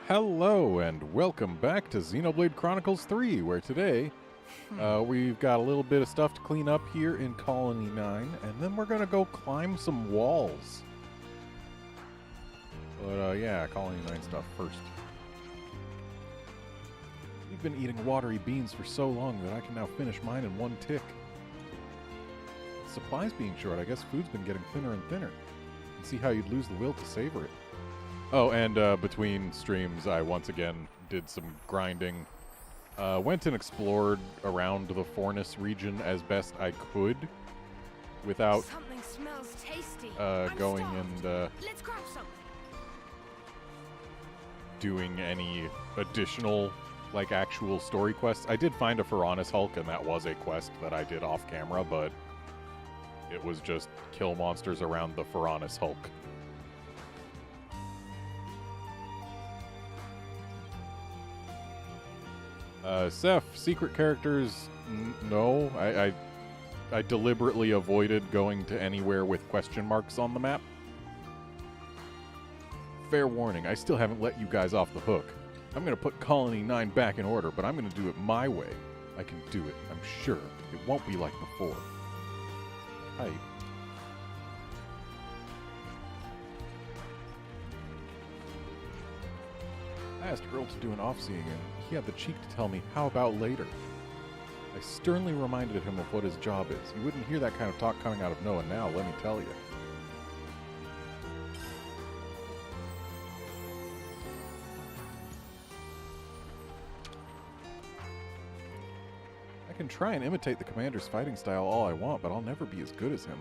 Hello and welcome back to Xenoblade Chronicles 3, where today we've got a little bit of stuff to clean up here in Colony 9, and then we're going to go climb some walls. But yeah, Colony 9 stuff first. We've been eating watery beans for so long that I can now finish mine in one tick. Supplies being short, I guess food's been getting thinner and thinner. You can see how you'd lose the will to savor it. Oh, and between streams, I once again did some grinding. Went and explored around the Fornus region as best I could without Something smells tasty. going and Let's grab something. doing any additional, like, actual story quests. I did find a Fornus Hulk, and that was a quest that I did off camera, but it was just kill monsters around the Fornus Hulk. Seth, secret characters, no. I deliberately avoided going to anywhere with question marks on the map. Fair warning, I still haven't let you guys off the hook. I'm going to put Colony 9 back in order, but I'm going to do it my way. I can do it, I'm sure. It won't be like before. Hype. I asked Earl to do an off-seeing, and he had the cheek to tell me, how about later? I sternly reminded him of what his job is. You wouldn't hear that kind of talk coming out of Noah now, let me tell you. I can try and imitate the commander's fighting style all I want, but I'll never be as good as him.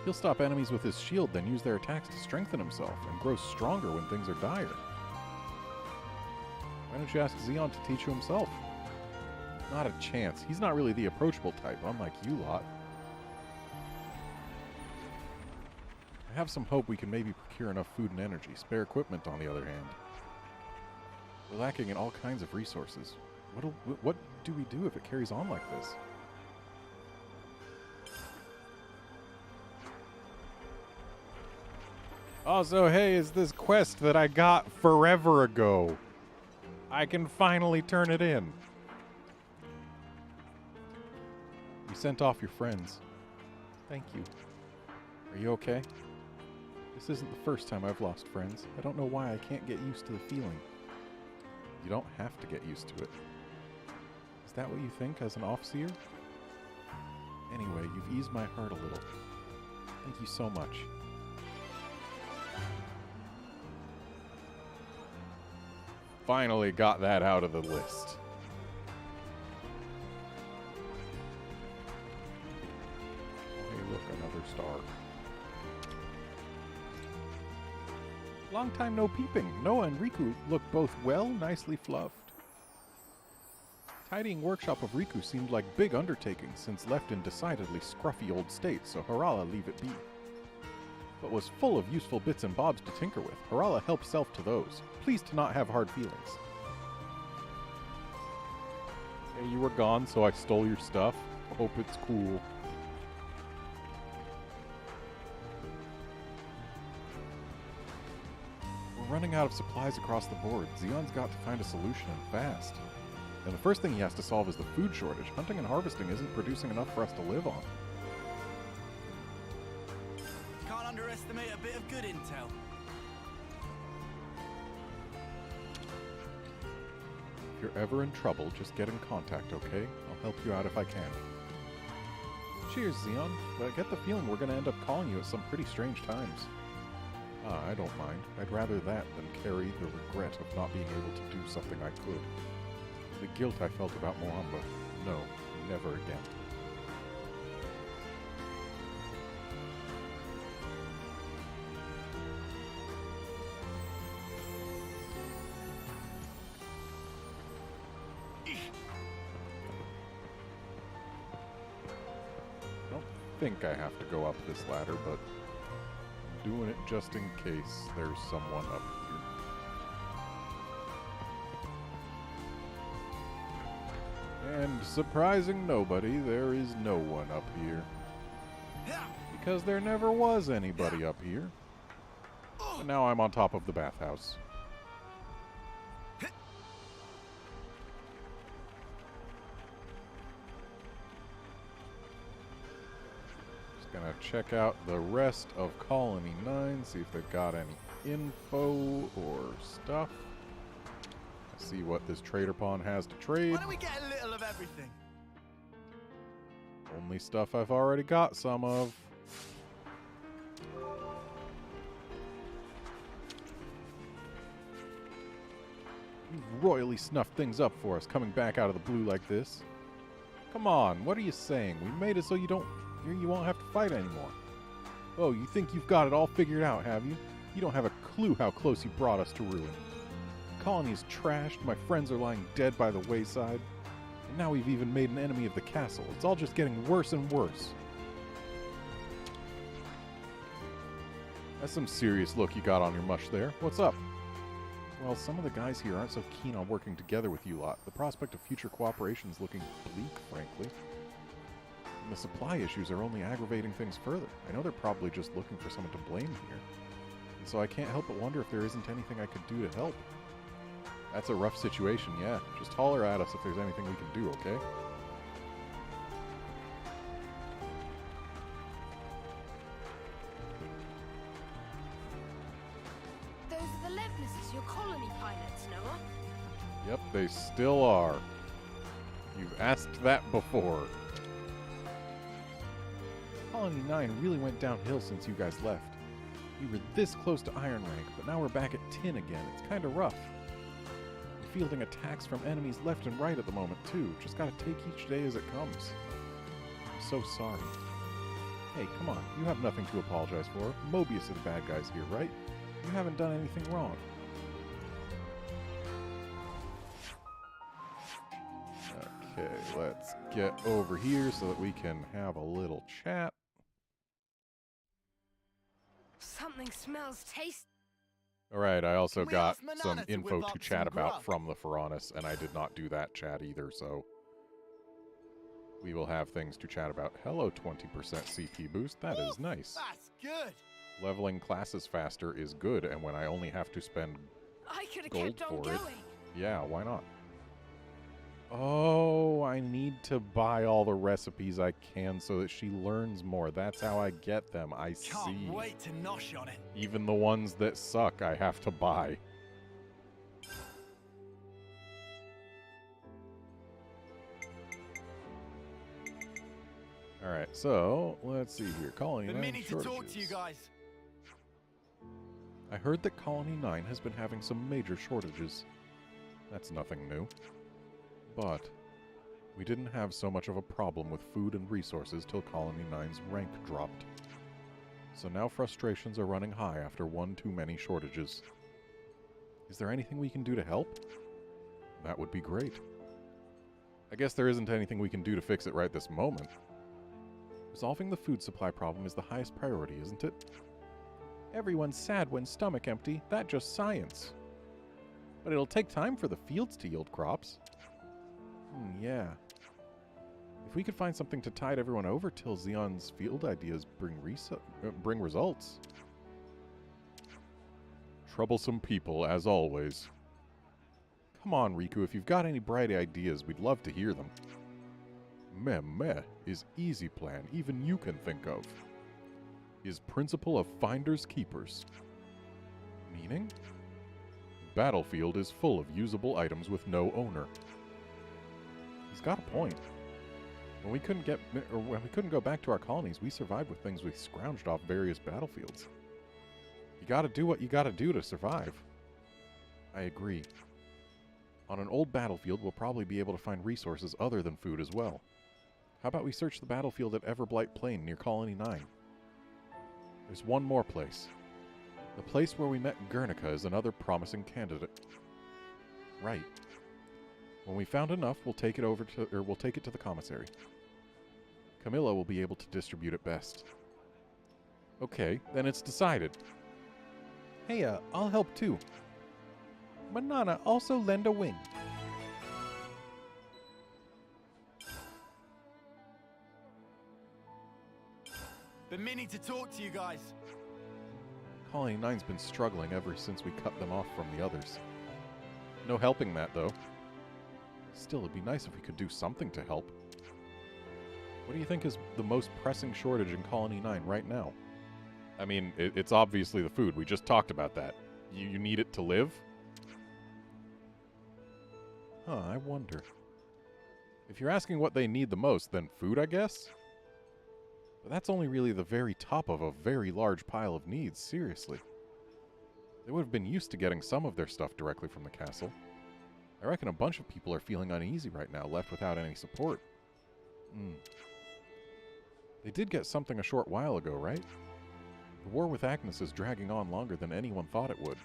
He'll stop enemies with his shield, then use their attacks to strengthen himself, and grow stronger when things are dire. Why don't you ask Xeon to teach you himself? Not a chance. He's not really the approachable type, unlike you lot. I have some hope we can maybe procure enough food and energy. Spare equipment, on the other hand. We're lacking in all kinds of resources. What do we do if it carries on like this? Also, hey, is this quest that I got forever ago. I can finally turn it in. You sent off your friends. Thank you. Are you okay? This isn't the first time I've lost friends. I don't know why I can't get used to the feeling. You don't have to get used to it. Is that what you think as an off-seer? Anyway, you've eased my heart a little. Thank you so much. Finally got that out of the list. Hey, look, another star. Long time no peeping. Noah and Riku look both well, nicely fluffed. Tidying workshop of Riku seemed like big undertaking since left in decidedly scruffy old state, so Harala leave it be. But was full of useful bits and bobs to tinker with. Harala helped self to those. Pleased to not have hard feelings. Hey, you were gone, so I stole your stuff. Hope it's cool. We're running out of supplies across the board. Xeon's got to find a solution, and fast. And the first thing he has to solve is the food shortage. Hunting and harvesting isn't producing enough for us to live on. Can't underestimate a bit of good intel. If you're ever in trouble, just get in contact, okay? I'll help you out if I can. Cheers, Xeon. But I get the feeling we're going to end up calling you at some pretty strange times. I don't mind. I'd rather that than carry the regret of not being able to do something I could. The guilt I felt about Moamba. No, never again. I don't think I have to go up this ladder, but I'm doing it just in case there's someone up here. And surprising nobody, there is no one up here. Because there never was anybody up here. But now I'm on top of the bathhouse. Gonna check out the rest of Colony 9, see if they've got any info or stuff. See what this trader pawn has to trade. Why don't we get a little of everything? Only stuff I've already got some of. You've royally snuffed things up for us, coming back out of the blue like this. Come on, what are you saying? We made it so you won't have to fight anymore. Oh, you think you've got it all figured out, have you? You don't have a clue how close you brought us to ruin. The colony is trashed, my friends are lying dead by the wayside, and now we've even made an enemy of the castle. It's all just getting worse and worse. That's some serious look you got on your mush there. What's up? Well, some of the guys here aren't so keen on working together with you lot. The prospect of future cooperation is looking bleak, frankly. And the supply issues are only aggravating things further. I know they're probably just looking for someone to blame here. And so I can't help but wonder if there isn't anything I could do to help. That's a rough situation, yeah. Just holler at us if there's anything we can do, okay? Those are the Levnesses, your colony pilots, Noah. Yep, they still are. You've asked that before. Colony 9 really went downhill since you guys left. We were this close to Iron Rank, but now we're back at Tin again. It's kinda rough. We're fielding attacks from enemies left and right at the moment, too. Just gotta take each day as it comes. I'm so sorry. Hey, come on. You have nothing to apologize for. Mobius are the bad guys here, right? You haven't done anything wrong. Okay, let's get over here so that we can have a little chat. Something smells tasty. Alright, I also Can we got ask Manana some to info whip to up chat some about grub? from the Pharaonis, and I did not do that chat either, so we will have things to chat about. Hello, 20% CP boost. That is nice. That's good. Leveling classes faster is good, and when I only have to spend I could have gold kept on for it, going. yeah, why not? Oh, I need to buy all the recipes I can so that she learns more. That's how I get them. I see. Can't wait to nosh on it. Even the ones that suck, I have to buy. Alright, so, let's see here. Colony 9 Been meaning to talk to you shortages. guys. I heard that Colony 9 has been having some major shortages. That's nothing new. But we didn't have so much of a problem with food and resources till Colony 9's rank dropped. So now frustrations are running high after one too many shortages. Is there anything we can do to help? That would be great. I guess there isn't anything we can do to fix it right this moment. Resolving the food supply problem is the highest priority, isn't it? Everyone's sad when stomach empty. That's just science. But it'll take time for the fields to yield crops. Yeah. If we could find something to tide everyone over till Xeon's field ideas bring results. Troublesome people, as always. Come on, Riku, if you've got any bright ideas, we'd love to hear them. Meh is easy plan even you can think of. Is principle of finders keepers. Meaning? Battlefield is full of usable items with no owner. He's got a point. When we couldn't go back to our colonies, we survived with things we scrounged off various battlefields. You gotta do what you gotta do to survive. I agree. On an old battlefield, we'll probably be able to find resources other than food as well. How about we search the battlefield at Everblight Plain near Colony 9? There's one more place. The place where we met Guernica is another promising candidate. Right. When we found enough, we'll take it to the commissary. Camilla will be able to distribute it best. Okay, then it's decided. Hey, I'll help too. Manana, also lend a wing. Been meaning to talk to you guys. Colony 9's been struggling ever since we cut them off from the others. No helping that, though. Still, it'd be nice if we could do something to help. What do you think is the most pressing shortage in Colony 9 right now? I mean, it's obviously the food. We just talked about that. You need it to live? Huh, I wonder. If you're asking what they need the most, then food, I guess? But that's only really the very top of a very large pile of needs, seriously. They would have been used to getting some of their stuff directly from the castle. I reckon a bunch of people are feeling uneasy right now, left without any support. They did get something a short while ago, right? The war with Agnes is dragging on longer than anyone thought it would.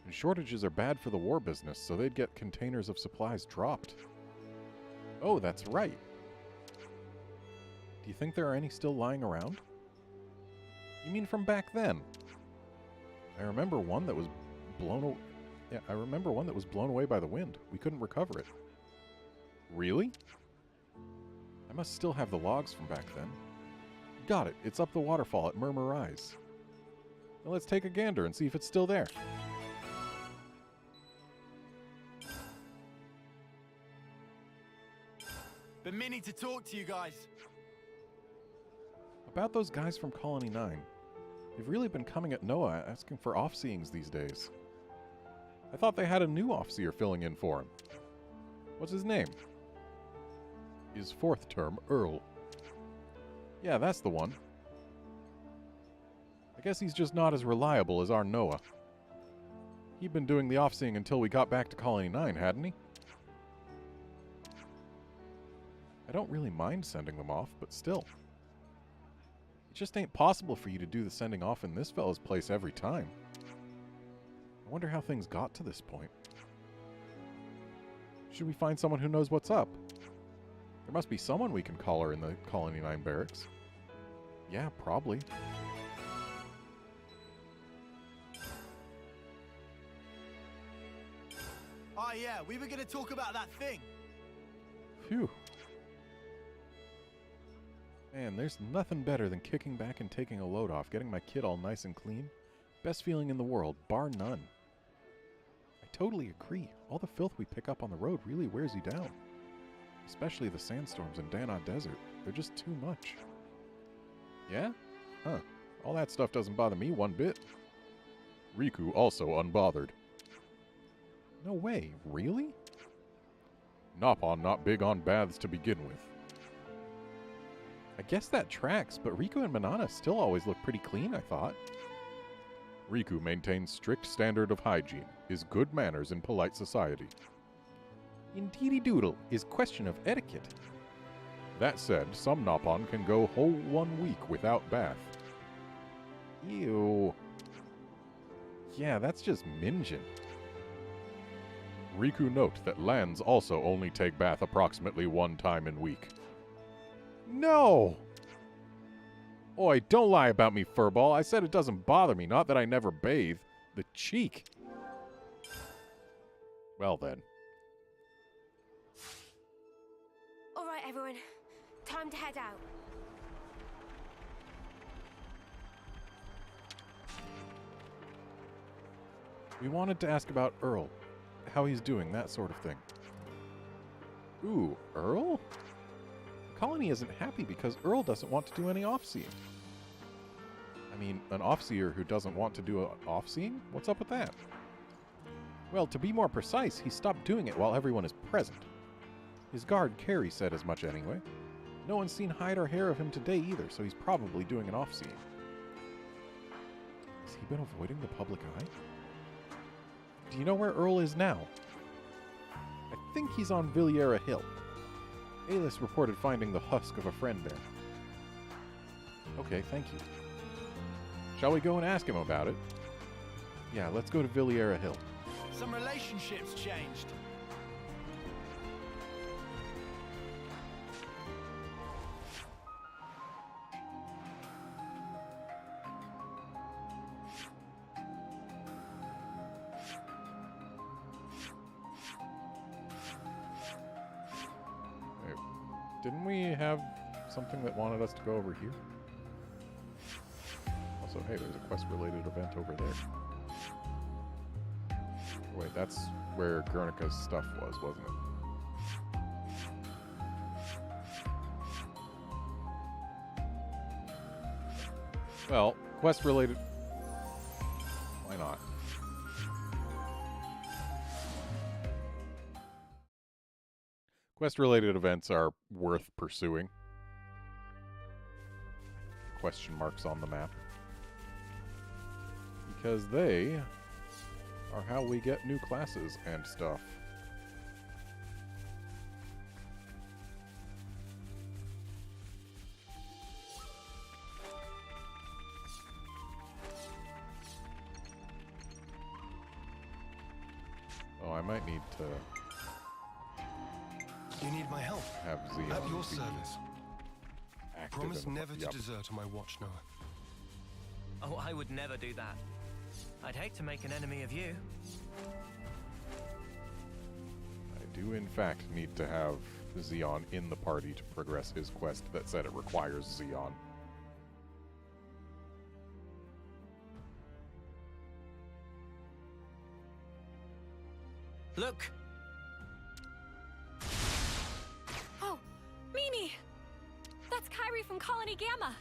And shortages are bad for the war business, so they'd get containers of supplies dropped. Oh, that's right. Do you think there are any still lying around? You mean from back then? I remember one that was blown away. Yeah, I remember one that was blown away by the wind. We couldn't recover it. Really? I must still have the logs from back then. Got it. It's up the waterfall at Murmur Rise. Now let's take a gander and see if it's still there. Been meaning to talk to you guys. About those guys from Colony 9. They've really been coming at Noah asking for off-seeings these days. I thought they had a new off-seer filling in for him. What's his name? His fourth term, Earl. Yeah, that's the one. I guess he's just not as reliable as our Noah. He'd been doing the off-seeing until we got back to Colony 9, hadn't he? I don't really mind sending them off, but still. It just ain't possible for you to do the sending off in this fella's place every time. I wonder how things got to this point. Should we find someone who knows what's up? There must be someone we can collar in the Colony 9 barracks. Yeah, probably. Oh yeah, we were gonna talk about that thing. Phew. Man, there's nothing better than kicking back and taking a load off, getting my kid all nice and clean. Best feeling in the world, bar none. I totally agree. All the filth we pick up on the road really wears you down. Especially the sandstorms in Dana Desert. They're just too much. Yeah? Huh. All that stuff doesn't bother me one bit. Riku also unbothered. No way, really? Noppon not big on baths to begin with. I guess that tracks, but Riku and Manana still always look pretty clean, I thought. Riku maintains strict standard of hygiene, is good manners in polite society. Indeedy doodle is question of etiquette. That said, some Noppon can go whole 1 week without bath. Ew. Yeah, that's just mingin'. Riku note that lands also only take bath approximately 1 time in week. No! Oi, don't lie about me, furball. I said it doesn't bother me, not that I never bathe. The cheek. Well then. Alright, everyone. Time to head out. We wanted to ask about Earl. How he's doing, that sort of thing. Ooh, Earl? The colony isn't happy because Earl doesn't want to do any off-seeing. I mean, an off-seer who doesn't want to do off-seeing? What's up with that? Well, to be more precise, he stopped doing it while everyone is present. His guard, Carrie, said as much anyway. No one's seen hide or hair of him today either, so he's probably doing an off-seeing. Has he been avoiding the public eye? Do you know where Earl is now? I think he's on Villiera Hill. Alis reported finding the husk of a friend there. Okay, thank you. Shall we go and ask him about it? Yeah, let's go to Villiera Hill. Some relationships changed. Didn't we have something that wanted us to go over here? Also, hey, there's a quest-related event over there. Wait, that's where Guernica's stuff was, wasn't it? Well, quest-related... Why not? Quest-related events are worth pursuing. Question marks on the map. Because they are how we get new classes and stuff. Oh, I might need to... You need my help? Have Xeon At your be service. active Promise in the- never to Yup. desert on my watch, Noah. Oh, I would never do that. I'd hate to make an enemy of you. I do, in fact, need to have Xeon in the party to progress his quest that said it requires Xeon. Look! Oh, Mimi! That's Kyrie from Colony Gamma.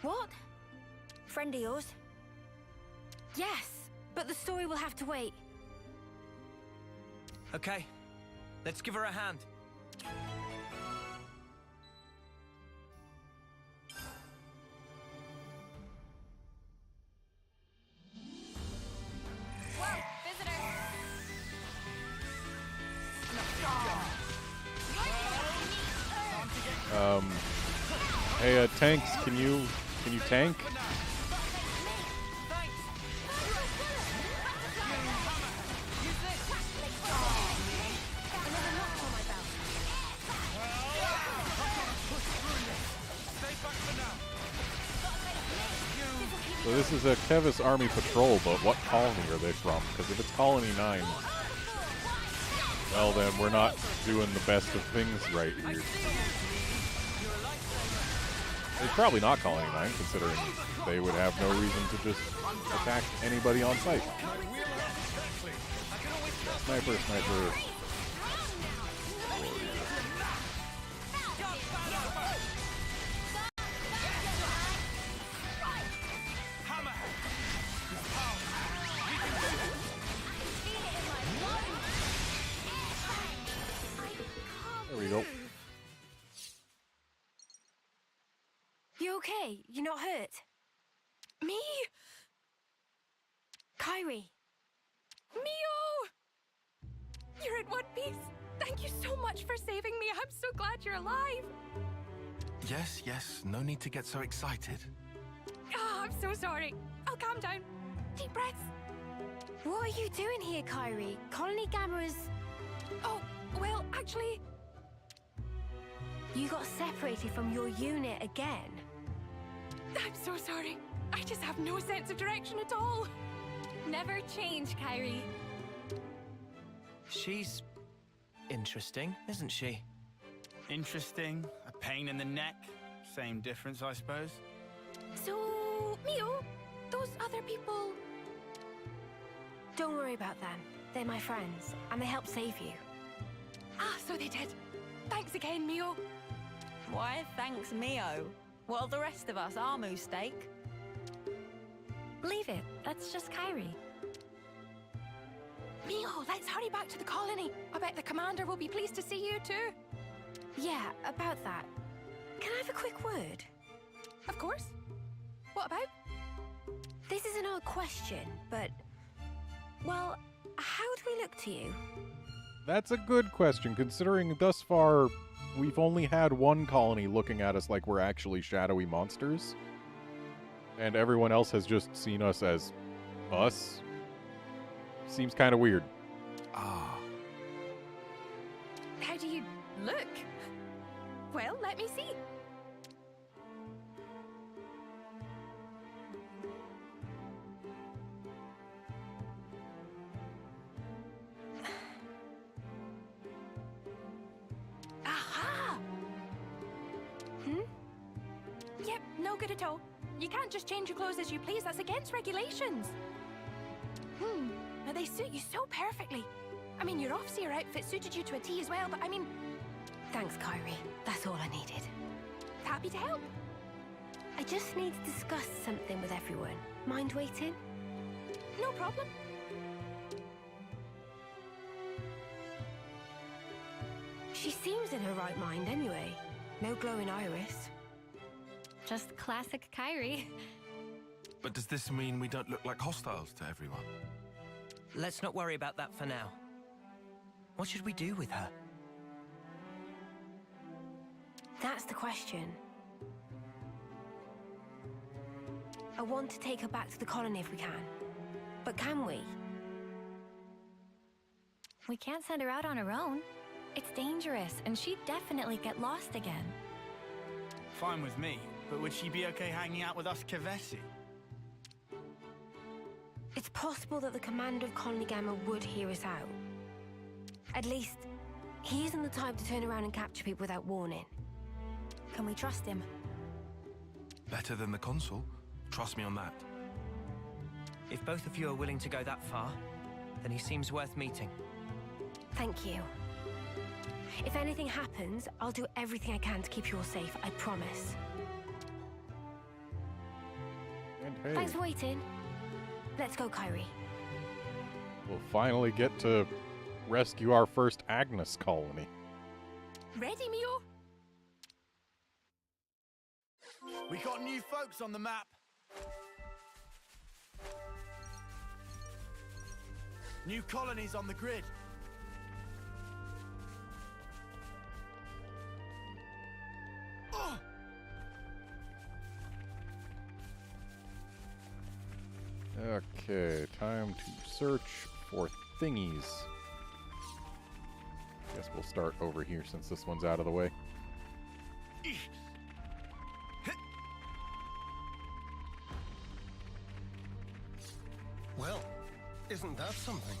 What? Friend of yours? Yes, but the story will have to wait. Okay, let's give her a hand. Whoa, visitor! Hey, tanks, can you tank? So this is a Kevis Army Patrol, but what colony are they from? Because if it's Colony 9, well then we're not doing the best of things right here. It's probably not Colony 9, considering they would have no reason to just attack anybody on site. Sniper, sniper. There we go. You okay? You're not hurt? Me? Kyrie. Mio! You're in one piece. Thank you so much for saving me. I'm so glad you're alive. Yes, no need to get so excited. Oh, I'm so sorry. I'll calm down. Deep breaths. What are you doing here, Kyrie? Colony Gamma's... Oh, well, actually... You got separated from your unit again. I'm so sorry. I just have no sense of direction at all. Never change, Kyrie. She's interesting, isn't she? Interesting, a pain in the neck. Same difference, I suppose. So, Mio, those other people... Don't worry about them. They're my friends, and they helped save you. Ah, so they did. Thanks again, Mio. Why, thanks, Mio. Well, the rest of us are MonolithStache. Leave it. That's just Kyrie. Mio, let's hurry back to the colony. I bet the commander will be pleased to see you too. Yeah, about that. Can I have a quick word? Of course. What about? This is an odd question, but... Well, how do we look to you? That's a good question, considering thus far we've only had one colony looking at us like we're actually shadowy monsters. And everyone else has just seen us as us. Seems kind of weird. Ah, How do you look? Well, let me see. Aha! Yep, no good at all. You can't just change your clothes as you please. That's against regulations. Now they suit you so perfectly. I mean, your off-seer outfit suited you to a T as well, but I mean... Thanks, Kyrie. That's all I needed. Happy to help. I just need to discuss something with everyone. Mind waiting? No problem. She seems in her right mind anyway. No glowing iris. Just classic Kyrie. But does this mean we don't look like hostiles to everyone? Let's not worry about that for now. What should we do with her? That's the question. I want to take her back to the colony if we can. But can we? We can't send her out on her own. It's dangerous, and she'd definitely get lost again. Fine with me, but would she be okay hanging out with us Kevesi? It's possible that the commander of Colony Gamma would hear us out. At least, he isn't the type to turn around and capture people without warning. Can we trust him? Better than the consul. Trust me on that. If both of you are willing to go that far, then he seems worth meeting. Thank you. If anything happens, I'll do everything I can to keep you all safe, I promise. And hey, Thanks for waiting. Let's go, Kyrie. we'll finally get to rescue our first Agnes colony. Ready, Mio? We got new folks on the map. New colonies on the grid. Ugh! Okay, time to search for thingies. Guess we'll start over here since this one's out of the way. Well, isn't that something?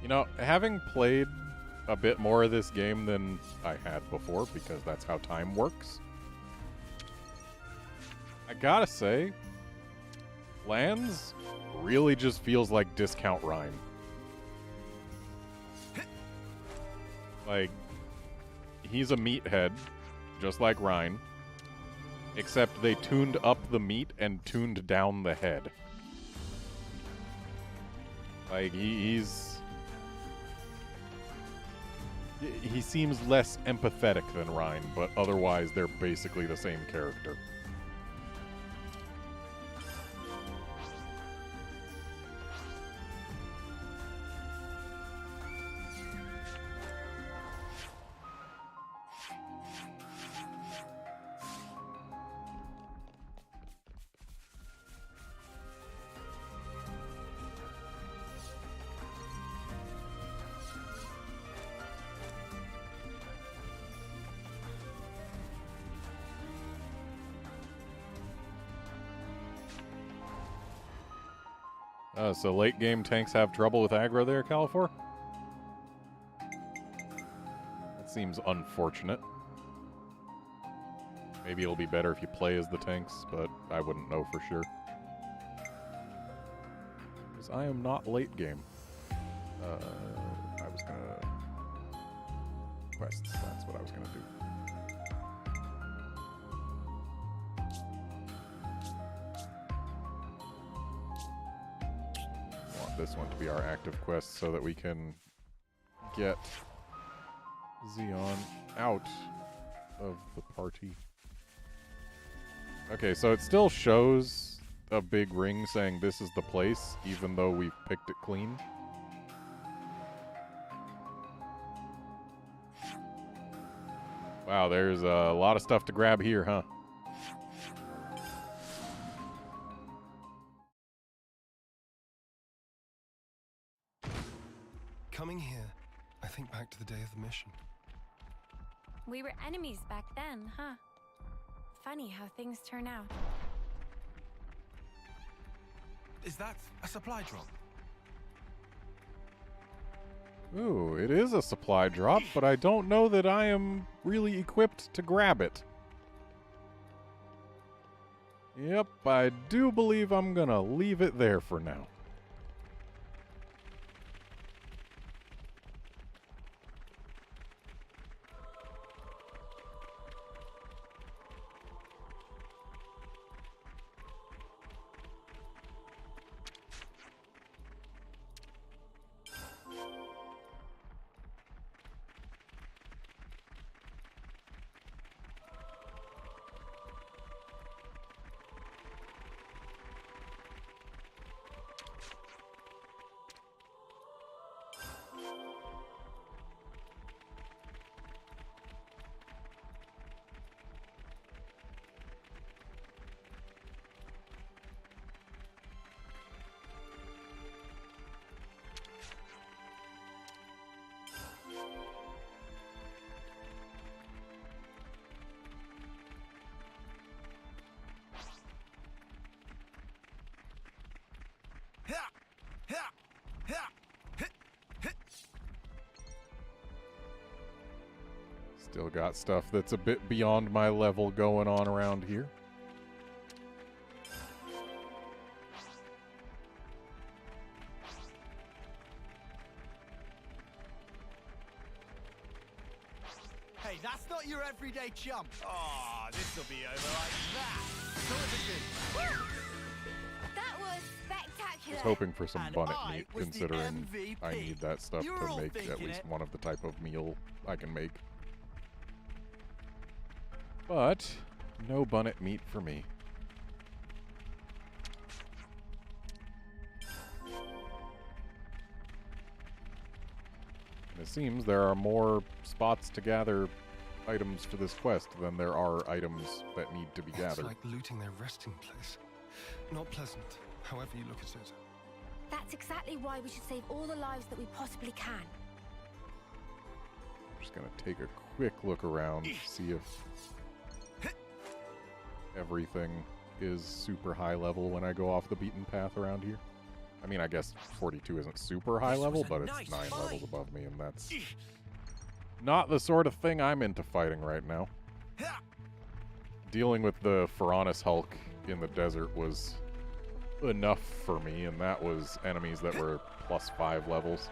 You know, having played a bit more of this game than I had before, because that's how time works, I gotta say, Lands really just feels like discount Rhine. Like, he's a meathead, just like Rhine, except they tuned up the meat and tuned down the head. Like, he seems less empathetic than Rhine, but otherwise they're basically the same character. So late game tanks have trouble with aggro there, Califor? That seems unfortunate. Maybe it'll be better if you play as the tanks, but I wouldn't know for sure. Because I am not late game. I was gonna... Quests, that's what I was gonna do. This one to be our active quest so that we can get Xeon out of the party. Okay, so it still shows a big ring saying this is the place, even though we've picked it clean. Wow, there's a lot of stuff to grab here, huh? Coming here, I think back to the day of the mission. We were enemies back then, huh? Funny how things turn out. Is that a supply drop? Ooh, it is a supply drop, but I don't know that I am really equipped to grab it. Yep, I do believe I'm gonna leave it there for now. Still got stuff that's a bit beyond my level going on around here. Hey, that's not your everyday chump. Oh, this'll be over like that. Sort of That was I spectacular. was hoping for some And bunnet I meat, was the considering I MVP. need that stuff You're to all make at thinking least it. one of the type of meal I can make. But no bunnet meat for me. And it seems there are more spots to gather items for this quest than there are items that need to be It's gathered. like looting their resting place. Not pleasant, however you look at it. That's exactly why we should save all the lives that we possibly can. I'm just gonna take a quick look around, see if everything is super high level when I go off the beaten path around here. I mean, I guess 42 isn't super high This level, was a but it's nice 9 levels fight. above me, and that's not the sort of thing I'm into fighting right now. Dealing with the Pharaonis Hulk in the desert was enough for me, and that was enemies that were +5 levels.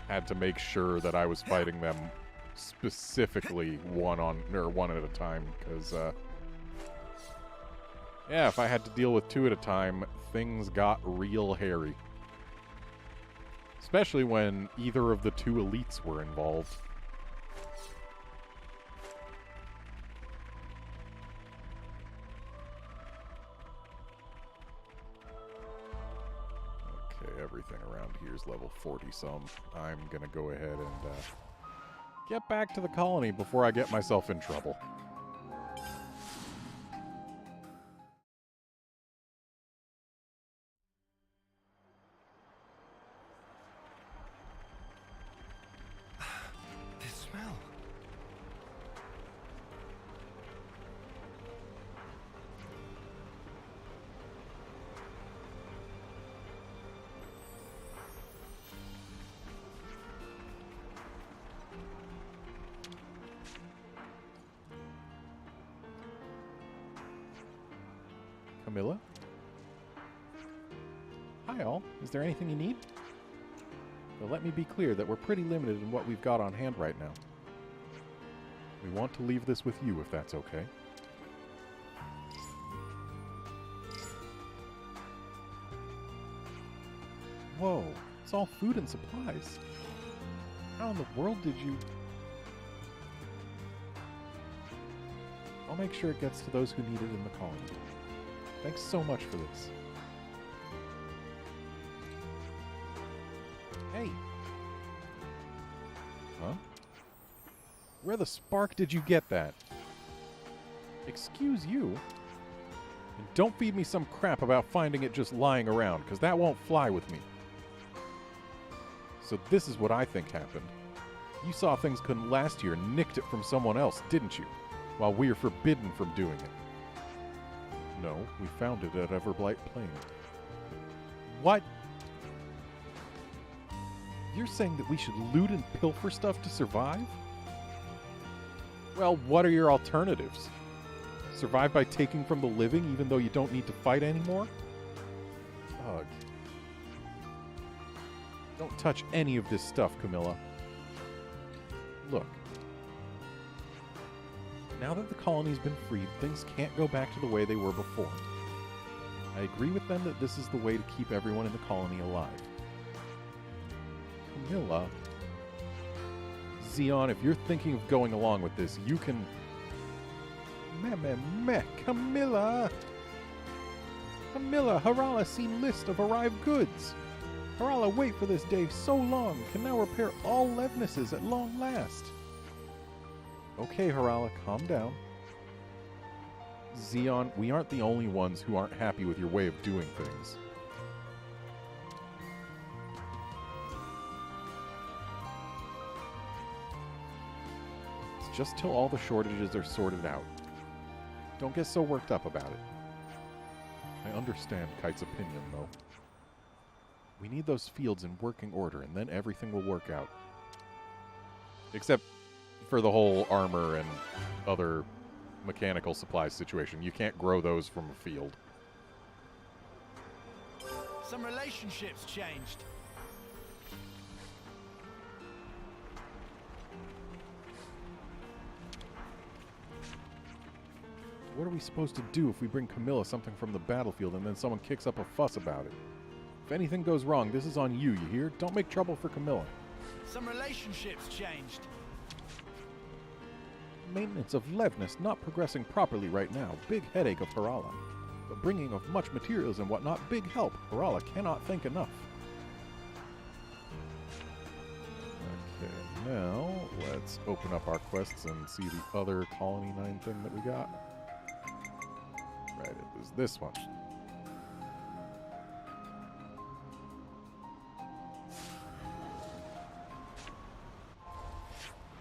Had to make sure that I was fighting them specifically one at a time, because yeah, if I had to deal with 2 at a time, things got real hairy. Especially when either of the 2 elites were involved. Okay, everything around here is level 40-some. I'm gonna go ahead and get back to the colony before I get myself in trouble. This smell. Camilla? Hi all, is there anything you need? Well, let me be clear that we're pretty limited in what we've got on hand right now. We want to leave this with you if that's okay. Whoa, it's all food and supplies. How in the world did you... I'll make sure it gets to those who need it in the colony. Thanks so much for this. Hey! Huh? Where the spark did you get that? Excuse you? And don't feed me some crap about finding it just lying around, because that won't fly with me. So this is what I think happened. You saw things couldn't last here and nicked it from someone else, didn't you? While we are forbidden from doing it. No, we found it at Everblight Plain. What? You're saying that we should loot and pilfer stuff to survive? Well, what are your alternatives? Survive by taking from the living even though you don't need to fight anymore? Ugh. Don't touch any of this stuff, Camilla. Look. Now that the colony's been freed, things can't go back to the way they were before. I agree with them that this is the way to keep everyone in the colony alive. Camilla... Xeon, if you're thinking of going along with this, you can... Camilla! Camilla, Harala seen list of arrived goods. Harala wait for this day so long, can now repair all Levnesses at long last. Okay, Harala, calm down. Xeon, we aren't the only ones who aren't happy with your way of doing things. It's just till all the shortages are sorted out. Don't get so worked up about it. I understand Kite's opinion, though. We need those fields in working order, and then everything will work out. Except for the whole armor and other mechanical supplies situation. You can't grow those from a field. Some relationships changed. What are we supposed to do if we bring Camilla something from the battlefield and then someone kicks up a fuss about it? If anything goes wrong, this is on you, you hear? Don't make trouble for Camilla. Some relationships changed. Maintenance of Levness not progressing properly right now. Big headache of Harala. But bringing of much materials and whatnot, big help. Harala cannot thank enough. Okay, now let's open up our quests and see the other Colony 9 thing that we got. Right, it was this one.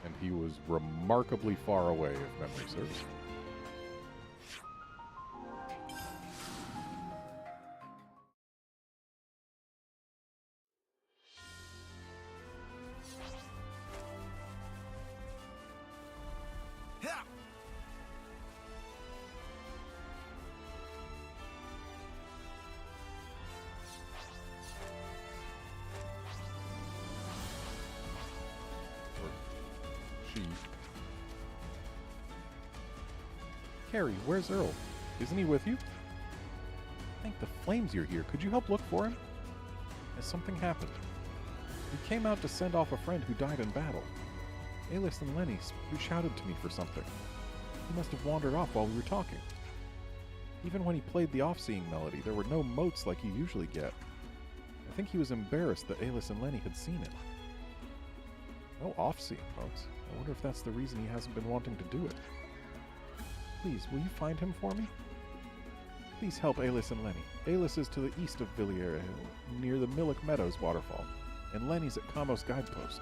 And he was remarkably far away, if memory serves. Carrie, where's Earl? Isn't he with you? Thank the flames you're here. Could you help look for him? Has something happened? We came out to send off a friend who died in battle. Alis and Lenny shouted to me for something. He must have wandered off while we were talking. Even when he played the off-seeing melody, there were no motes like you usually get. I think he was embarrassed that Alis and Lenny had seen it. No off-seeing motes. I wonder if that's the reason he hasn't been wanting to do it. Please, will you find him for me? Please help Alis and Lenny. Alis is to the east of Villiers Hill, near the Millick Meadows waterfall, and Lenny's at Kamos Guidepost.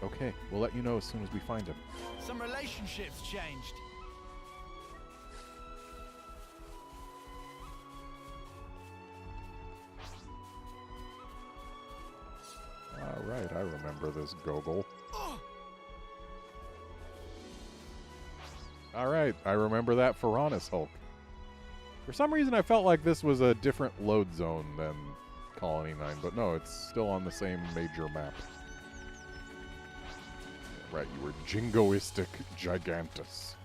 Okay, we'll let you know as soon as we find him. Some relationships changed. Alright, I remember this Gogol. Alright, I remember that Ferranis Hulk. For some reason I felt like this was a different load zone than Colony 9, but no, it's still on the same major map. Right, you were Jingoistic Gigantus.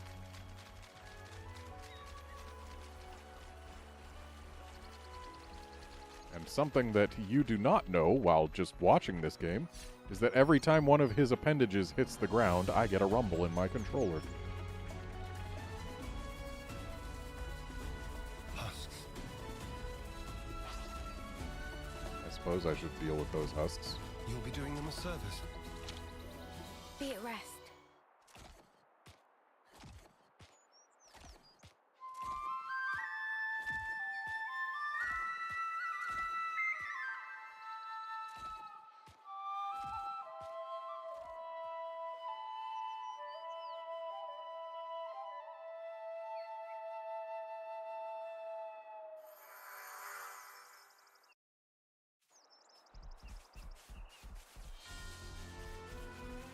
And something that you do not know while just watching this game is that every time one of his appendages hits the ground, I get a rumble in my controller. I suppose I should deal with those husks. You'll be doing them a service. Be at rest.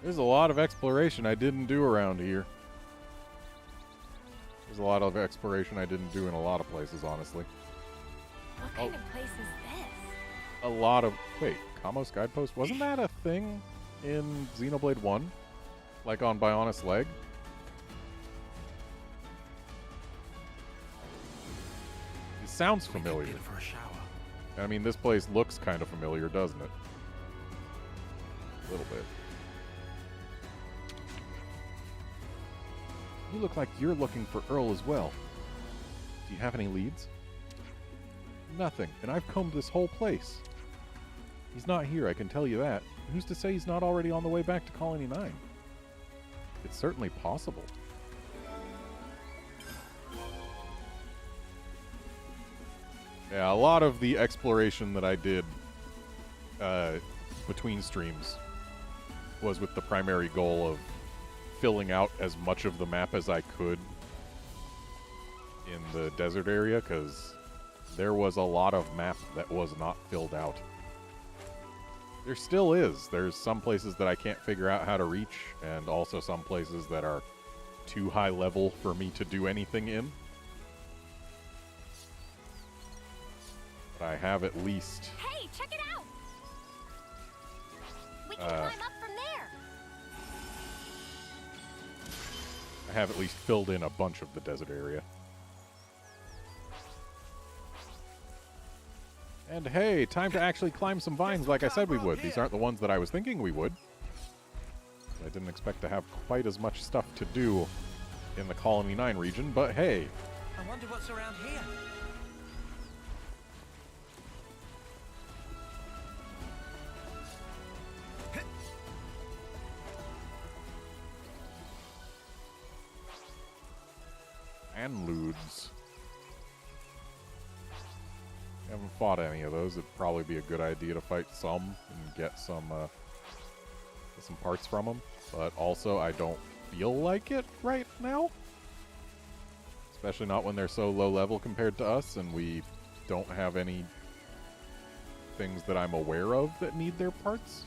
There's a lot of exploration I didn't do around here. There's a lot of exploration I didn't do in a lot of places, honestly. What kind of place is this? A lot of... Wait, Kamos Guidepost? Wasn't that a thing in Xenoblade 1? Like on Bionis Leg? It sounds familiar. For a shower. I mean, this place looks kind of familiar, doesn't it? A little bit. You look like you're looking for Earl as well. Do you have any leads? Nothing, and I've combed this whole place. He's not here, I can tell you that. Who's to say he's not already on the way back to Colony 9? It's certainly possible. Yeah, a lot of the exploration that I did between streams was with the primary goal of filling out as much of the map as I could in the desert area, because there was a lot of map that was not filled out. There still is. There's some places that I can't figure out how to reach, and also some places that are too high level for me to do anything in. But I have at least... Hey, check it out! We can climb up from there! I have at least filled in a bunch of the desert area. And hey, time to actually climb some vines like I said we would. These aren't the ones that I was thinking we would. I didn't expect to have quite as much stuff to do in the Colony 9 region, but hey. I wonder what's around here. Anludes. Haven't fought any of those. It'd probably be a good idea to fight some and get some parts from them. But also, I don't feel like it right now. Especially not when they're so low level compared to us, and we don't have any things that I'm aware of that need their parts.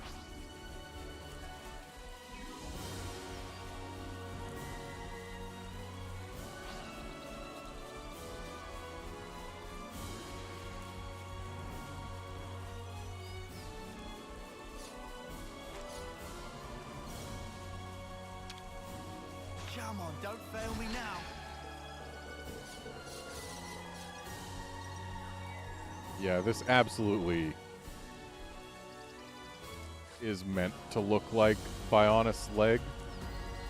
Come on, don't fail me now. Yeah, this absolutely is meant to look like Bionis Leg,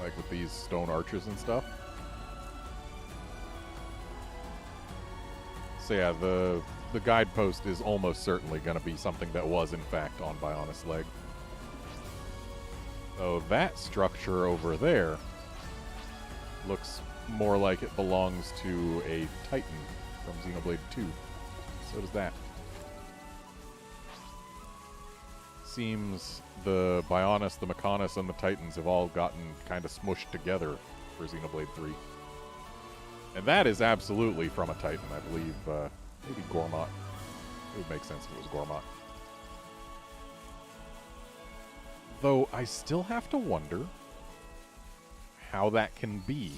like with these stone arches and stuff. So yeah, the guidepost is almost certainly going to be something that was in fact on Bionis Leg. So that structure over there looks more like it belongs to a Titan from Xenoblade 2. So does that. Seems the Bionis, the Mechanis, and the Titans have all gotten kind of smushed together for Xenoblade 3. And that is absolutely from a Titan, I believe. Maybe Gormott. It would make sense if it was Gormott. Though I still have to wonder how that can be.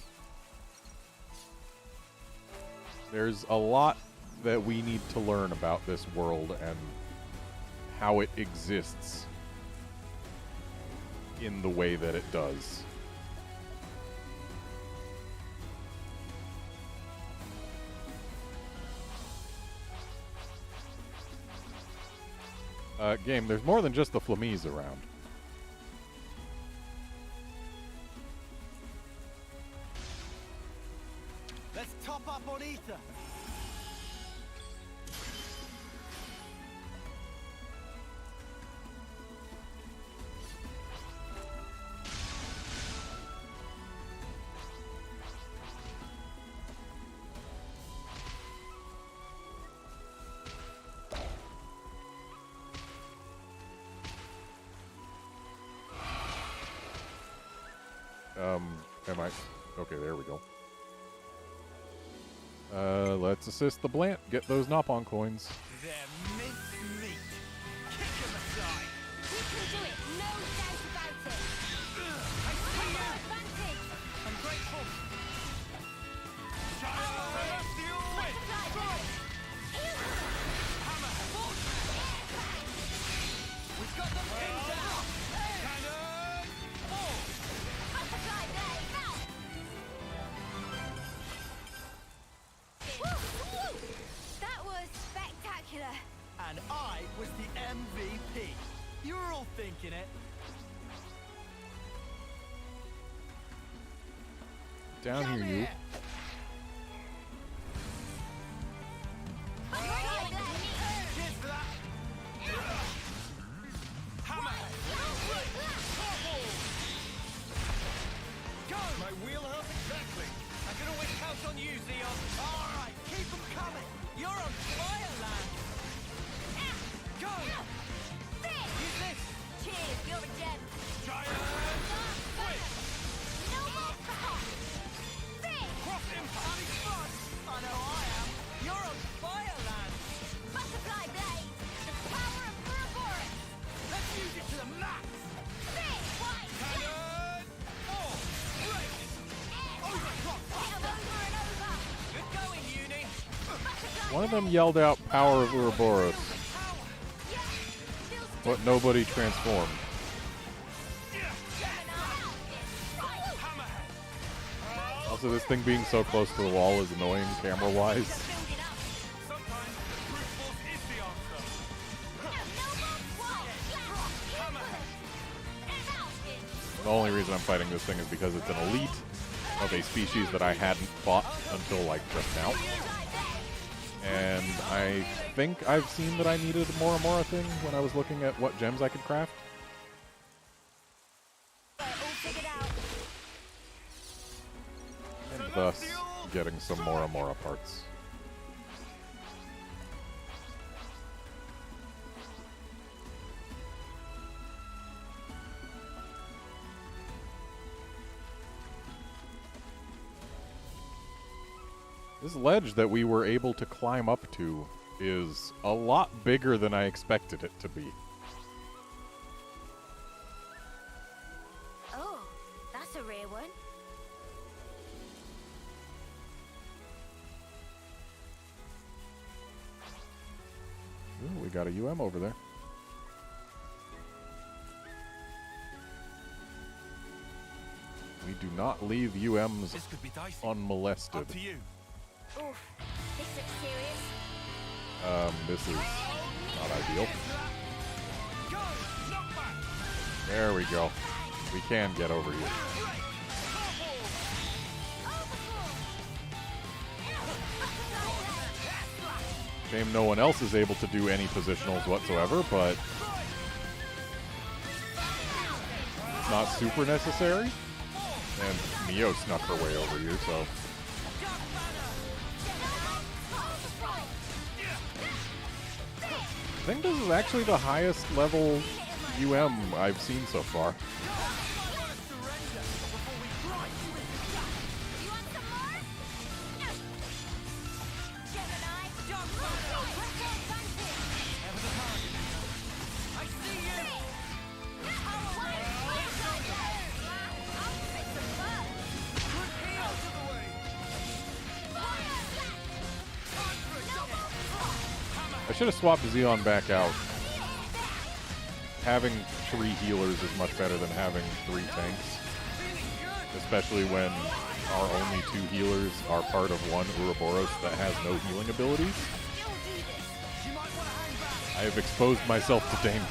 There's a lot that we need to learn about this world and how it exists in the way that it does. Game, there's more than just the Flamies around. Let's top up on ether. Am I? Okay, there we go. Let's assist the Blant. Get those Nopon coins. They're minced meat. Kick them aside. We can do it, no doubt about it! I see you. Advantage! I'm grateful. Down here, you. Cheers for that. Hammerhead. Go! My wheelhouse exactly. I can always count on you, Xeon. All right, keep them coming. You're on fire, lad. Go! Use this. Cheers, you're a gem. Giant switch. Cross impact. Having fun. I know I am. You're on fire, lad. Butterfly blade, the power of Ouroboros. Let's use it to the max. Cannon. Oh, great. Overclock. Good going, Uni. One of them yelled out power of Ouroboros, but nobody transformed. Also, this thing being so close to the wall is annoying camera-wise. Sometimes brute force is the answer. The only reason I'm fighting this thing is because it's an elite of a species that I hadn't fought until, like, just now. And I think I've seen that I needed a Mora thing when I was looking at what gems I could craft. And thus, getting some Mora parts. This ledge that we were able to climb up to is a lot bigger than I expected it to be. Oh, that's a rare one. Ooh, we got a UM over there. We do not leave UMs This could be dicey. unmolested. Up to you. Oof, this looks serious. This is not ideal. Go! Knockback! There we go. We can get over here. Shame no one else is able to do any positionals whatsoever, but it's not super necessary. And Neo snuck her way over here, so. I think this is actually the highest level UM I've seen so far. I should have swapped Xeon back out. Having 3 healers is much better than having 3 tanks. Especially when our only 2 healers are part of one Ouroboros that has no healing abilities. I have exposed myself to danger.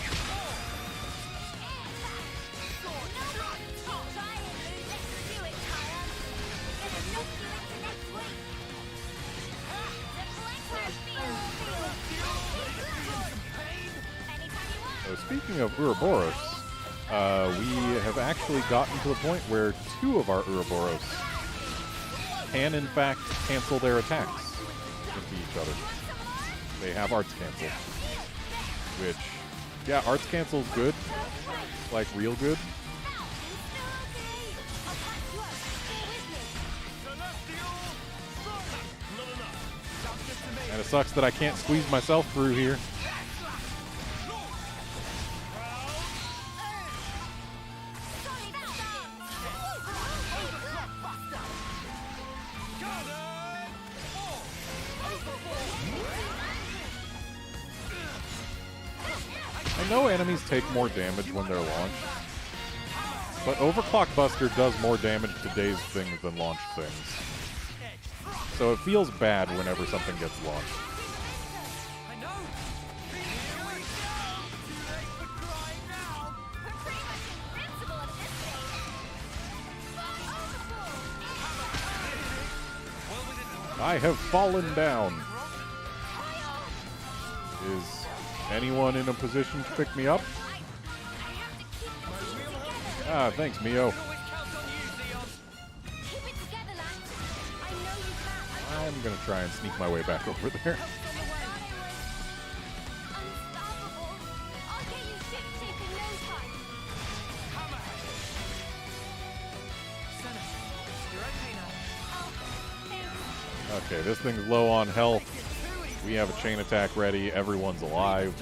So speaking of Ouroboros, we have actually gotten to the point where 2 of our Ouroboros can in fact cancel their attacks into each other. They have arts cancel. Which, yeah, arts cancel's good. Like, real good. And it sucks that I can't squeeze myself through here. I know enemies take more damage when they're launched, but Overclock Buster does more damage to dazed things than launched things. So it feels bad whenever something gets launched. I have fallen down. Is anyone in a position to pick me up? Ah, thanks, Mio. I'm gonna try and sneak my way back over there. Okay, this thing's low on health. We have a chain attack ready. Everyone's alive.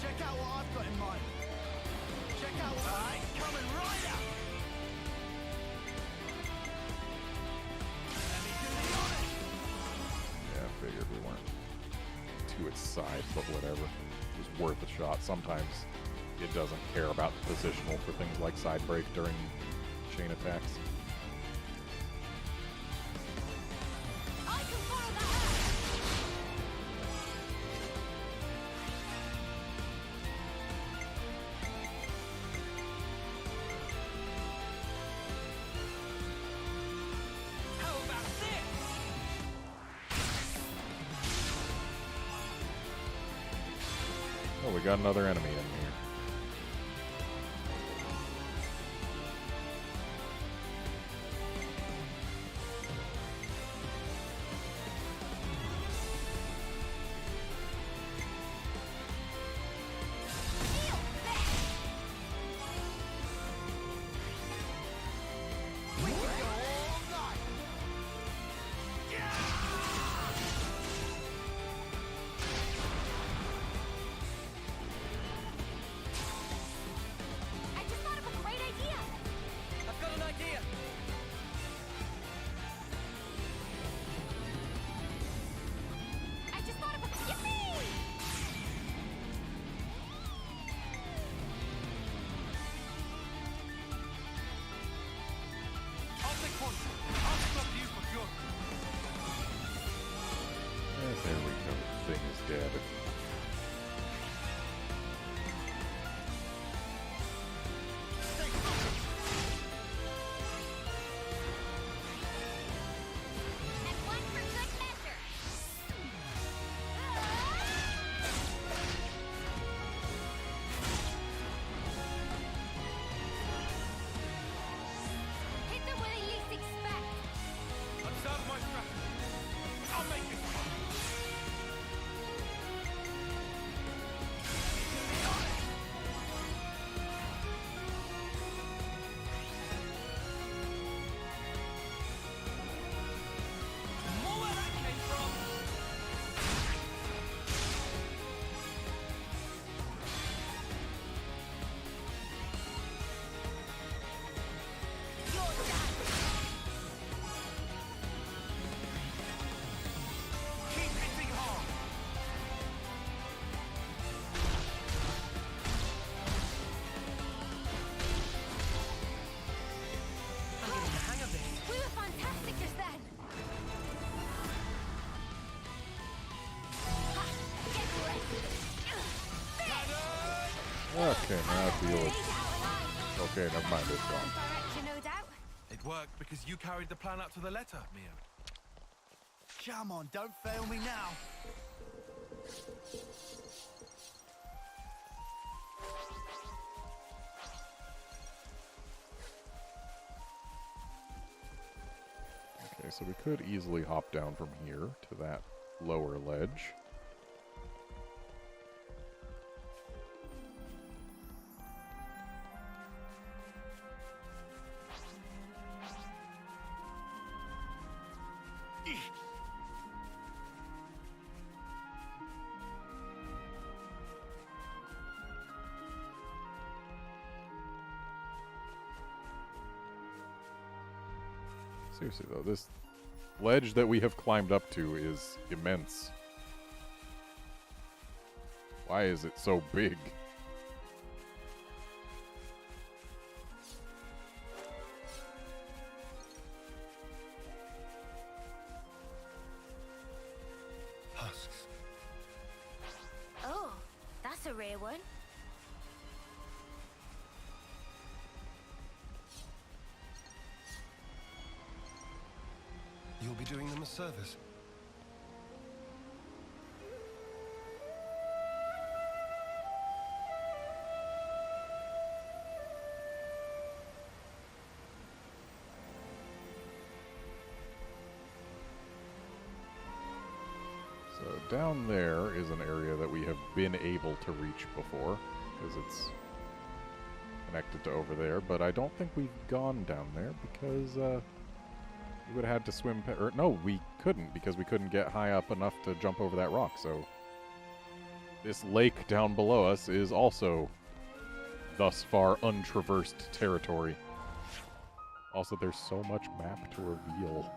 Check out what I've got in mind. Check out what I'm coming right out. Let me do the honors. Yeah, I figured we weren't to its side, but whatever. It was worth a shot. Sometimes it doesn't care about the positional for things like side break during chain attacks. Oh, we got another enemy in here. There we go. The thing is dead. Okay, now I feel it. Okay, never mind, it's gone. It worked because you carried the plan out to the letter, Mio. Come on, don't fail me now. Okay, so we could easily hop down from here to that lower ledge. Seriously though, this ledge that we have climbed up to is immense. Why is it so big? Husks. Oh, that's a rare one. You'll be doing them a service. So down there is an area that we have been able to reach before, because it's connected to over there, but I don't think we've gone down there because we would have had to swim, or no, we couldn't, because we couldn't get high up enough to jump over that rock, so this lake down below us is also thus far untraversed territory. Also, there's so much map to reveal.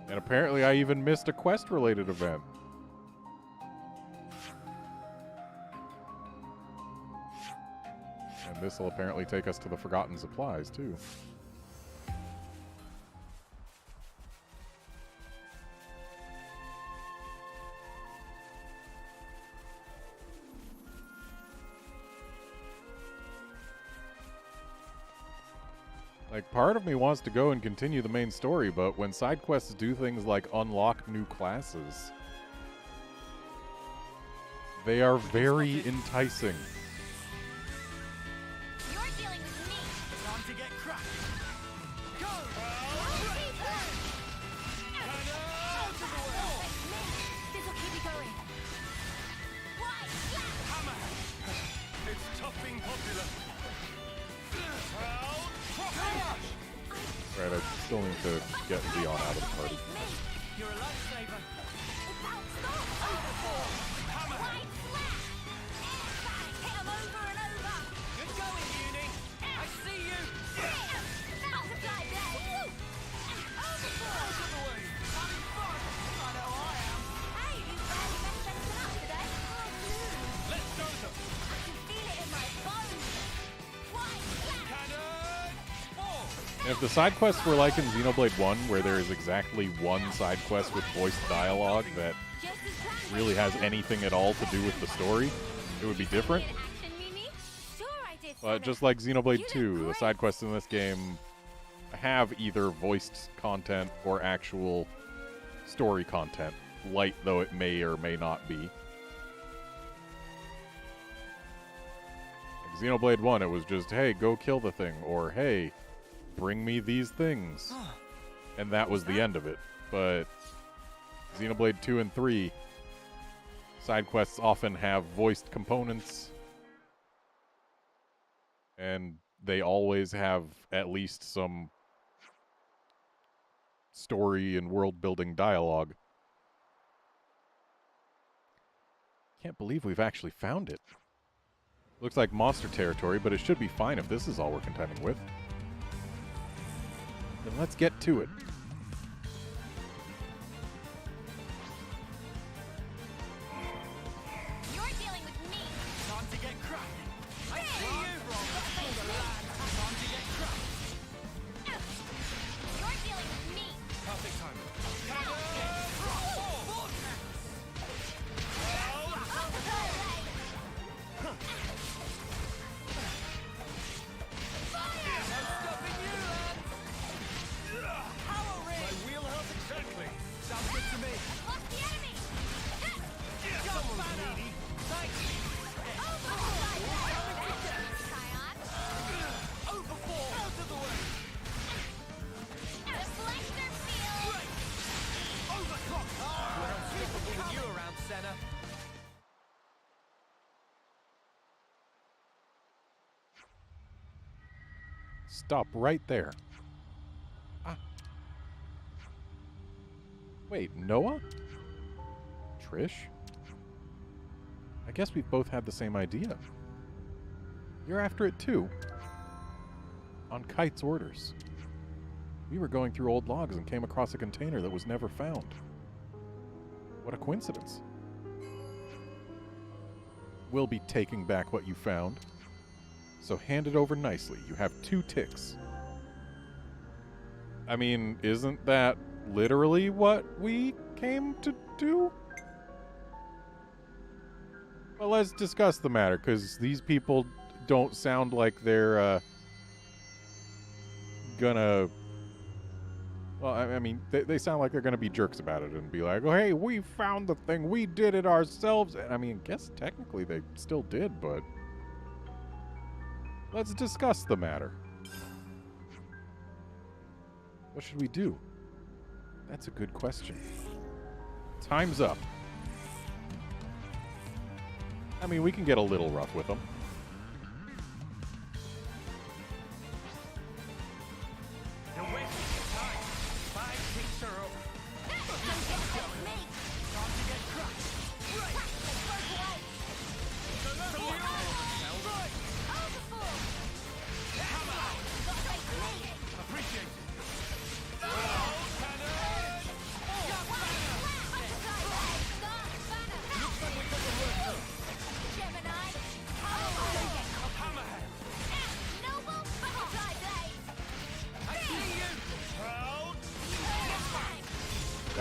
And apparently I even missed a quest-related event. And this will apparently take us to the Forgotten Supplies, too. Like, part of me wants to go and continue the main story, but when side quests do things like unlock new classes, they are very enticing. You're dealing with me. Time to get cracked. Go! This'll keep me going. Why? It's tough being popular. Right, I still need to get Leon out of the party. You're a lifesaver. Hit 'em over and over. Good going, Uni. I see you. Multiply blade. Overboard. Having fun? I know I am. Hey, you barely messed anything up today. Let's go them. I can feel it in my bones. White flash. Cannon! Ball! And if the side quests were like in Xenoblade 1, where there is exactly one side quest with voiced dialogue that Just as planned. really has anything at all to do with the story, it would be different. Action, Mimi? Sure I did. But just like Xenoblade 2, the side quests in this game have either voiced content or actual story content, light though it may or may not be. Like Xenoblade 1, it was just, hey, go kill the thing, or hey, bring me these things. And that was the end of it. But Xenoblade 2 and 3, side quests often have voiced components, and they always have at least some story and world-building dialogue. Can't believe we've actually found it. Looks like monster territory, but it should be fine if this is all we're contending with. Then let's get to it. You're dealing with me. Time to get cracking. I see Hey! you, Rob. For the land. Time to get cracked. You're dealing with me. Perfect timing. My wheelhouse exactly. Sounds good to me. What's the enemy? Someone's needy. Overboard. Out of the way. Overclock. We're unstoppable with you around, Senna. Stop right there. Ah. Wait, Noah? Trish? I guess we've both had the same idea. You're after it too. On Kite's orders. We were going through old logs and came across a container that was never found. What a coincidence. We'll be taking back what you found. So hand it over nicely. You have 2 ticks. I mean, isn't that literally what we came to do? Well, let's discuss the matter, because these people don't sound like they're gonna Well, I mean, they sound like they're going to be jerks about it and be like, oh, hey, we found the thing. We did it ourselves. And I mean, I guess technically they still did, but let's discuss the matter. What should we do? That's a good question. Time's up. I mean, we can get a little rough with them. You're wasting your time. 5 ticks are up. Time to get crushed. Appreciate it.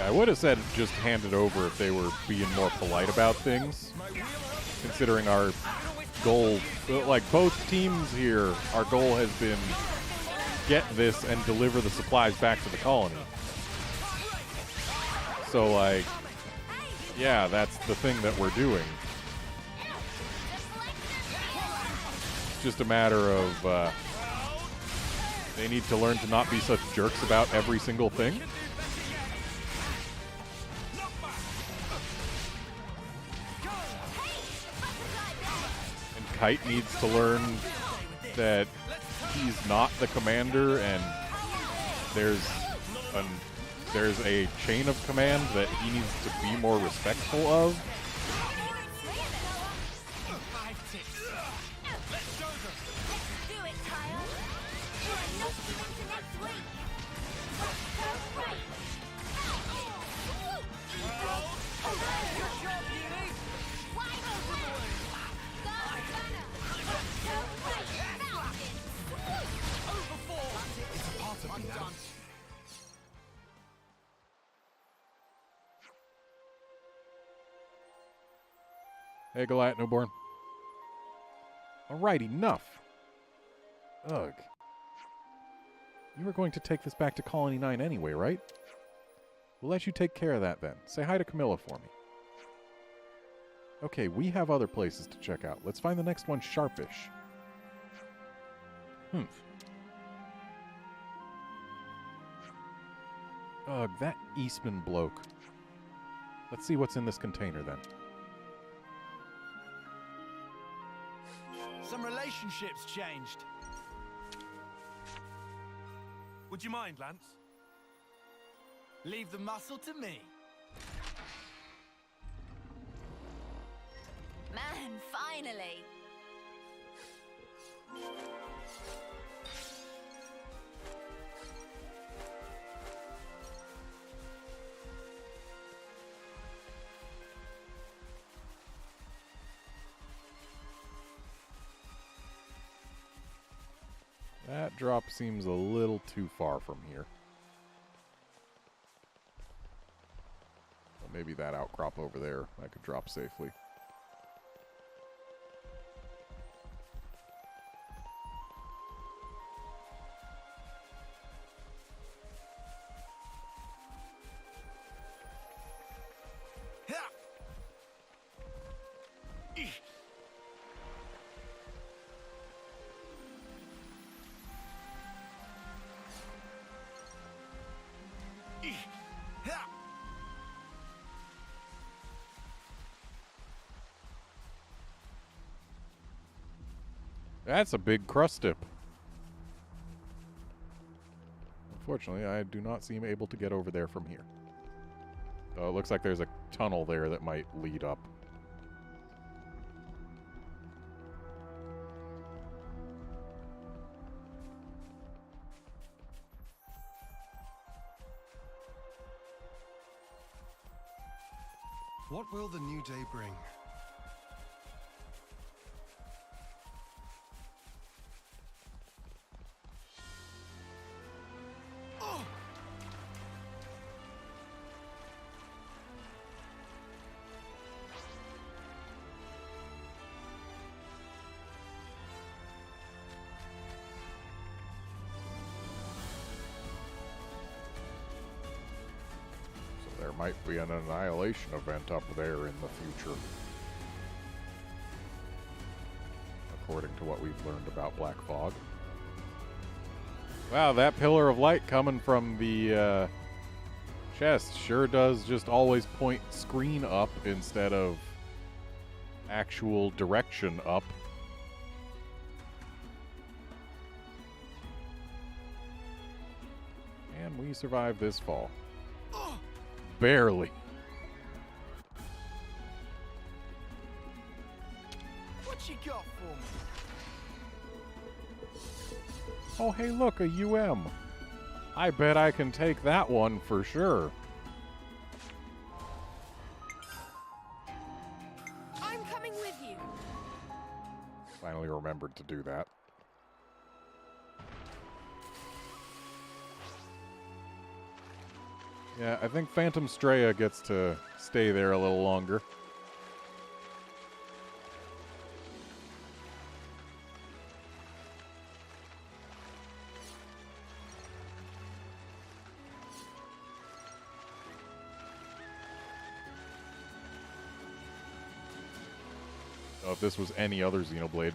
I would have said just hand it over if they were being more polite about things, considering our goal, like both teams here, our goal has been get this and deliver the supplies back to the colony. So, like, yeah, that's the thing that we're doing. It's just a matter of they need to learn to not be such jerks about every single thing. And Kite needs to learn that he's not the commander, and there's a chain of command that he needs to be more respectful of. Hey, Goliath Newborn. Alright, enough. Ugh. You were going to take this back to Colony 9 anyway, right? We'll let you take care of that then. Say hi to Camilla for me. Okay, we have other places to check out. Let's find the next one sharpish. Ugh, that Eastman bloke. Let's see what's in this container then. Some relationships changed. Would you mind, Lance? Leave the muscle to me. Man, finally. That drop seems a little too far from here. Well, maybe that outcrop over there I could drop safely. That's a big crust dip. Unfortunately, I do not seem able to get over there from here. Though it looks like there's a tunnel there that might lead up. What will the new day bring? might be an annihilation event up there in the future. According to what we've learned about Black Fog. Wow, that pillar of light coming from the chest sure does just always point screen up instead of actual direction up. And we survived this fall. Barely. What you got for me? Oh, hey, look, a UM. I bet I can take that one for sure. I'm coming with you. Finally remembered to do that. Yeah, I think Phantom Straya gets to stay there a little longer. If this was any other Xenoblade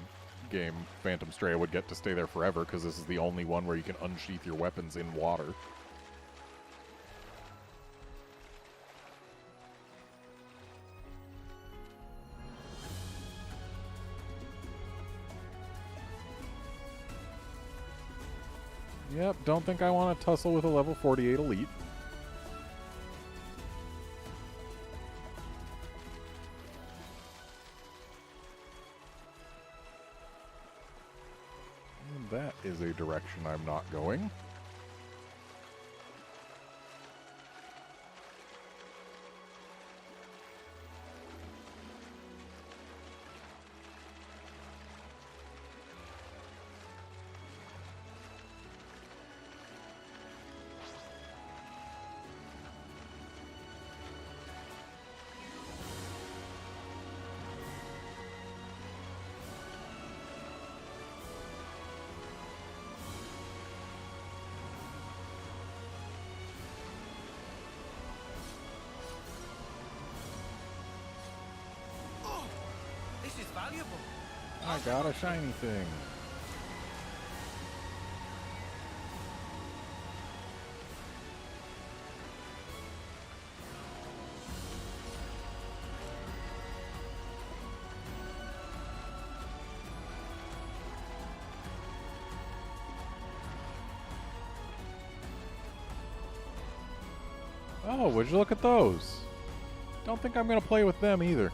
game, Phantom Straya would get to stay there forever, because this is the only one where you can unsheath your weapons in water. Yep, don't think I want to tussle with a level 48 elite. And that is a direction I'm not going. This is valuable. I got a shiny thing. Oh, would you look at those? Don't think I'm going to play with them either.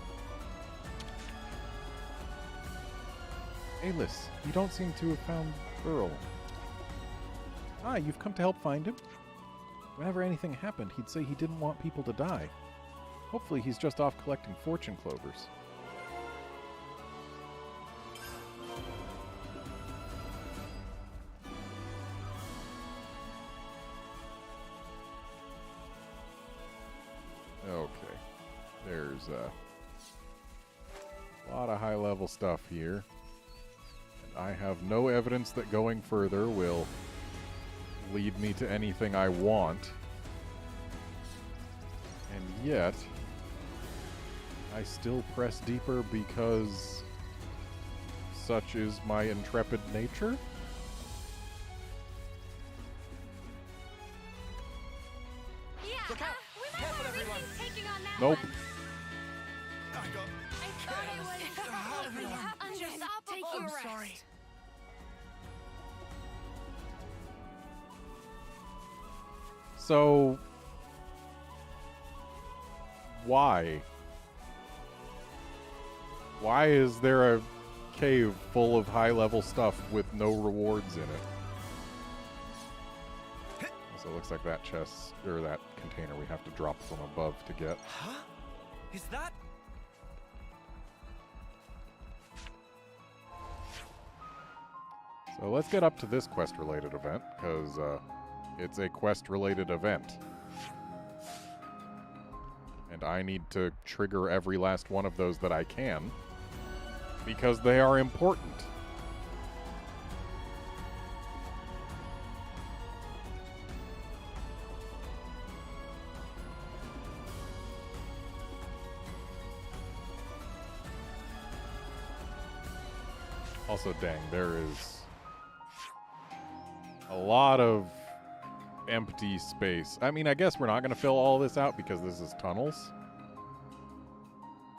Alis, you don't seem to have found Earl. Ah, you've come to help find him? Whenever anything happened, he'd say he didn't want people to die. Hopefully he's just off collecting fortune clovers. Okay. There's a lot of high-level stuff here. I have no evidence that going further will lead me to anything I want. And yet, I still press deeper because such is my intrepid nature? Yeah, Look out! we might Careful, want to everyone. rethink taking on that Nope. one. I got I thought it was... Just take Unstoppable. your I'm rest. sorry. So, why? Why is there a cave full of high-level stuff with no rewards in it? So it looks like that chest, or that container we have to drop from above to get. Huh? Is that? So let's get up to this quest-related event, because it's a quest-related event. And I need to trigger every last one of those that I can, because they are important. Also, dang, there is a lot of empty space. I mean, I guess we're not going to fill all this out because this is tunnels.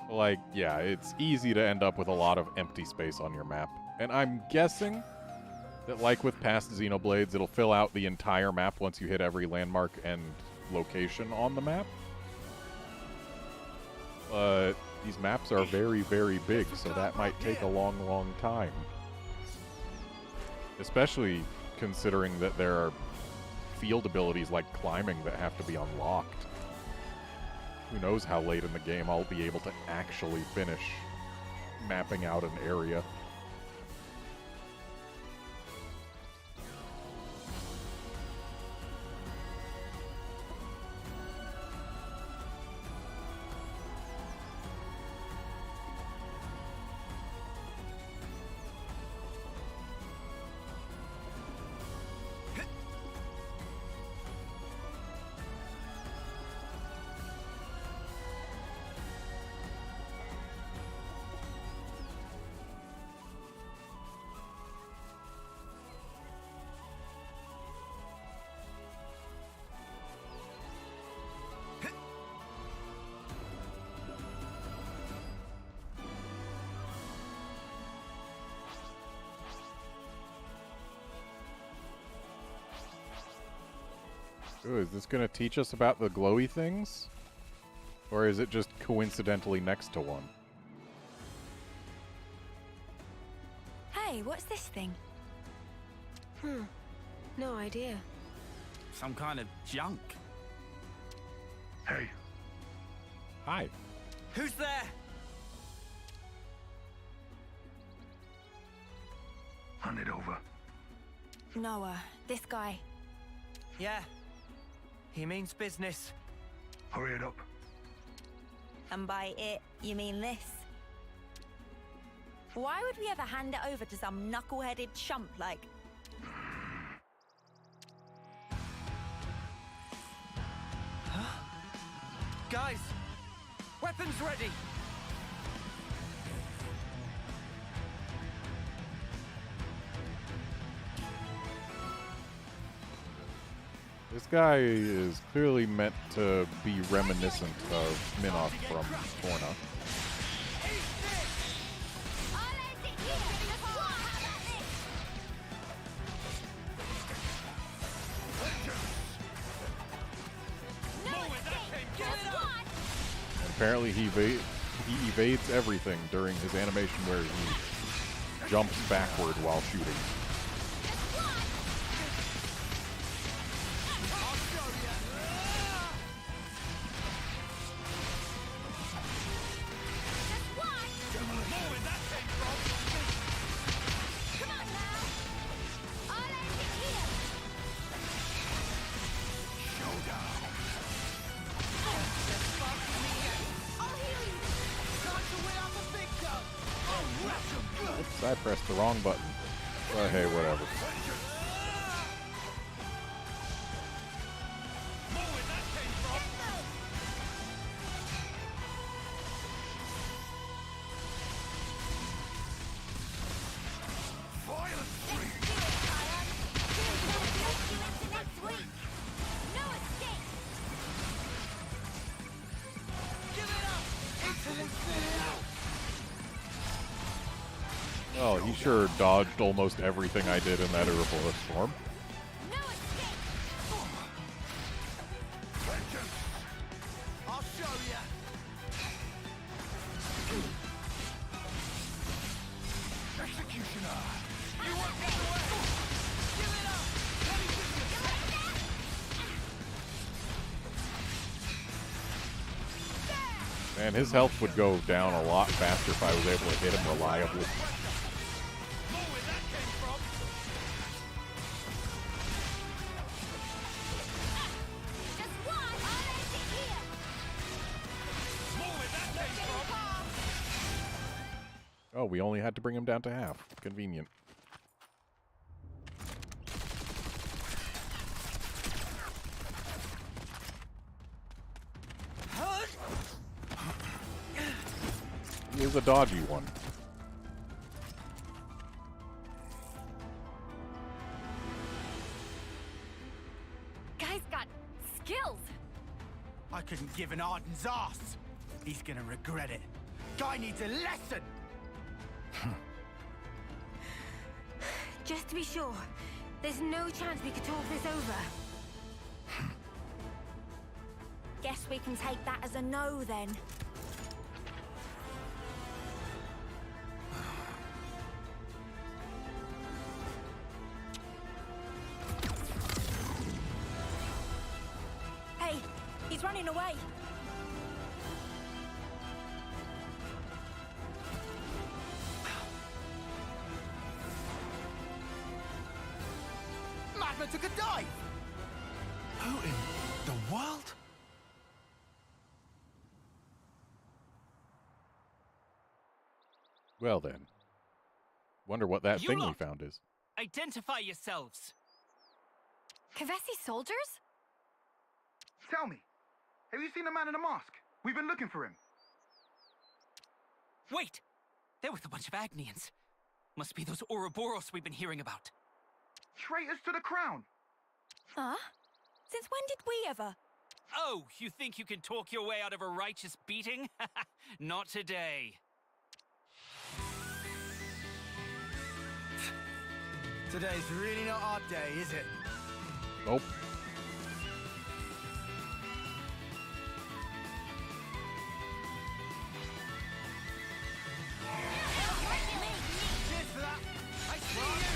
But like, yeah, it's easy to end up with a lot of empty space on your map. And I'm guessing that, like with past Xenoblades, it'll fill out the entire map once you hit every landmark and location on the map. But these maps are very, very big, so that might take a long, long time. Especially considering that there are field abilities like climbing that have to be unlocked. Who knows how late in the game I'll be able to actually finish mapping out an area. Ooh, is this going to teach us about the glowy things? Or is it just coincidentally next to one? Hey, what's this thing? No idea. Some kind of junk. Hey, Hi. Who's there? hand it over. Noah, this guy. Yeah. He means business. Hurry it up. And by it, you mean this? Why would we ever hand it over to some knuckle-headed chump like... Guys! Weapons ready! This guy is clearly meant to be reminiscent of Minoth from Torna. And apparently he evades everything during his animation where he jumps backward while shooting. Oops, I pressed the wrong button. But hey, whatever. Oh, he sure dodged almost everything I did in that Ouroboros storm. I'll show you. Executioner. You won't get away. Give it up. Man, his health would go down a lot faster if I was able to hit him reliably. Oh, we only had to bring him down to half. Convenient. He is a dodgy one. skills! I couldn't give an Arden's ass. He's gonna regret it. Guy needs a lesson. Just to be sure, there's no chance we could talk this over. Guess we can take that as a no then. Hey, he's running away. Magma took a dive. Who in the world? Well then. Wonder what that You thing we lot! found is. Identify yourselves! Kavesi soldiers? Tell me, have you seen a man in a mask? We've been looking for him. Wait! They're with a bunch of Agnians. Must be those Ouroboros we've been hearing about. Traitors to the crown. Huh? Since when did we ever? Oh, you think you can talk your way out of a righteous beating? Not today. Today's really not our day, is it? Nope. Cheers for that. I see you.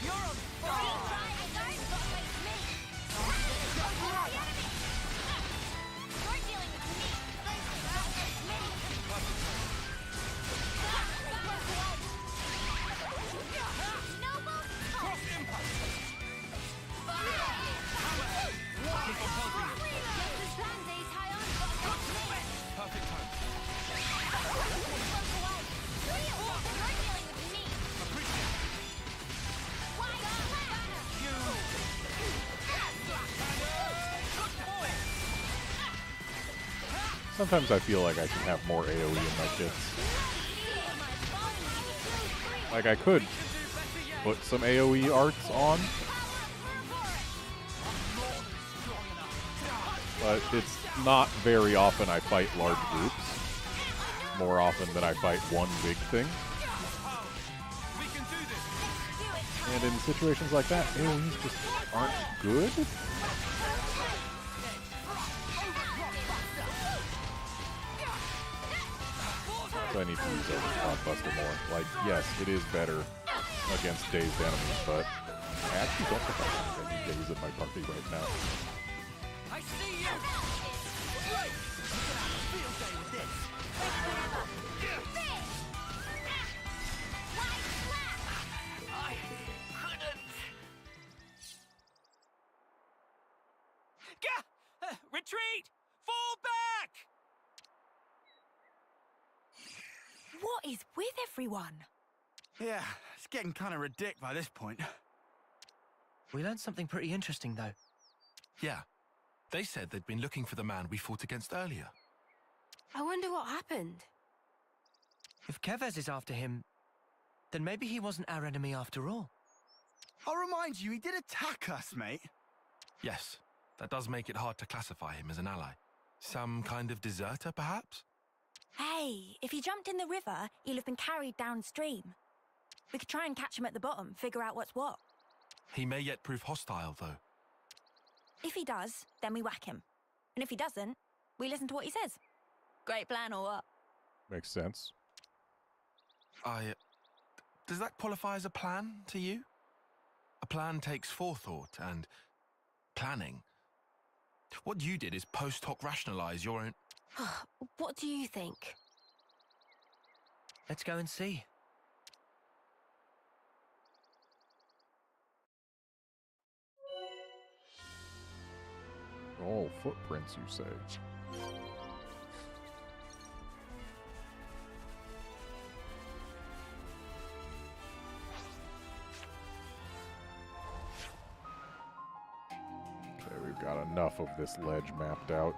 You're on fire. Perfect time. Sometimes I feel like I should have more AoE in my kits. Like I could put some AoE arts on, but it's not very often I fight large groups. More often than I fight one big thing. And in situations like that, AoEs just aren't good. So I need to use Cloudbuster more. Like, yes, it is better against dazed enemies, but I actually don't think I have any daze in my party right now. I see you! Great! We're gonna have a field day with this. I couldn't. Gah! Retreat! Fall back! What is with everyone? Yeah, it's getting kind of ridiculous by this point. We learned something pretty interesting, though. Yeah. They said they'd been looking for the man we fought against earlier. I wonder what happened. If Kevez is after him, then maybe he wasn't our enemy after all. I'll remind you, he did attack us, mate. Yes, that does make it hard to classify him as an ally. Some kind of deserter, perhaps? Hey, if he jumped in the river, he'll have been carried downstream. We could try and catch him at the bottom, figure out what's what. He may yet prove hostile, though. If he does, then we whack him. And if he doesn't, we listen to what he says. Great plan or what? Makes sense. Does that qualify as a plan to you? A plan takes forethought and planning. What you did is post hoc rationalize your own... What do you think? Let's go and see. Oh, footprints, you say? Okay, we've got enough of this ledge mapped out.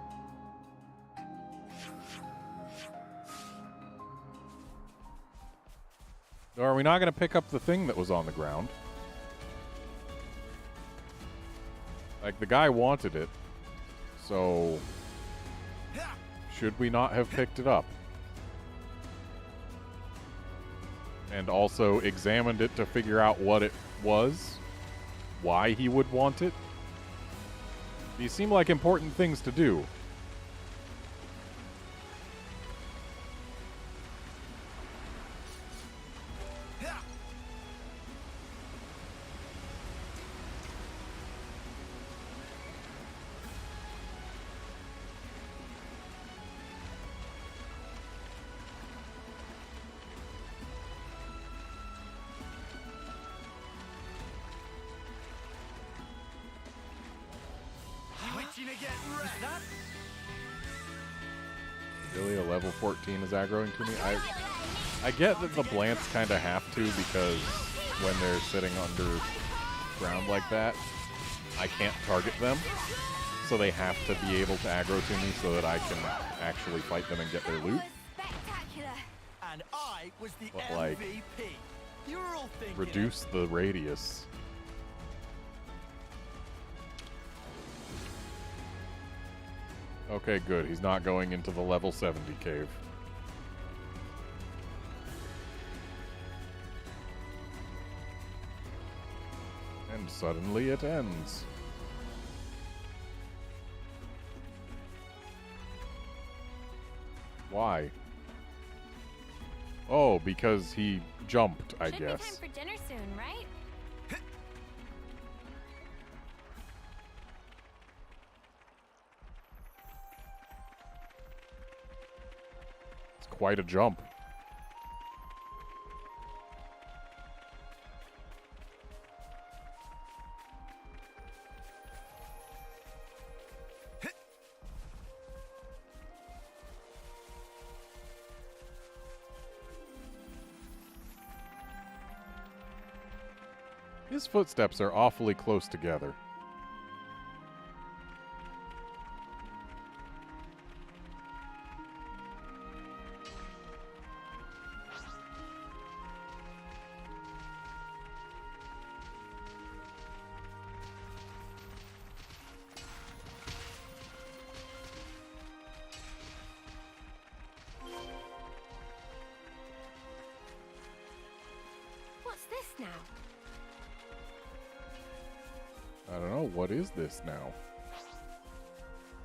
Are we not going to pick up the thing that was on the ground? Like, the guy wanted it, so should we not have picked it up? And also examined it to figure out what it was? Why he would want it? These seem like important things to do. Really, a level 14 is aggroing to me? I get that the Blants kind of have to, because when they're sitting underground like that, I can't target them. So they have to be able to aggro to me so that I can actually fight them and get their loot. And I was the But, like, MVP. You're all thinking reduce the radius. Okay, good. He's not going into the level 70 cave. And suddenly it ends. Why? Oh, because he jumped, I Should guess. be time for dinner soon, right? It's quite a jump. His footsteps are awfully close together. What's this now? I don't know, what is this now?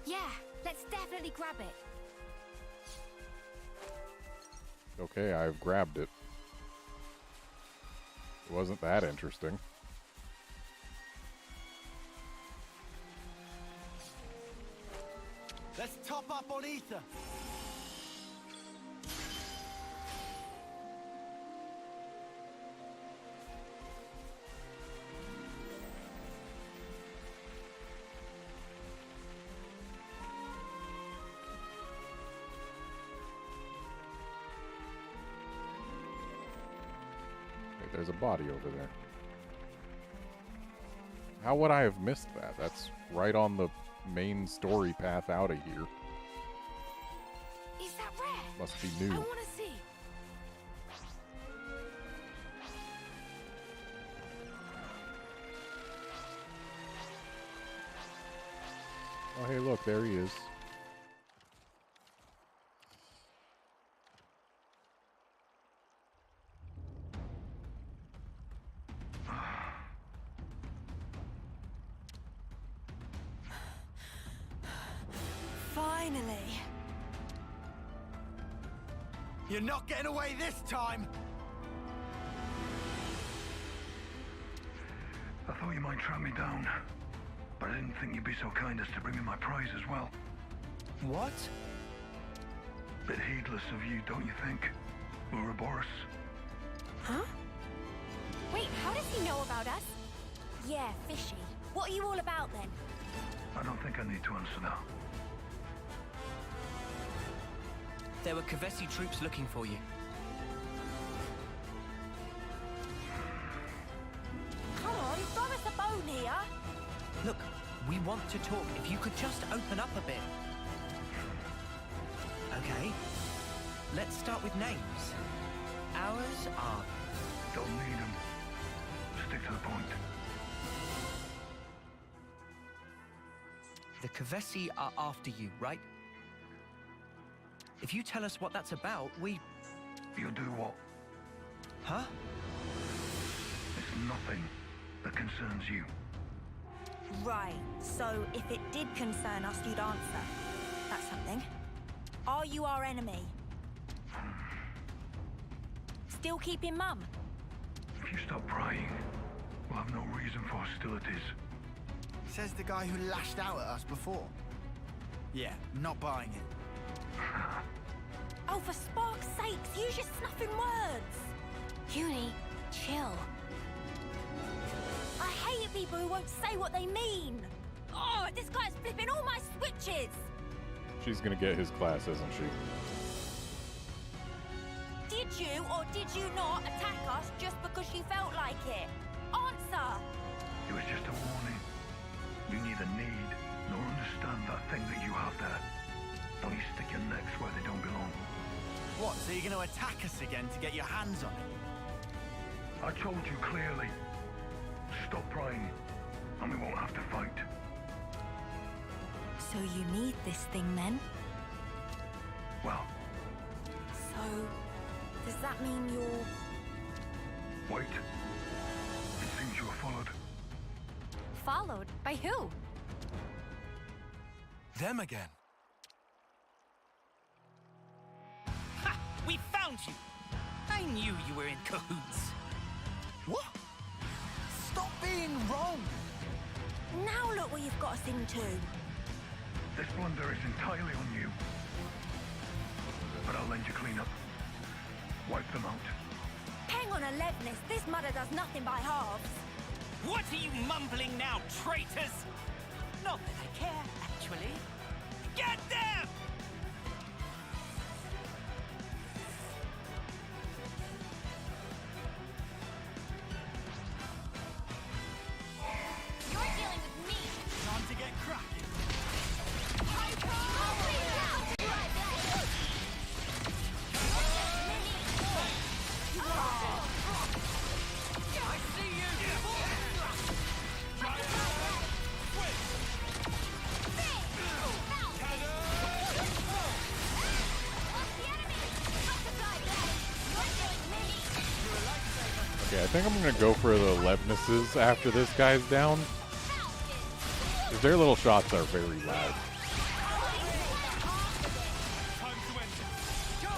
Yeah, let's definitely grab it. Okay, I've grabbed it. It wasn't that interesting. Let's top up on ether. Wait, there's a body over there. How would I have missed that? That's right on the main story path out of here. Is that rare? Must be I new. want to see. Oh, hey, look, there he is. Finally. You're not getting away this time. I thought you might track me down, but I didn't think you'd be so kind as to bring me my prize as well. What? Bit heedless of you, don't you think, Ouroboros? Huh? Wait, how does he know about us? Yeah, fishy. What are you all about then? I don't think I need to answer that. There were Kavesi troops looking for you. Come on, throw us a bone here. Look, we want to talk. If you could just open up a bit. Okay. Let's start with names. Ours are... Don't need them. Stick to the point. The Kavesi are after you, right? If you tell us what that's about, we... You'll do what? Huh? It's nothing that concerns you. Right, so if it did concern us, you'd answer. That's something. Are you our enemy? Still keeping mum? If you stop prying, we'll have no reason for hostilities. Says the guy who lashed out at us before. Yeah, not buying it. Oh, for spark's sakes, use your snuffing words! Uni, chill. I hate people who won't say what they mean! Oh, this guy's flipping all my switches! She's gonna get his class, isn't she? Did you or did you not attack us just because you felt like it? Answer! It was just a warning. You neither need nor understand that thing that you have there. Don't you stick your necks where they don't belong. What, so you're going to attack us again to get your hands on it? I told you clearly. Stop prying, and we won't have to fight. So you need this thing then? Well, So, does that mean you're... wait. It seems you were followed. Followed? By who? Them again. Ha! We found you! I knew you were in cahoots. What? Stop being wrong! Now look what you've got us into. This blunder is entirely on you. But I'll lend you clean up. Wipe them out. Hang on, Alevnis, this mother does nothing by halves. What are you mumbling now, traitors? Not that I care, actually. Get them! You're dealing with me. Time to get cracking. I see you! Okay, I think I'm gonna go for the Levnesses after this guy's down. 'Cause their little shots are very loud. Time to end it. Go!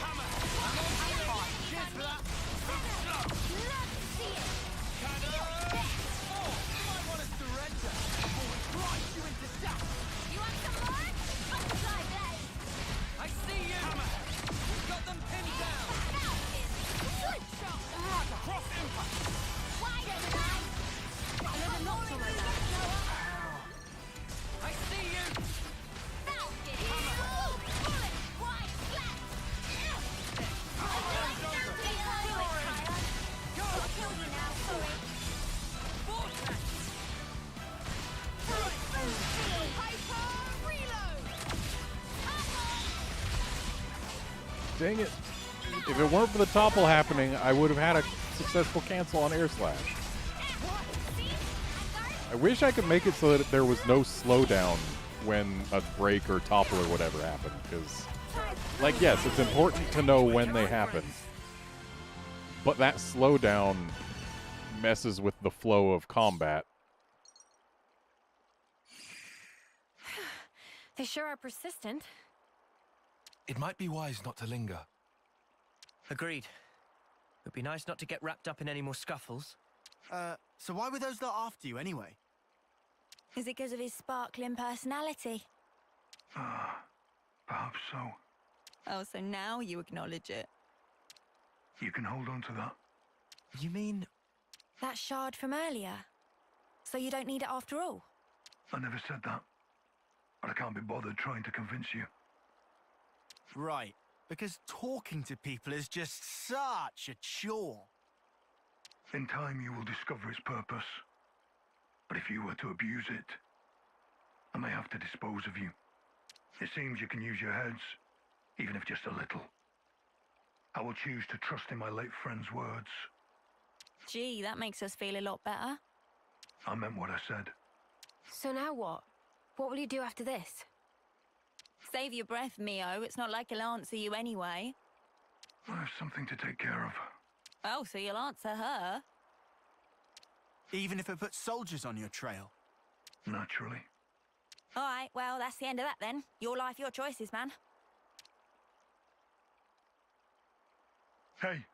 Hammer! Cheers for that. Oh, you might want to surrender. Or we grind you into dust. You want some more? Butterfly blade. I see you! Hammer! We've got them pinned down! Good shot. Cross impact! Why don't I? Another notch on my back. I see you! Falcon. Bullet. Wide flat. I'll kill you now, sorry. Vortex! Hyper reload. Dang it. If it weren't for the topple happening, I would have had a successful cancel on Air Slash. I wish I could make it so that there was no slowdown when a break or topple or whatever happened, because, like, yes, it's important to know when they happen, but that slowdown messes with the flow of combat. They sure are persistent. It might be wise not to linger. Agreed. It'd be nice not to get wrapped up in any more scuffles. So why were those lot after you anyway? Is it because of his sparkling personality? Perhaps so. Oh, so now you acknowledge it. You can hold on to that. You mean... That shard from earlier? So you don't need it after all? I never said that. But I can't be bothered trying to convince you. Right, because talking to people is just such a chore. In time, you will discover its purpose. But if you were to abuse it, I may have to dispose of you. It seems you can use your heads, even if just a little. I will choose to trust in my late friend's words. Gee, that makes us feel a lot better. I meant what I said. So now what? What will you do after this? Save your breath, Mio. It's not like he'll answer you anyway. I have something to take care of. Oh, so you'll answer her? Even if it puts soldiers on your trail? Naturally. All right, well, that's the end of that then. Your life, your choices, man. Hey,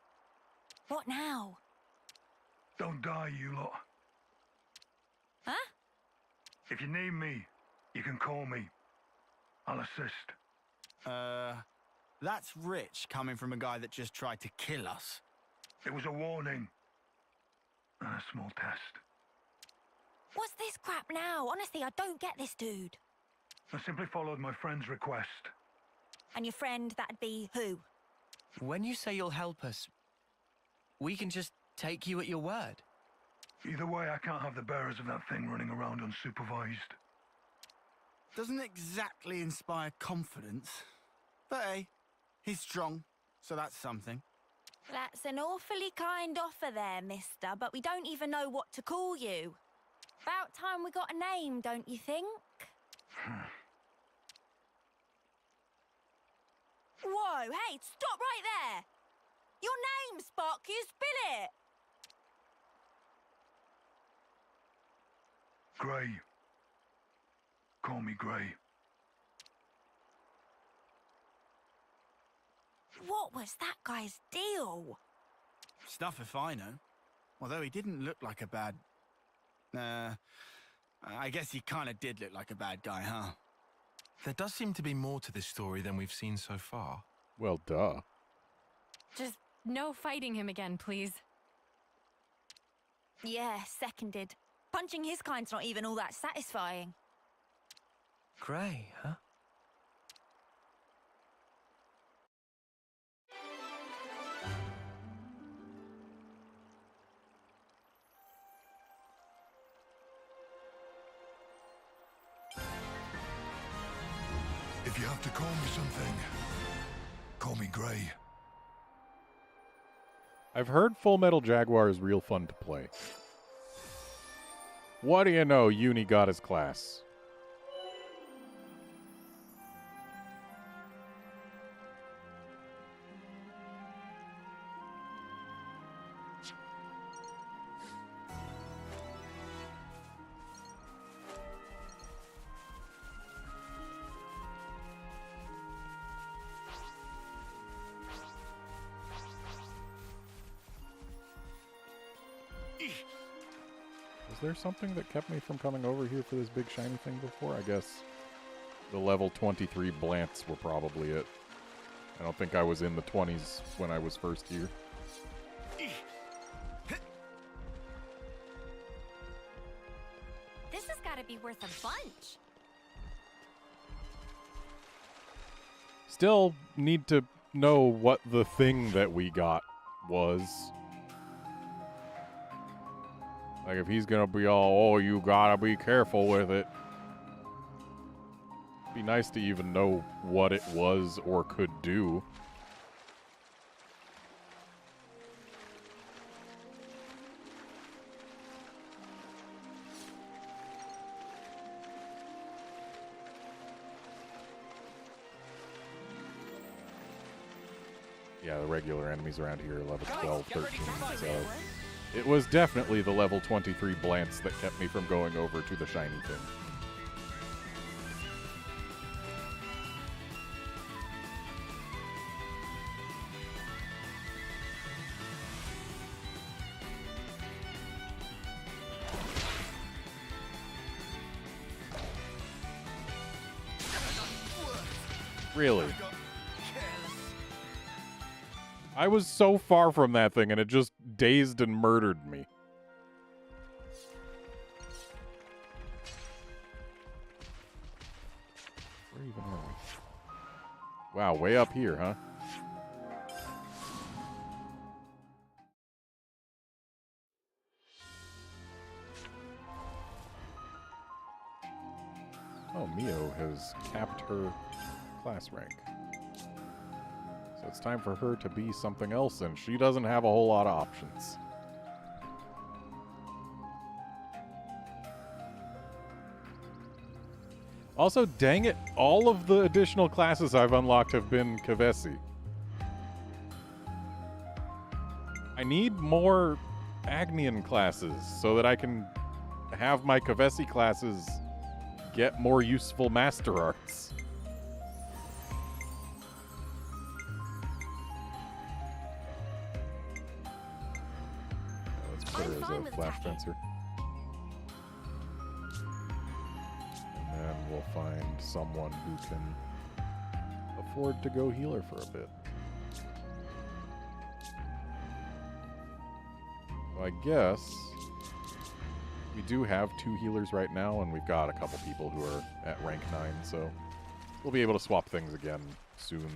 What now? don't die, you lot. Huh? If you need me, you can call me. I'll assist. That's rich coming from a guy that just tried to kill us. It was a warning. And a small test. What's this crap now? Honestly, I don't get this dude. I simply followed my friend's request. And your friend, that'd be who? When you say you'll help us, we can just take you at your word. Either way, I can't have the bearers of that thing running around unsupervised. Doesn't exactly inspire confidence. But hey, he's strong, so that's something. That's an awfully kind offer there, mister, but we don't even know what to call you. About time we got a name, don't you think? Whoa, hey, stop right there! Your name, Sparky, spill it! Gray. Call me Gray. What was that guy's deal? Stuff if I know. Although he didn't look like a bad... I guess he kind of did look like a bad guy, huh? There does seem to be more to this story than we've seen so far. Well, duh. Just no fighting him again, please. Yeah, seconded. Punching his kind's not even all that satisfying. Grey, huh? If you have to call me something, call me Gray. I've heard Full Metal Jaguar is real fun to play. What do you know? Uni got his class. Was there something that kept me from coming over here for this big shiny thing before? I guess the level 23 Blants were probably it. I don't think I was in the 20s when I was first here. This has got to be worth a bunch. Still need to know what the thing that we got was. Like, if he's gonna be all, oh, you gotta be careful with it. Be nice to even know what it was or could do. Yeah, the regular enemies around here are level 12, 13, so... It was definitely the level 23 Blants that kept me from going over to the shiny thing. Really? I was so far from that thing, and it just dazed and murdered me. Where even are we? Wow, way up here, huh? Oh, Mio has capped her class rank. So it's time for her to be something else, and she doesn't have a whole lot of options. Also, dang it, all of the additional classes I've unlocked have been Kavesi. I need more Agnian classes so that I can have my Kavesi classes get more useful Master Arts. Let's put her as a flash fencer. And then we'll find someone who can afford to go healer for a bit. So I guess we do have 2 healers right now, and we've got a couple people who are at rank 9, so we'll be able to swap things again soon.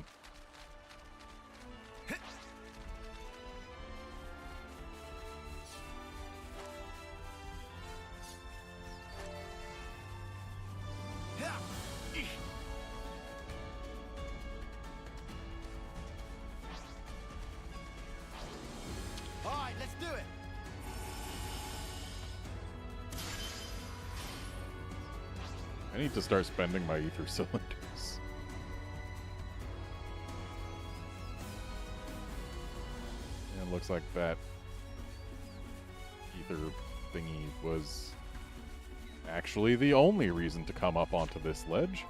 Alright, let's do it! I need to start spending my ether cylinders. And it looks like that ether thingy was actually the only reason to come up onto this ledge.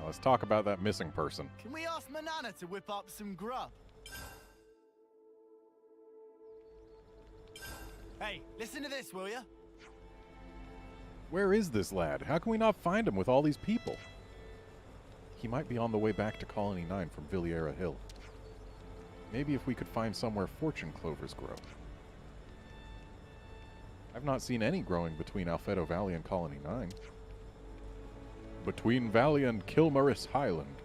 Let's talk about that missing person. Can we ask Manana to whip up some grub? Hey, listen to this, will ya? Where is this lad? How can we not find him with all these people? He might be on the way back to Colony 9 from Villiera Hill. Maybe if we could find somewhere fortune clovers grow. I've not seen any growing between Alfedo Valley and Colony 9. Between Valley and Kilmaris Highland.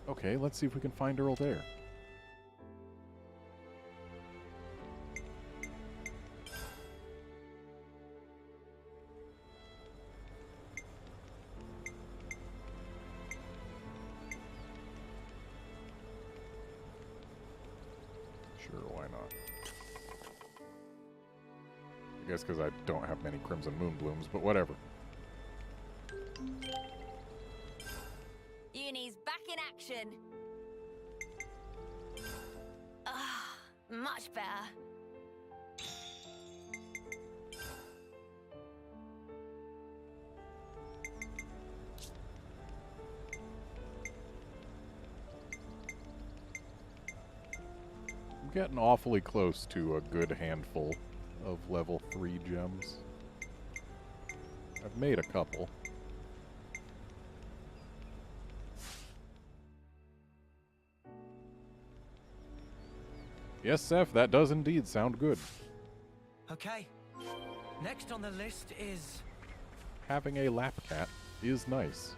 Okay, let's see if we can find Earl there. Sure, why not? I guess because I don't have many Crimson Moon Blooms, but whatever. Uni's back in action. Ah, much better. I'm getting awfully close to a good handful of level 3 gems. I've made a couple. Yes, Seth, that does indeed sound good. Okay. Next on the list is... Having a lap cat is nice.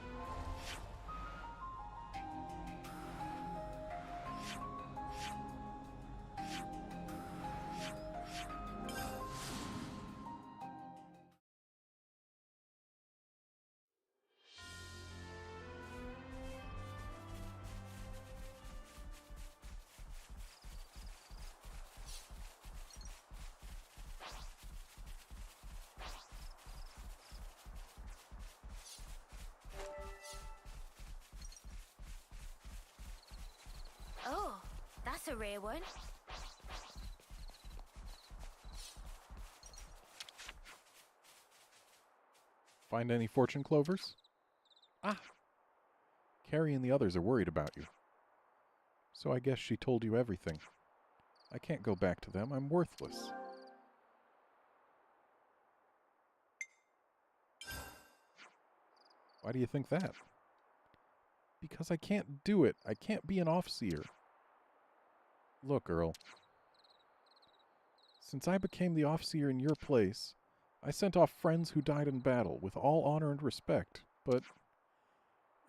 Oh, that's a rare one. Find any fortune clovers? Ah! Carrie and the others are worried about you. So I guess she told you everything. I can't go back to them. I'm worthless. Why do you think that? Because I can't do it. I can't be an Offseer. Look, Earl. Since I became the Offseer in your place, I sent off friends who died in battle with all honor and respect, but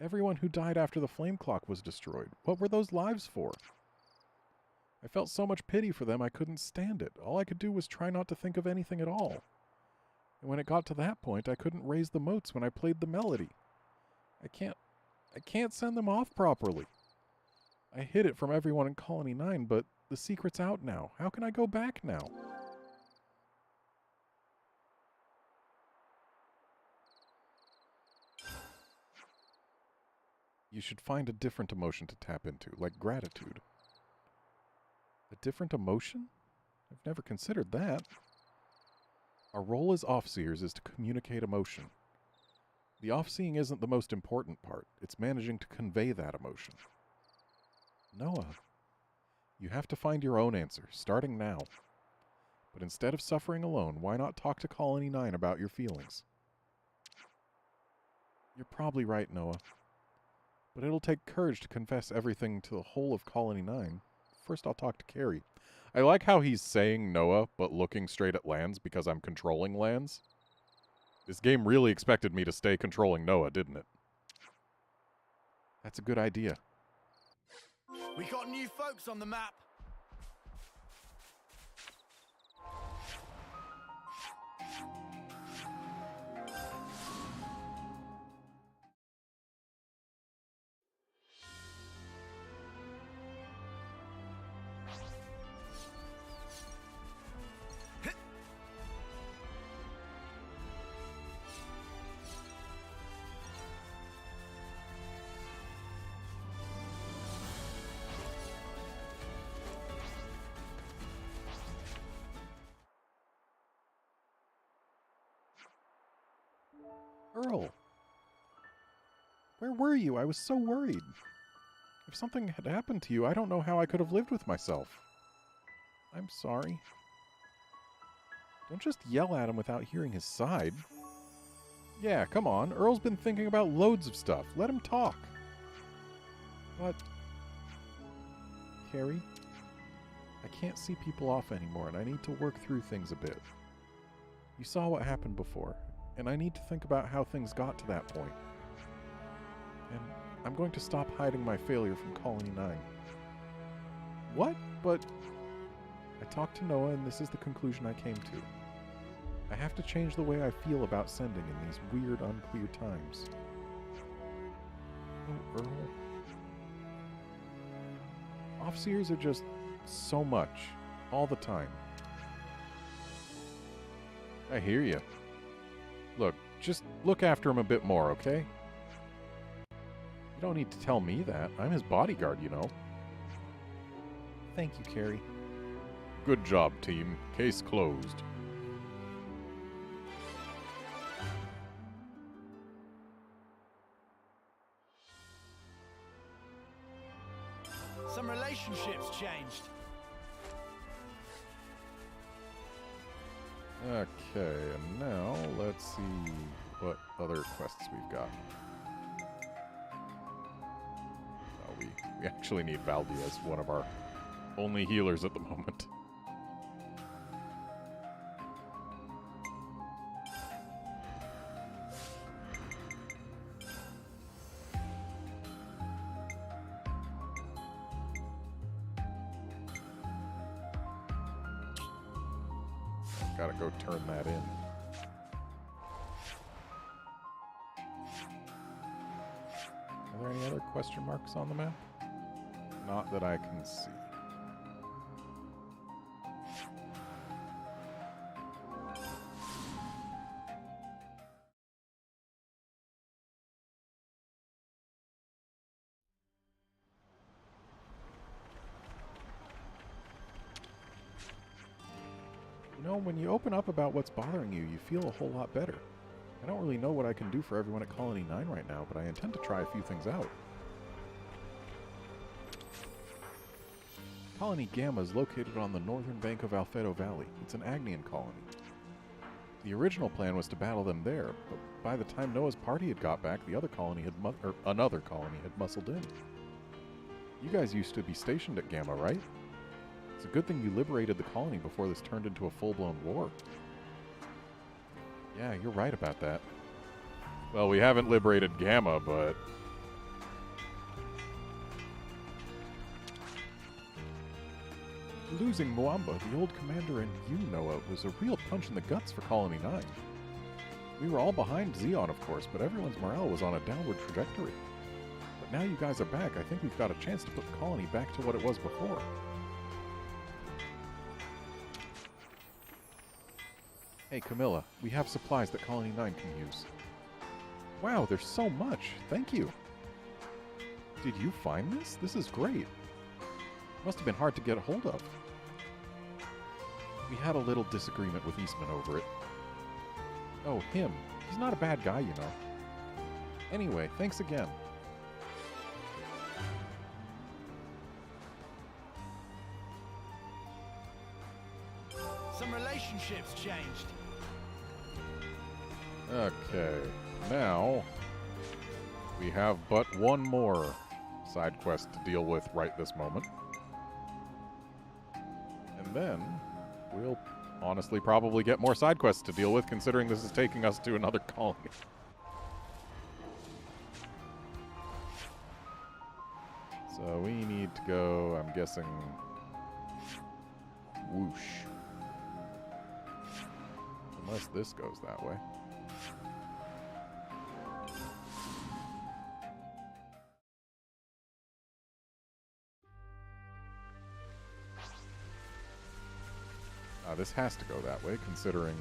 everyone who died after the flame clock was destroyed, what were those lives for? I felt so much pity for them I couldn't stand it. All I could do was try not to think of anything at all. And when it got to that point, I couldn't raise the motes when I played the melody. I can't send them off properly. I hid it from everyone in Colony 9, but the secret's out now. How can I go back now? You should find a different emotion to tap into, like gratitude. A different emotion? I've never considered that. Our role as Offseers is to communicate emotion. The off-seeing isn't the most important part. It's managing to convey that emotion. Noah, you have to find your own answer, starting now. But instead of suffering alone, why not talk to Colony 9 about your feelings? You're probably right, Noah. But it'll take courage to confess everything to the whole of Colony 9. First, I'll talk to Carrie. I like how he's saying Noah, but looking straight at Lance because I'm controlling Lance. This game really expected me to stay controlling Noah, didn't it? That's a good idea. We got new folks on the map. Earl, where were you? I was so worried. If something had happened to you, I don't know how I could have lived with myself. I'm sorry. Don't just yell at him without hearing his side. Yeah, come on. Earl's been thinking about loads of stuff. Let him talk. But, Carrie, I can't see people off anymore, and I need to work through things a bit. You saw what happened before, and I need to think about how things got to that point. And I'm going to stop hiding my failure from Colony 9. What? But I talked to Noah, and this is the conclusion I came to. I have to change the way I feel about sending in these weird, unclear times. Oh, Earl. Offseers are just so much, all the time. I hear you. Look, just look after him a bit more, okay? You don't need to tell me that. I'm his bodyguard, you know. Thank you, Carrie. Good job, team. Case closed. Some relationships changed. Okay, and now let's see what other quests we've got. Oh, we actually need Valdi as one of our only healers at the moment. Gotta go turn that in. Are there any other question marks on the map? Not that I can see. You know, when you open up about what's bothering you, you feel a whole lot better. I don't really know what I can do for everyone at Colony 9 right now, but I intend to try a few things out. Colony Gamma is located on the northern bank of Alfedo Valley. It's an Agnian colony. The original plan was to battle them there, but by the time Noah's party had got back, the other colony had another colony had muscled in. You guys used to be stationed at Gamma, right? It's a good thing you liberated the colony before this turned into a full-blown war. Yeah, you're right about that. Well, we haven't liberated Gamma, but... Losing Mwamba, the old commander, and you, Noah, was a real punch in the guts for Colony 9. We were all behind Xeon, of course, but everyone's morale was on a downward trajectory. But now you guys are back, I think we've got a chance to put the colony back to what it was before. Hey, Camilla, we have supplies that Colony 9 can use. Wow, there's so much. Thank you. Did you find this? This is great. Must have been hard to get a hold of. We had a little disagreement with Eastman over it. Oh, him. He's not a bad guy, you know. Anyway, thanks again. Some relationships changed. Okay, now we have but one more side quest to deal with right this moment. And then we'll honestly probably get more side quests to deal with, considering this is taking us to another colony. So we need to go, I'm guessing, whoosh. Unless this goes that way. This has to go that way, considering...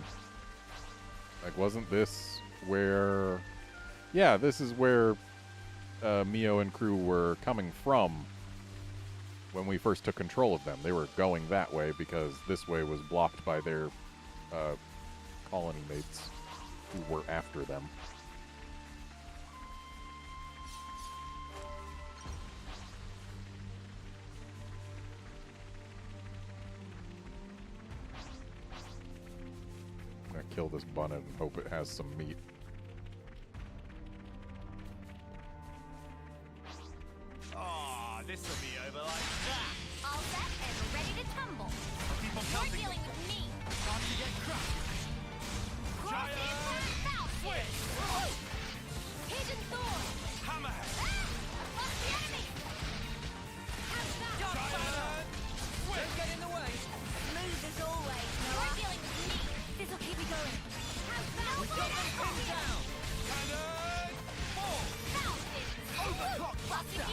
Like, wasn't this where... Yeah, this is where Mio and crew were coming from when we first took control of them. They were going that way because this way was blocked by their colony mates who were after them. I'm gonna kill this bunnet and hope it has some meat. Oh, this will be over like that. All set and ready to tumble. Keep on You're counting. dealing with me. Time to get crushed. Cross in for a foul switch. Hidden thorn. Hammerhead. Above the enemy. How's that? Giant. Don't get in the way. Smooth as always. You're dealing with me. This'll keep me going. How's that? We've got them pinned down. Cannon. Ball. Overclock buster.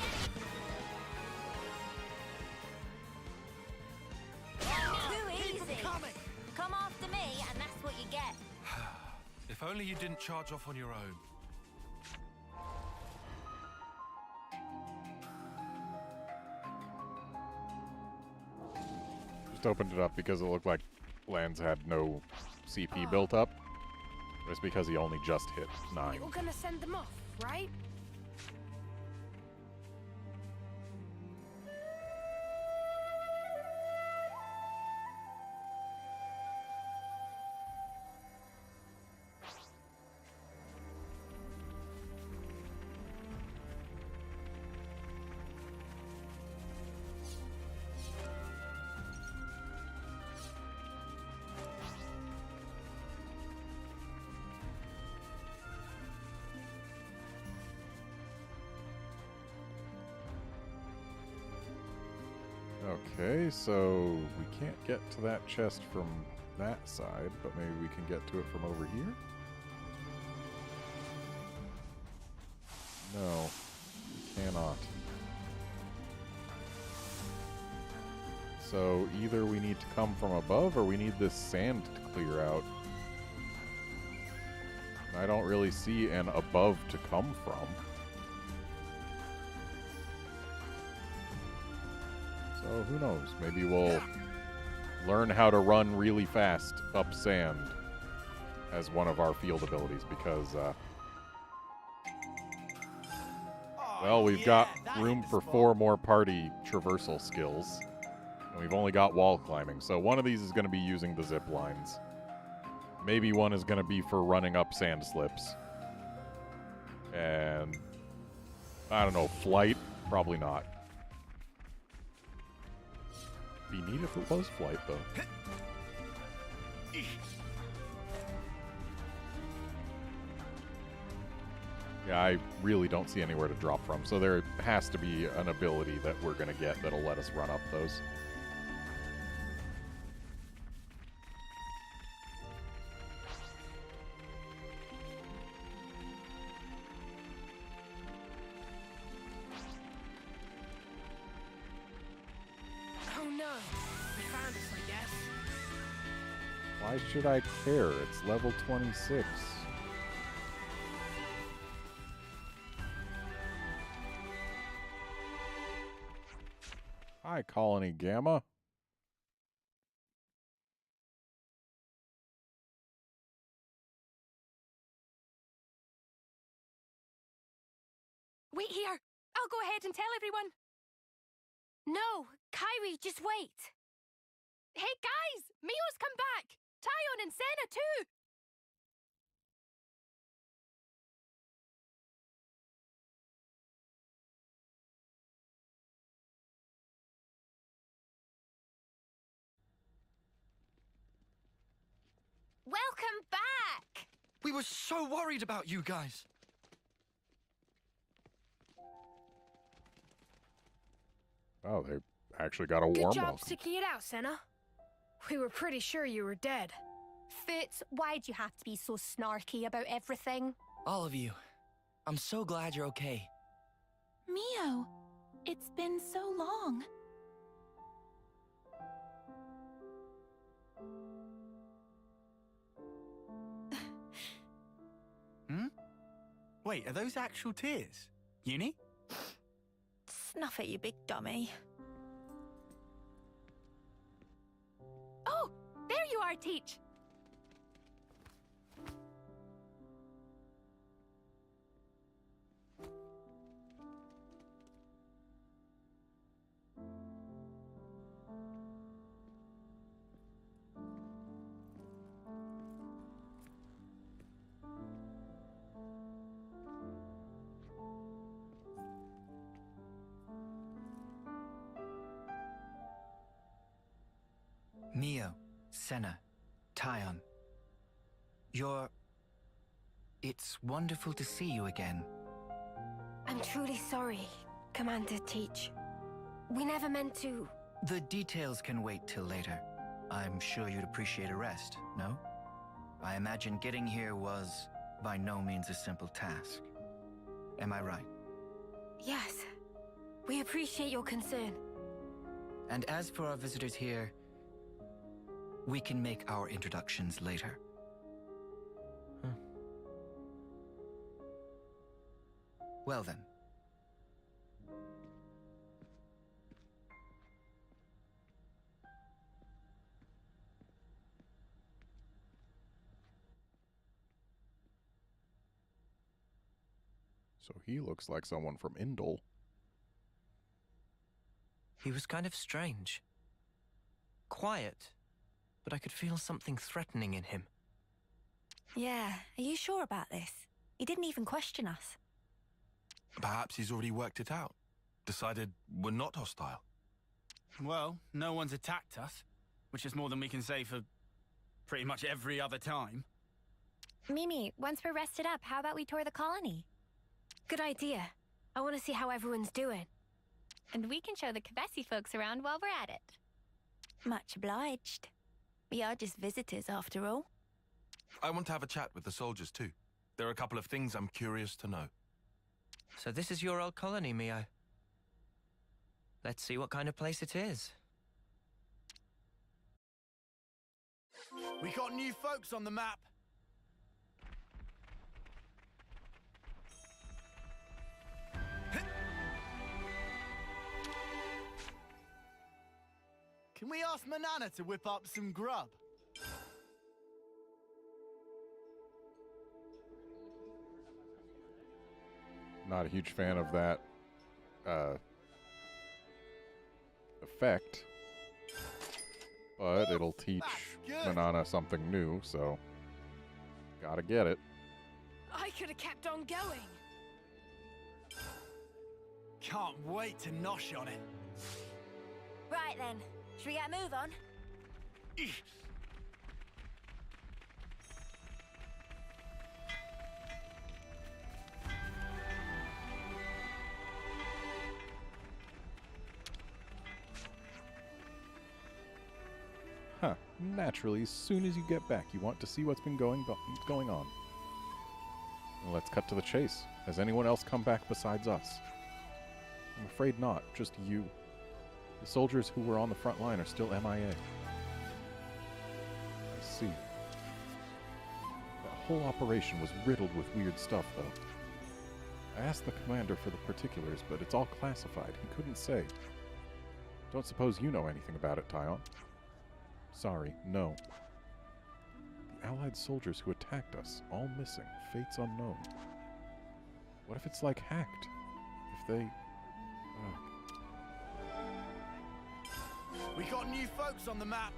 Too Keep easy. 'em coming. Come after me, and that's what you get. If only you didn't charge off on your own. Just opened it up because it looked like Lance had no CP built up. It's because he only just hit 9. You're gonna send them off, right? Okay, so we can't get to that chest from that side, but maybe we can get to it from over here? No, we cannot. So either we need to come from above or we need this sand to clear out. I don't really see an above to come from. So who knows? Maybe we'll learn how to run really fast up sand as one of our field abilities because, well, we've got room for 4 more party traversal skills. And we've only got wall climbing. So one of these is going to be using the zip lines. Maybe one is going to be for running up sand slips. And, I don't know, flight? Probably not. Be neat if it was flight, though. Yeah, I really don't see anywhere to drop from, so there has to be an ability that we're going to get that'll let us run up those. Why should I care? It's level 26. Hi, Colony Gamma. Wait here. I'll go ahead and tell everyone. No, Kyrie, just wait. Hey guys, Mio's come back. Tyon and Senna too. Welcome back! We were so worried about you guys. Oh, they actually got a Good warm job welcome. sticking it out, Senna. We were pretty sure you were dead. Foots, why'd you have to be so snarky about everything? All of you. I'm so glad you're okay. Mio, it's been so long. Wait, are those actual tears? Uni? Snuff it, you big dummy. Oh, there you are, Teach. Mio, Senna, Tyon. It's wonderful to see you again. I'm truly sorry, Commander Teach. We never meant to... The details can wait till later. I'm sure you'd appreciate a rest, no? I imagine getting here was by no means a simple task. Am I right? Yes. We appreciate your concern. And as for our visitors here, we can make our introductions later. Well then. So he looks like someone from Indol. He was kind of strange. Quiet, but I could feel something threatening in him. Yeah, are you sure about this? He didn't even question us. Perhaps he's already worked it out. Decided we're not hostile. Well, no one's attacked us, which is more than we can say for pretty much every other time. Mimi, once we're rested up, how about we tour the colony? Good idea. I want to see how everyone's doing. And we can show the Kavesi folks around while we're at it. Much obliged. We are just visitors, after all. I want to have a chat with the soldiers too. There are a couple of things I'm curious to know. So this is your old colony, Mio. Let's see what kind of place it is. We got new folks on the map. Can we ask Manana to whip up some grub? Not a huge fan of that effect, but it'll teach Manana something new, so gotta get it. I could have kept on going. Can't wait to nosh on it. Right then, should we get a move on? Huh. Naturally, as soon as you get back, you want to see what's been going on. Well, let's cut to the chase. Has anyone else come back besides us? I'm afraid not. Just you. The soldiers who were on the front line are still MIA. I see. That whole operation was riddled with weird stuff, though. I asked the commander for the particulars, but it's all classified. He couldn't say. Don't suppose you know anything about it, Tyon? Sorry, no. The Allied soldiers who attacked us, all missing, fates unknown. What if it's like hacked? If they... We got new folks on the map.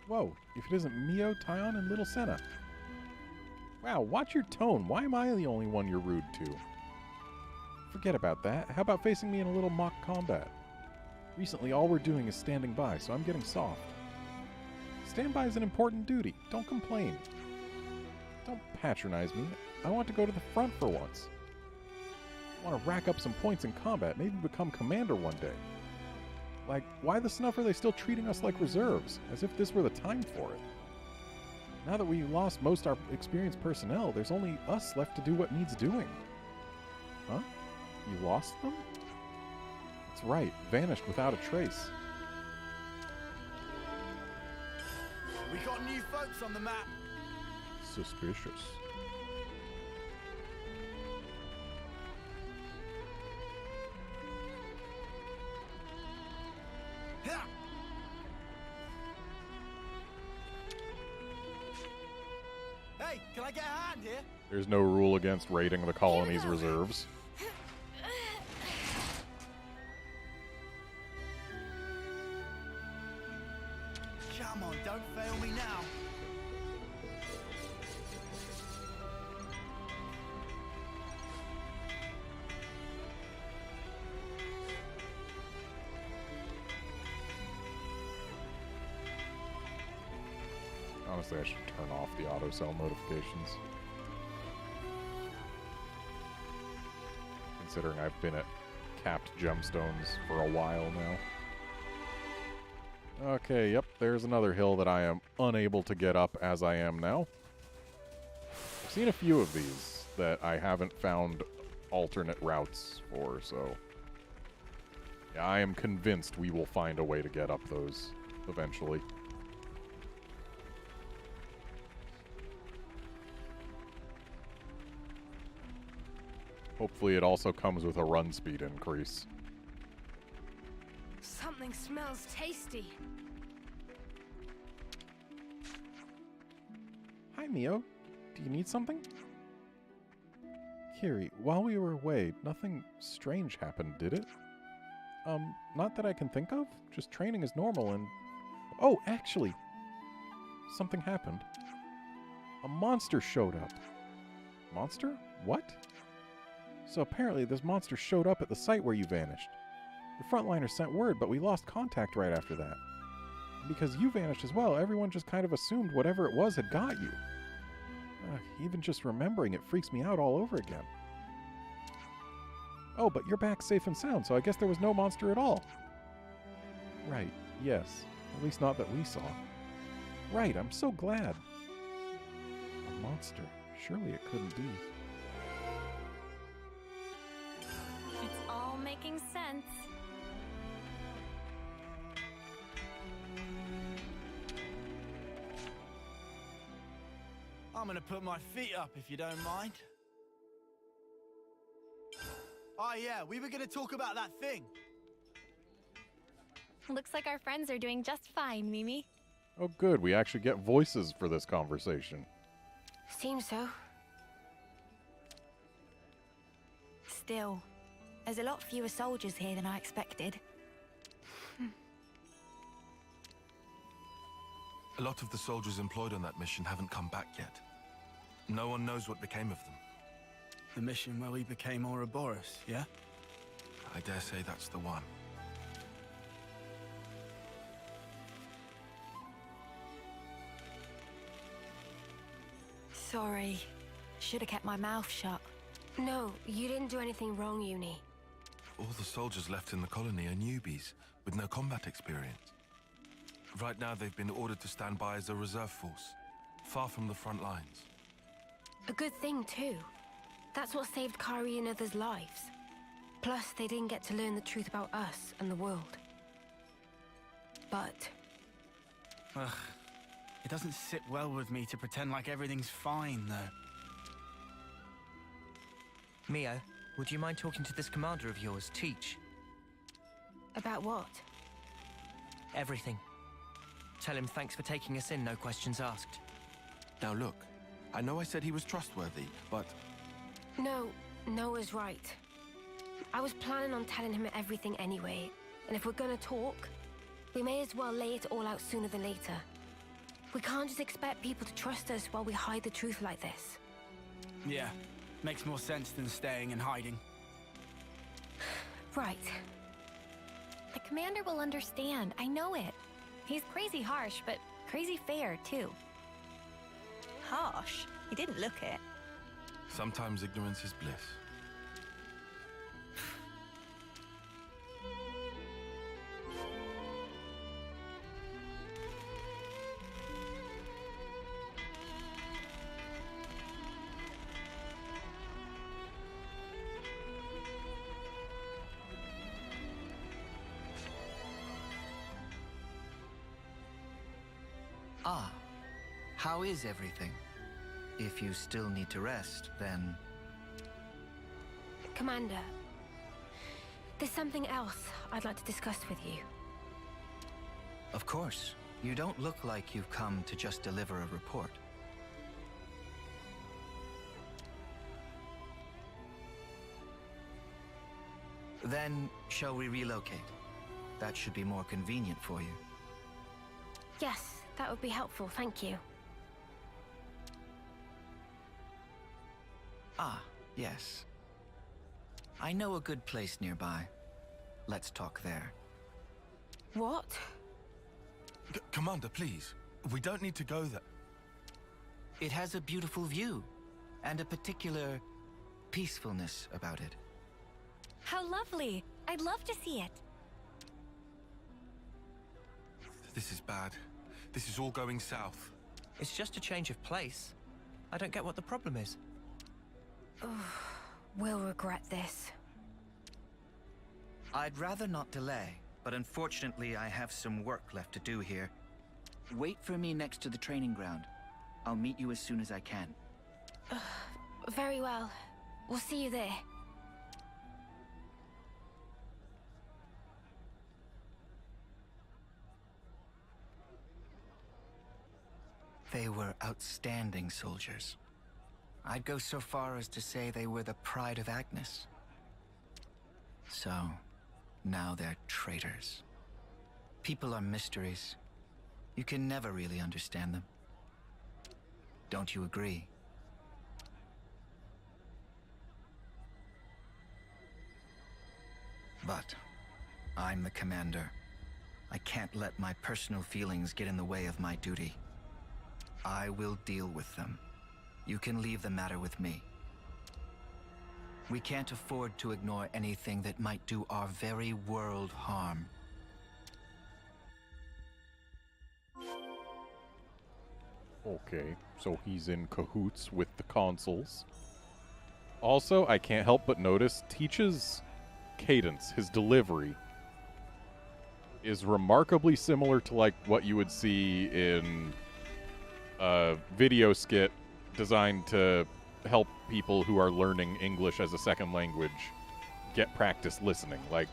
Whoa, if it isn't Mio, Tyon, and Little Senna. Wow, watch your tone. Why am I the only one you're rude to? Forget about that. How about facing me in a little mock combat? Recently, all we're doing is standing by, so I'm getting soft. Standby is an important duty. Don't complain. Don't patronize me. I want to go to the front for once. I want to rack up some points in combat, maybe become commander one day. Like, why the snuff are they still treating us like reserves, as if this were the time for it? Now that we lost most our experienced personnel, there's only us left to do what needs doing. Huh? You lost them? That's right, vanished without a trace. We got new folks on the map. Suspicious. Hey, can I get a hand here? There's no rule against raiding the colony's reserves. Come on, don't fail me now. Honestly, I should turn off the auto-sell notifications. Considering I've been at capped gemstones for a while now. Okay, yep, there's another hill that I am unable to get up as I am now. I've seen a few of these that I haven't found alternate routes for, so... yeah, I am convinced we will find a way to get up those eventually. Hopefully it also comes with a run speed increase. Something smells tasty. Hi, Mio. Do you need something? Kiri, while we were away, nothing strange happened, did it? Not that I can think of. Just training is normal and... oh, actually! Something happened. A monster showed up. Monster? What? So apparently this monster showed up at the site where you vanished. The frontliners sent word, but we lost contact right after that. And because you vanished as well, everyone just kind of assumed whatever it was had got you. Even just remembering it freaks me out all over again. Oh, but you're back safe and sound, so I guess there was no monster at all. Right, yes. At least not that we saw. Right, I'm so glad. A monster. Surely it couldn't be. It's all making sense. I'm gonna put my feet up if you don't mind. Oh yeah, we were gonna talk about that thing. Looks like our friends are doing just fine, Mimi. Oh good, we actually get voices for this conversation. Seems so. Still, there's a lot fewer soldiers here than I expected. A lot of the soldiers employed on that mission haven't come back yet. No one knows what became of them. The mission where we became Ouroboros, yeah? I dare say that's the one. Sorry. Should have kept my mouth shut. No, you didn't do anything wrong, Uni. All the soldiers left in the colony are newbies with no combat experience. Right now they've been ordered to stand by as a reserve force, far from the front lines. A good thing, too. That's what saved Kari and others' lives. Plus, they didn't get to learn the truth about us and the world. But... Ugh. It doesn't sit well with me to pretend like everything's fine, though. Mia, would you mind talking to this commander of yours, Teach? About what? Everything. Tell him thanks for taking us in, no questions asked. Now look, I know I said he was trustworthy, but... No, Noah's right. I was planning on telling him everything anyway, and if we're gonna talk, we may as well lay it all out sooner than later. We can't just expect people to trust us while we hide the truth like this. Yeah, makes more sense than staying and hiding. Right. The commander will understand, I know it. He's crazy harsh, but crazy fair, too. Harsh? He didn't look it. Sometimes ignorance is bliss. Ah, how is everything? If you still need to rest, then... Commander, there's something else I'd like to discuss with you. Of course. You don't look like you've come to just deliver a report. Then, shall we relocate? That should be more convenient for you. Yes, that would be helpful, thank you. Ah, yes. I know a good place nearby. Let's talk there. What? Commander, please. We don't need to go there. It has a beautiful view, and a particular peacefulness about it. How lovely! I'd love to see it. This is bad. This is all going south. It's just a change of place. I don't get what the problem is. We'll regret this. I'd rather not delay, but unfortunately I have some work left to do here. Wait for me next to the training ground. I'll meet you as soon as I can. Very well. We'll see you there. They were outstanding soldiers. I'd go so far as to say they were the pride of Agnes. So, now they're traitors. People are mysteries. You can never really understand them. Don't you agree? But I'm the commander. I can't let my personal feelings get in the way of my duty. I will deal with them. You can leave the matter with me. We can't afford to ignore anything that might do our very world harm. Okay, so he's in cahoots with the consuls. Also, I can't help but notice Teach's cadence, his delivery, is remarkably similar to like what you would see in a video skit designed to help people who are learning English as a second language get practice listening. Like,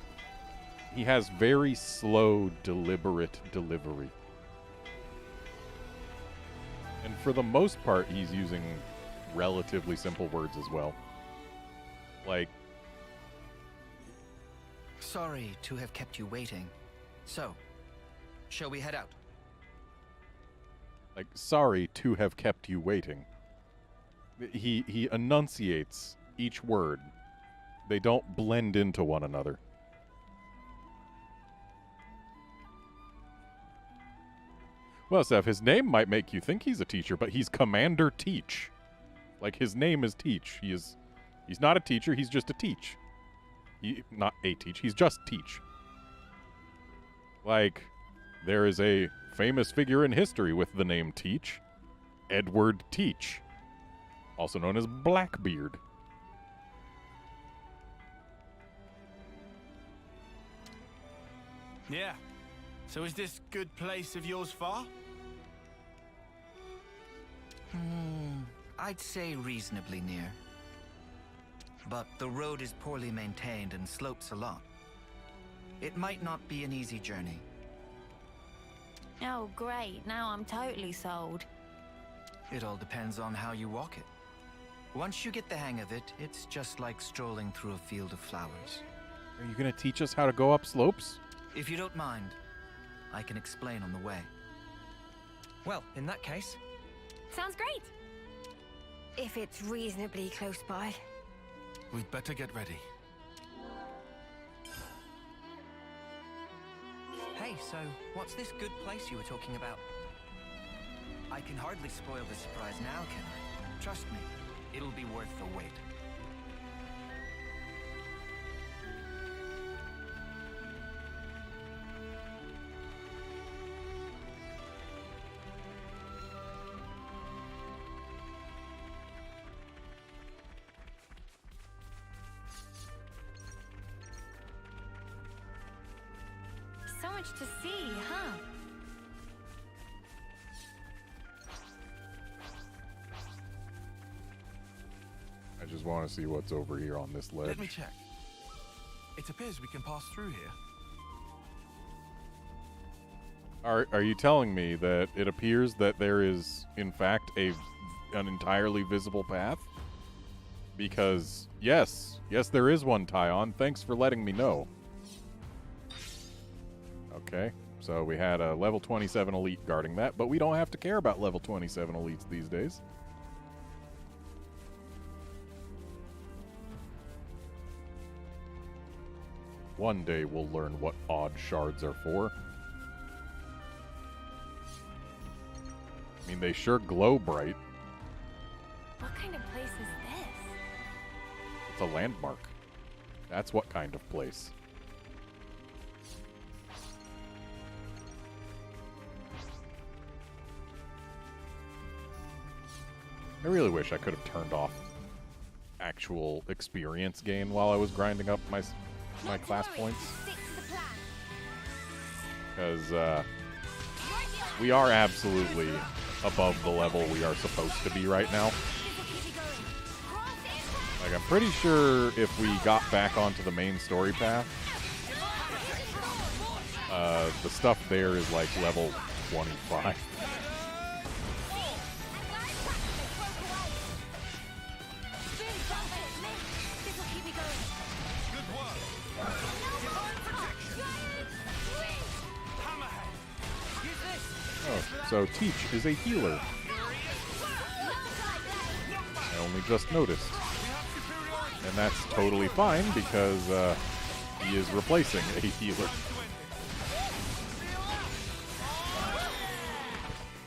he has very slow, deliberate delivery. And for the most part, he's using relatively simple words as well. Like... Sorry to have kept you waiting. So, shall we head out? Like, sorry to have kept you waiting. He enunciates each word. They don't blend into one another. Well, Seth, his name might make you think he's a teacher, but he's Commander Teach. Like, his name is Teach. He's not a teacher, he's just a teach. Not a teach, he's just Teach. Like, there is a famous figure in history with the name Teach. Edward Teach. Also known as Blackbeard. Yeah. So is this good place of yours far? I'd say reasonably near. But the road is poorly maintained and slopes a lot. It might not be an easy journey. Oh, great. Now I'm totally sold. It all depends on how you walk it. Once you get the hang of it, it's just like strolling through a field of flowers. Are you going to teach us how to go up slopes? If you don't mind, I can explain on the way. Well, in that case... Sounds great. If it's reasonably close by. We'd better get ready. Hey, so what's this good place you were talking about? I can hardly spoil the surprise now, can I? Trust me, it'll be worth the wait. So much to see, huh? I just want to see what's over here on this ledge. Let me check. It appears we can pass through here. Are you telling me that it appears that there is, in fact, an entirely visible path? Because, yes, there is one, Tyon. Thanks for letting me know. Okay, so we had a level 27 elite guarding that, but we don't have to care about level 27 elites these days. One day we'll learn what odd shards are for. I mean, they sure glow bright. What kind of place is this? It's a landmark. That's what kind of place. I really wish I could have turned off actual experience gain while I was grinding up my class points. Because we are absolutely above the level we are supposed to be right now. Like, I'm pretty sure if we got back onto the main story path, the stuff there is like level 25. So Teach is a healer. I only just noticed. And that's totally fine because he is replacing a healer.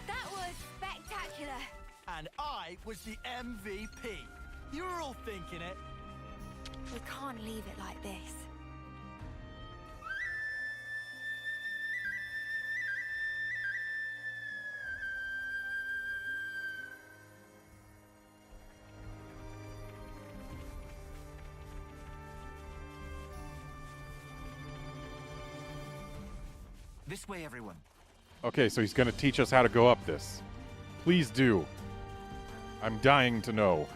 That was spectacular. And I was the MVP. You were all thinking it. We can't leave it like this. This way, everyone. Okay, so he's going to teach us how to go up this. Please do. I'm dying to know.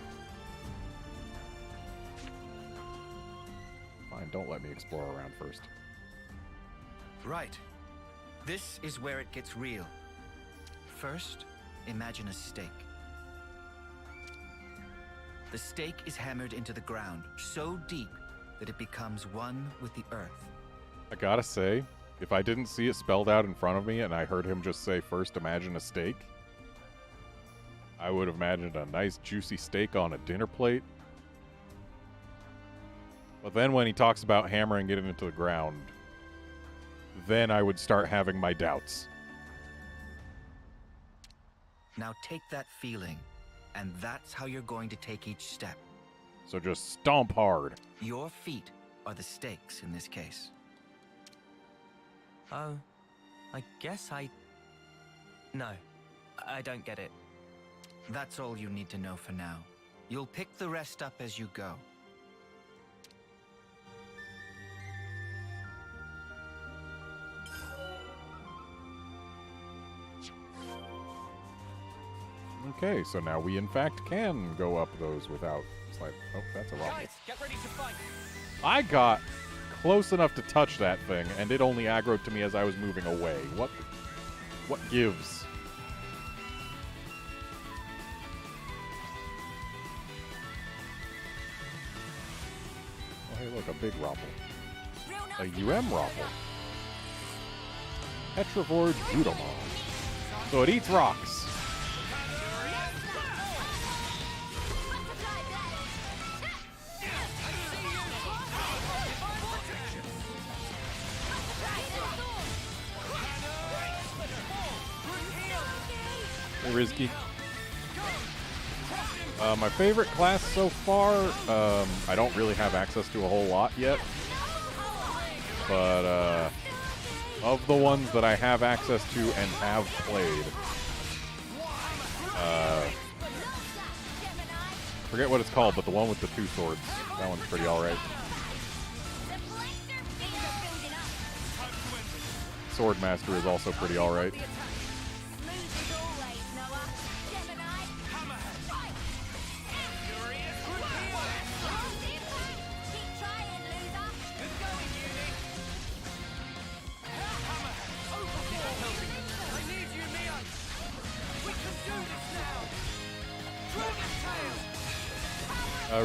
Fine, don't let me explore around first. Right. This is where it gets real. First, imagine a stake. The stake is hammered into the ground so deep that it becomes one with the earth. I gotta say, if I didn't see it spelled out in front of me and I heard him just say, first imagine a steak, I would have imagined a nice juicy steak on a dinner plate. But then when he talks about hammering it into the ground, then I would start having my doubts. Now take that feeling, and that's how you're going to take each step. So just stomp hard. Your feet are the stakes in this case. Oh, I guess No, I don't get it. That's all you need to know for now. You'll pick the rest up as you go. Okay, so now we in fact can go up those without slide. Oh, that's a rock. Guys, get ready to fight. I got close enough to touch that thing, and it only aggroed to me as I was moving away. What gives? Oh, hey, look, a big Roppel. A Roppel. Petrivored Judomon. So it eats rocks. Hey, Rizky. My favorite class so far, I don't really have access to a whole lot yet. But, of the ones that I have access to and have played, forget what it's called, but the one with the 2 swords, that one's pretty alright. Swordmaster is also pretty alright.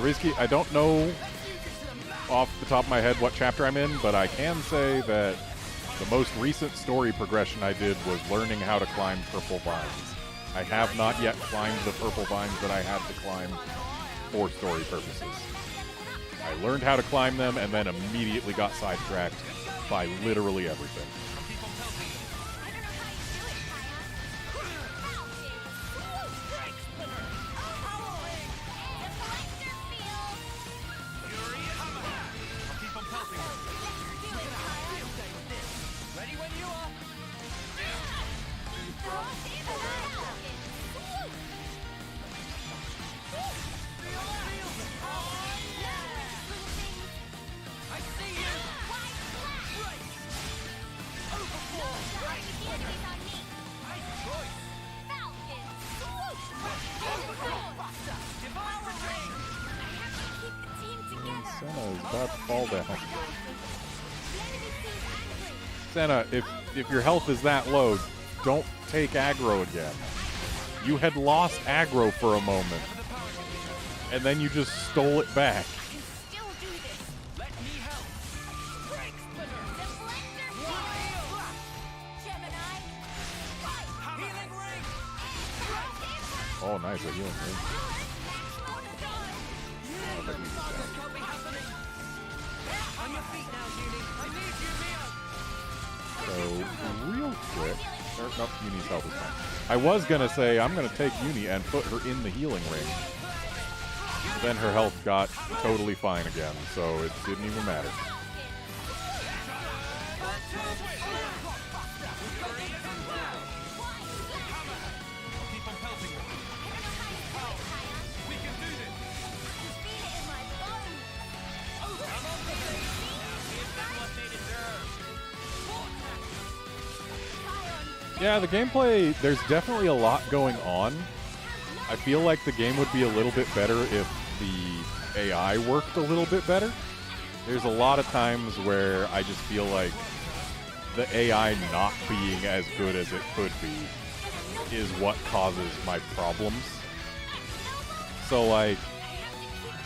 Rizky, I don't know off the top of my head what chapter I'm in, but I can say that the most recent story progression I did was learning how to climb purple vines. I have not yet climbed the purple vines that I had to climb for story purposes. I learned how to climb them and then immediately got sidetracked by literally everything. Senna, if your health is that low, don't take aggro again. You had lost aggro for a moment, and then you just stole it back. Oh, nice, a healing ring. So, real quick, nope, Uni's health is fine. I was gonna say, I'm gonna take Uni and put her in the healing ring. Then her health got totally fine again, so it didn't even matter. Yeah, the gameplay, there's definitely a lot going on. I feel like the game would be a little bit better if the AI worked a little bit better. There's a lot of times where I just feel like the AI not being as good as it could be is what causes my problems. So, like,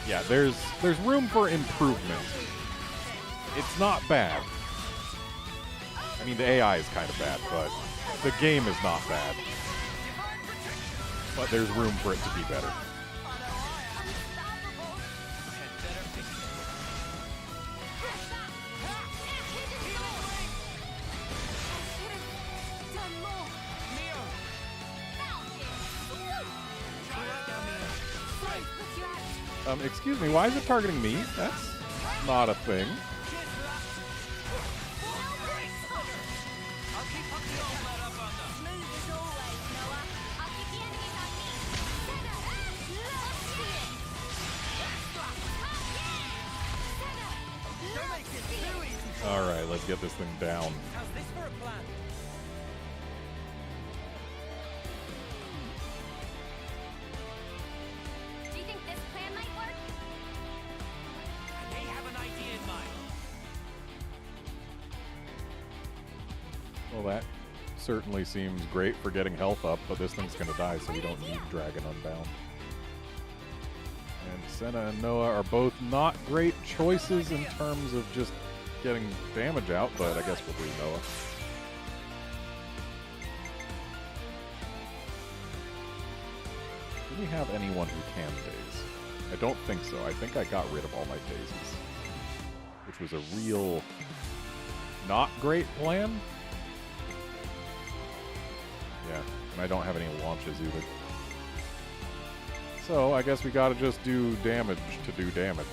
yeah, there's room for improvement. It's not bad. I mean, the AI is kind of bad, but the game is not bad. But there's room for it to be better. Excuse me, why is it targeting me? That's not a thing. Alright, let's get this thing down. How's this for a plan? Well, that certainly seems great for getting health up, but this thing's going to die, so we don't need Dragon Unbound. And Senna and Noah are both not great choices in terms of just getting damage out, but I guess we'll do Noah. Do we have anyone who can daze? I don't think so. I think I got rid of all my daisies, which was a real not great plan. Yeah, and I don't have any launches either. So I guess we gotta just do damage to do damage.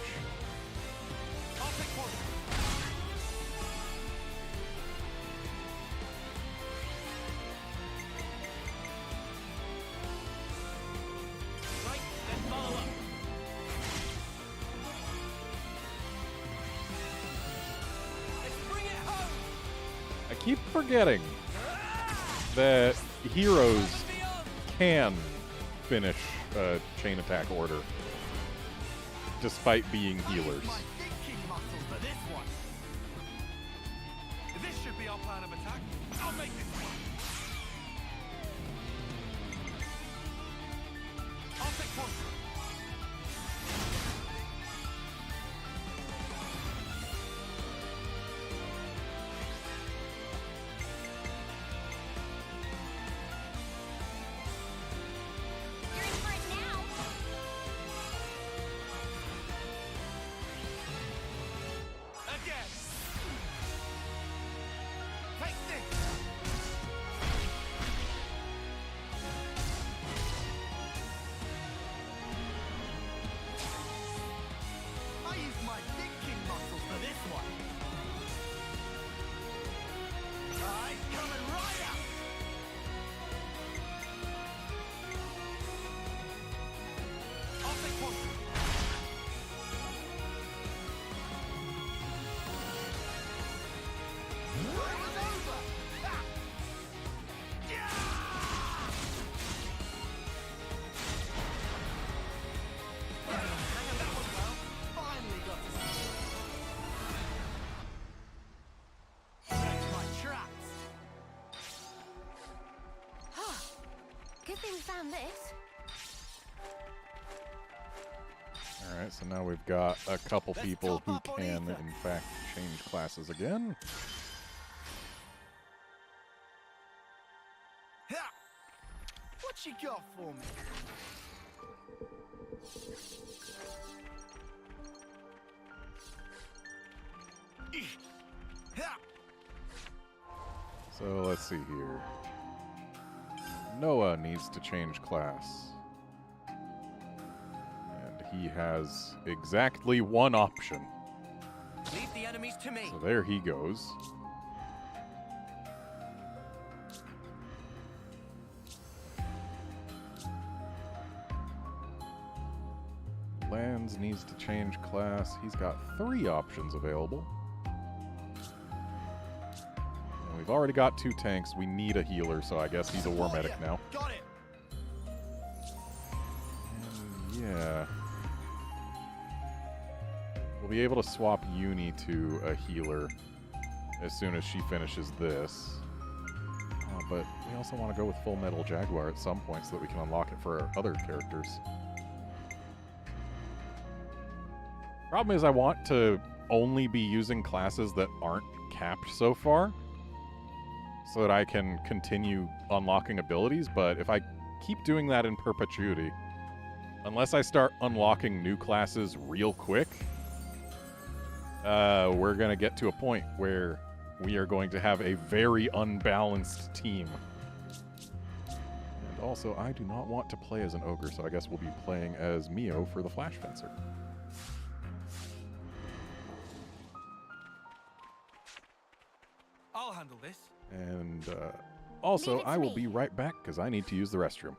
I keep forgetting that heroes can finish a chain attack order despite being healers. This should be our plan of attack. I'll make this one. I'll take one. Good thing we found this. Alright, so now we've got a couple people who can, in fact, change classes again. What you got for me? So let's see here. Noah needs to change class. And he has exactly one option. Leave the enemies to me. So there he goes. Lands needs to change class. He's got 3 options available. And we've already got 2 tanks. We need a healer, so I guess he's a war medic now. Got it. And yeah. We'll be able to swap Uni to a healer as soon as she finishes this. But we also want to go with Full Metal Jaguar at some point so that we can unlock it for our other characters. Problem is I want to only be using classes that aren't capped so far so that I can continue unlocking abilities, but if I keep doing that in perpetuity, unless I start unlocking new classes real quick, we're going to get to a point where we are going to have a very unbalanced team. And also, I do not want to play as an ogre, so I guess we'll be playing as Mio for the Flash Fencer. I'll handle this. And also, I will be right back because I need to use the restroom.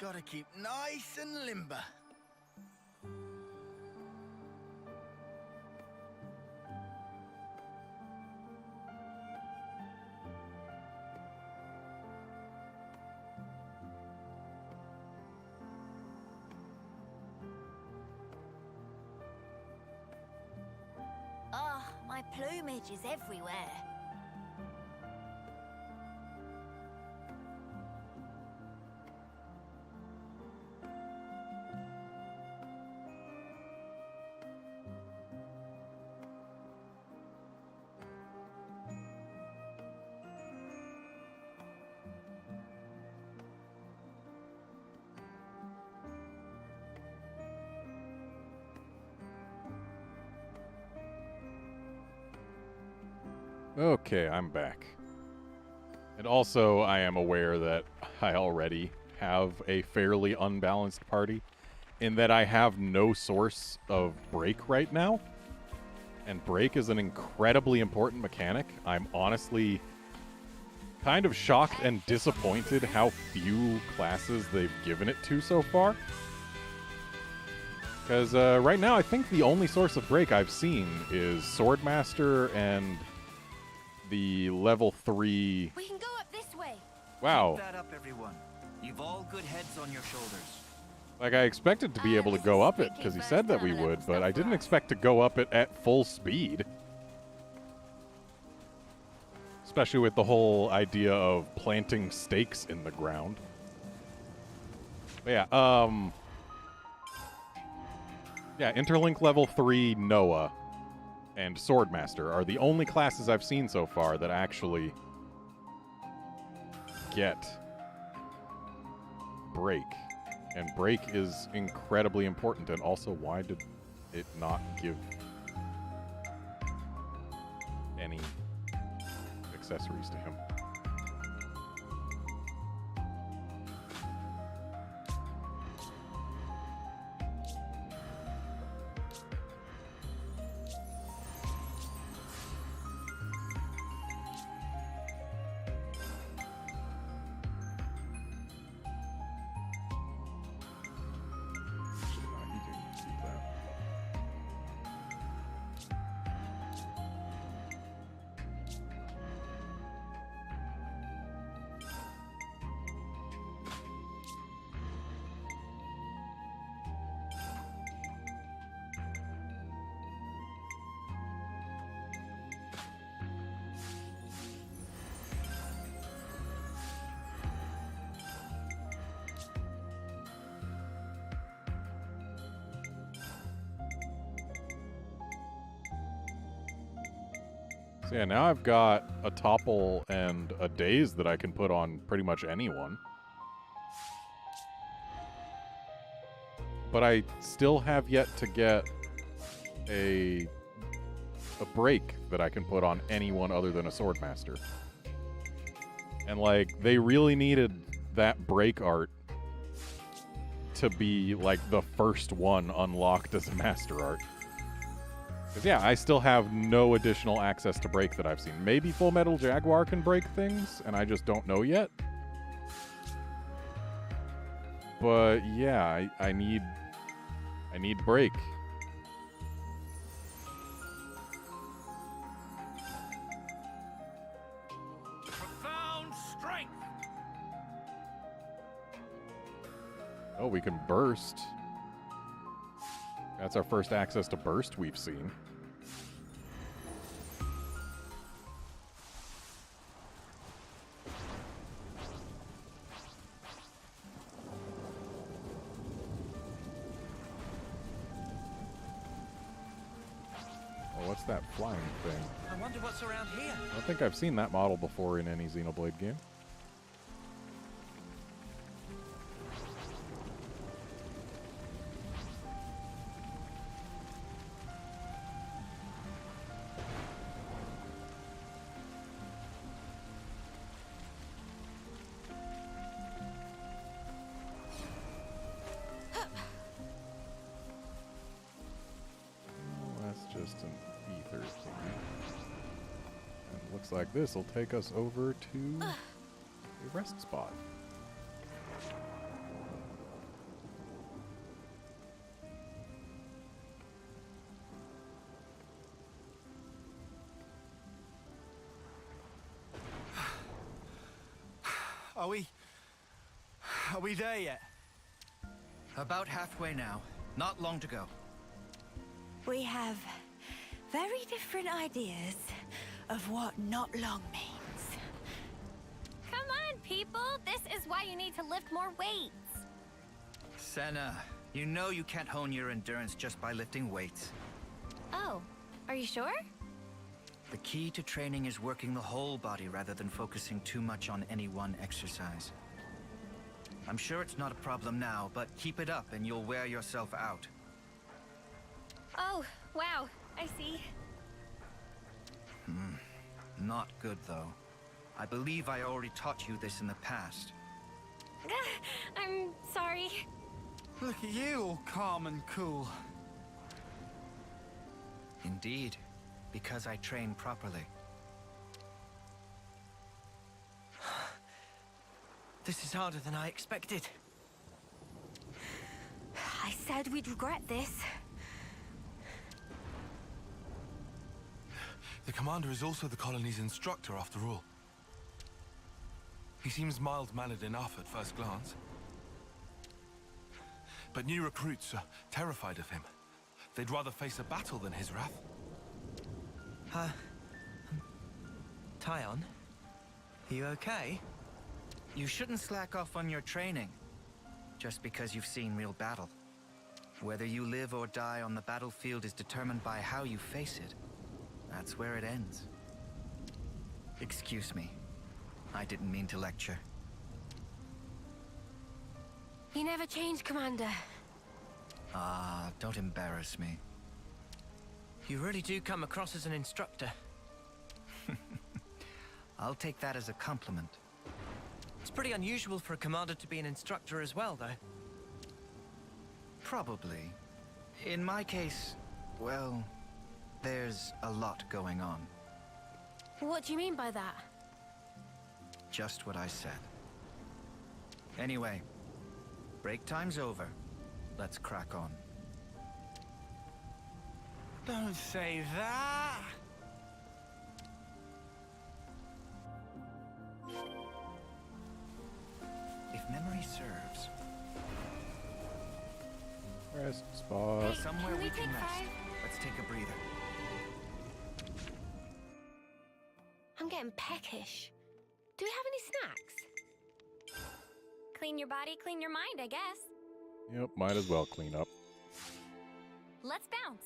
Gotta keep nice and limber. Oh, my plumage is everywhere. Okay, I'm back. And also, I am aware that I already have a fairly unbalanced party, in that I have no source of break right now. And break is an incredibly important mechanic. I'm honestly kind of shocked and disappointed how few classes they've given it to so far. Because right now, I think the only source of break I've seen is Swordmaster and the level 3... We can go up this way. Wow. Keep that up, everyone. You've all good heads on your shoulders. Like, I expected to be able to go up it, because he said that we would, but I didn't expect to go up it at full speed. Especially with the whole idea of planting stakes in the ground. But yeah, yeah, Interlink level 3 Noah and Swordmaster are the only classes I've seen so far that actually get break. And break is incredibly important. And also, why did it not give any accessories to him? So yeah, now I've got a topple and a daze that I can put on pretty much anyone. But I still have yet to get a break that I can put on anyone other than a Swordmaster. And like, they really needed that break art to be like the first one unlocked as a master art. Because, yeah, I still have no additional access to break that I've seen. Maybe Full Metal Jaguar can break things, and I just don't know yet. But, yeah, I need break. Profound strength. Oh, we can burst. That's our first access to burst we've seen. Oh, what's that flying thing? I wonder what's around here. I don't think I've seen that model before in any Xenoblade game. Like this will take us over to a rest spot. Are we there yet? About halfway now. Not long to go. We have very different ideas of what not long means. Come on, people! This is why you need to lift more weights. Senna, you know you can't hone your endurance just by lifting weights. Oh, are you sure? The key to training is working the whole body rather than focusing too much on any one exercise. I'm sure it's not a problem now, but keep it up and you'll wear yourself out. Oh, wow. I see. Not good, though. I believe I already taught you this in the past. I'm sorry. Look at you, all calm and cool. Indeed, because I train properly. This is harder than I expected. I said we'd regret this. The commander is also the colony's instructor, after all. He seems mild-mannered enough at first glance. But new recruits are terrified of him. They'd rather face a battle than his wrath. Tyon? Are you okay? You shouldn't slack off on your training, just because you've seen real battle. Whether you live or die on the battlefield is determined by how you face it. That's where it ends. Excuse me. I didn't mean to lecture. You never change, Commander. Ah, don't embarrass me. You really do come across as an instructor. I'll take that as a compliment. It's pretty unusual for a commander to be an instructor as well, though. Probably. In my case, well, there's a lot going on. What do you mean by that? Just what I said. Anyway, break time's over. Let's crack on. Don't say that! If memory serves... Rest spot. Somewhere Can we we can take rest. 5? Let's take a breather. I'm getting peckish. Do we have any snacks? Clean your body, clean your mind, I guess. Yep, might as well clean up. Let's bounce.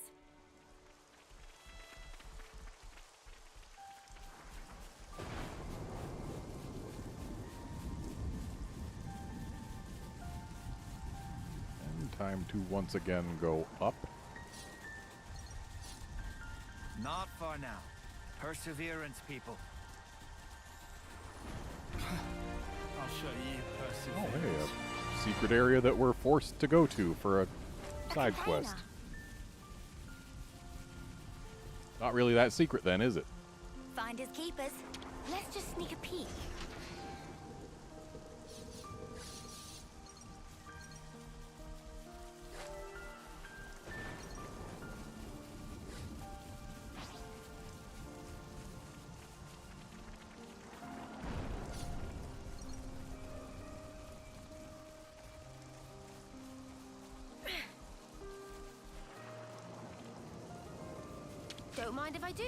And time to once again go up. Not far now. Perseverance, people. I'll show you Oh, perseverance. hey, a secret area that we're forced to go to for a side quest. Not really that secret then, is it? Finders keepers. Let's just sneak a peek. Don't mind if I do.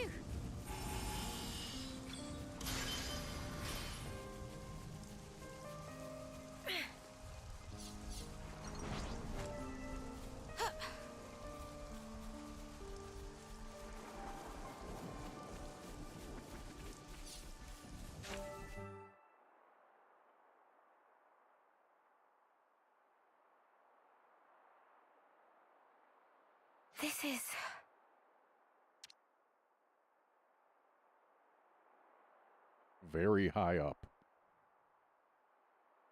This is... Very high up.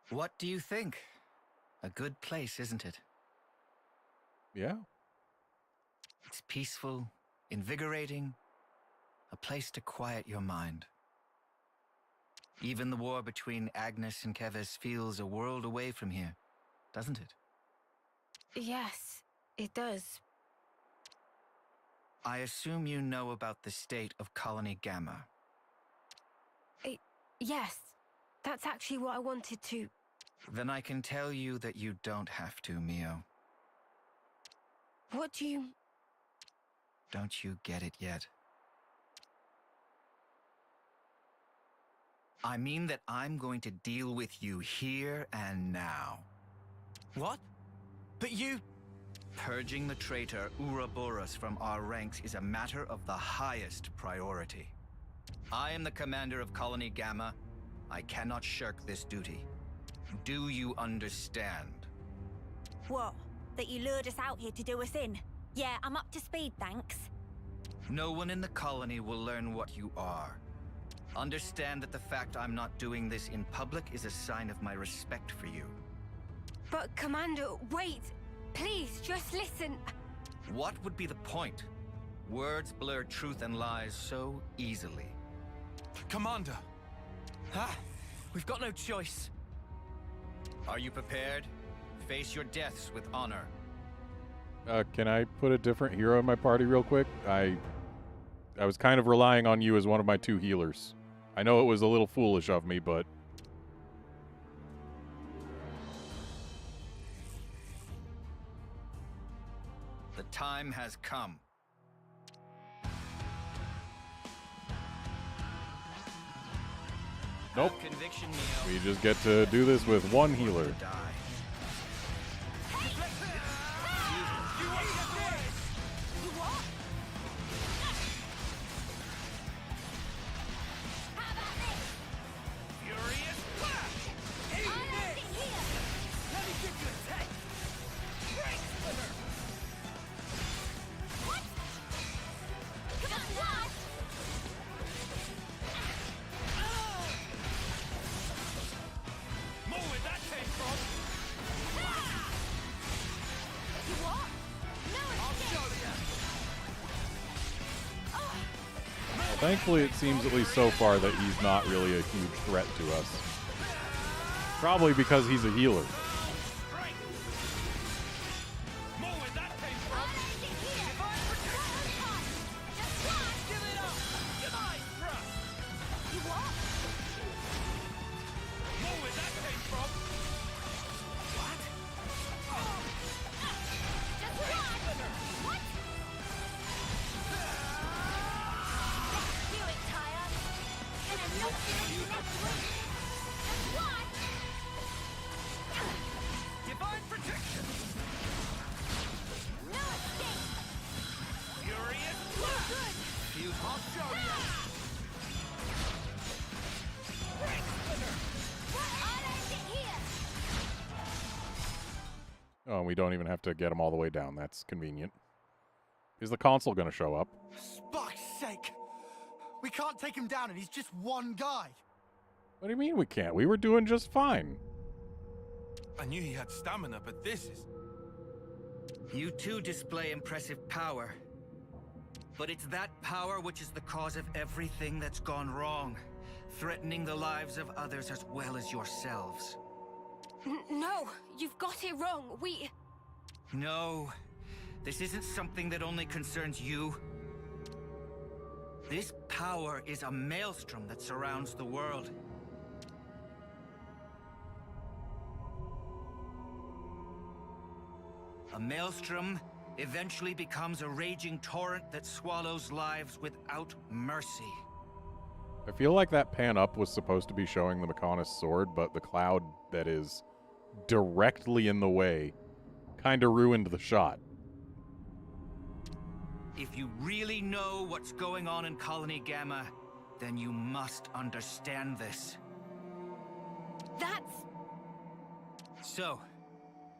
What do you think? A good place, isn't it? Yeah. It's peaceful, invigorating, a place to quiet your mind. Even the war between Agnes and Keves feels a world away from here, doesn't it? Yes, it does. I assume you know about the state of Colony Gamma. Yes, That's actually what I wanted to... Then I can tell you that you don't have to, Mio. What do you... Don't you get it yet? I mean that I'm going to deal with you here and now. What? But you... Purging the traitor Ouroboros from our ranks is a matter of the highest priority. I am the commander of Colony Gamma. I cannot shirk this duty. Do you understand? What? That you lured us out here to do us in? Yeah, I'm up to speed, thanks. No one in the colony will learn what you are. Understand that the fact I'm not doing this in public is a sign of my respect for you. But, Commander, wait! Please, just listen. What would be the point? Words blur truth and lies so easily. Commander! Ah, we've got no choice. Are you prepared? Face your deaths with honor. Can I put a different hero in my party real quick? I was kind of relying on you as one of my 2 healers. I know it was a little foolish of me, but... The time has come. Nope. Conviction, Neo. We just get to do this with 1 healer. Thankfully, it seems at least so far that he's not really a huge threat to us. Probably because he's a healer. Oh, we don't even have to get him all the way down. That's convenient. Is the console going to show up? Spark's sake! We can't take him down and he's just one guy! What do you mean we can't? We were doing just fine. I knew he had stamina, but this is... You two display impressive power. But it's that power which is the cause of everything that's gone wrong, threatening the lives of others as well as yourselves. No, you've got it wrong. No, this isn't something that only concerns you. This power is a maelstrom that surrounds the world. A maelstrom eventually becomes a raging torrent that swallows lives without mercy. I feel like that pan up was supposed to be showing the Mechonis sword, but the cloud that is directly in the way kind of ruined the shot. If you really know what's going on in Colony Gamma, then you must understand this. That's... So,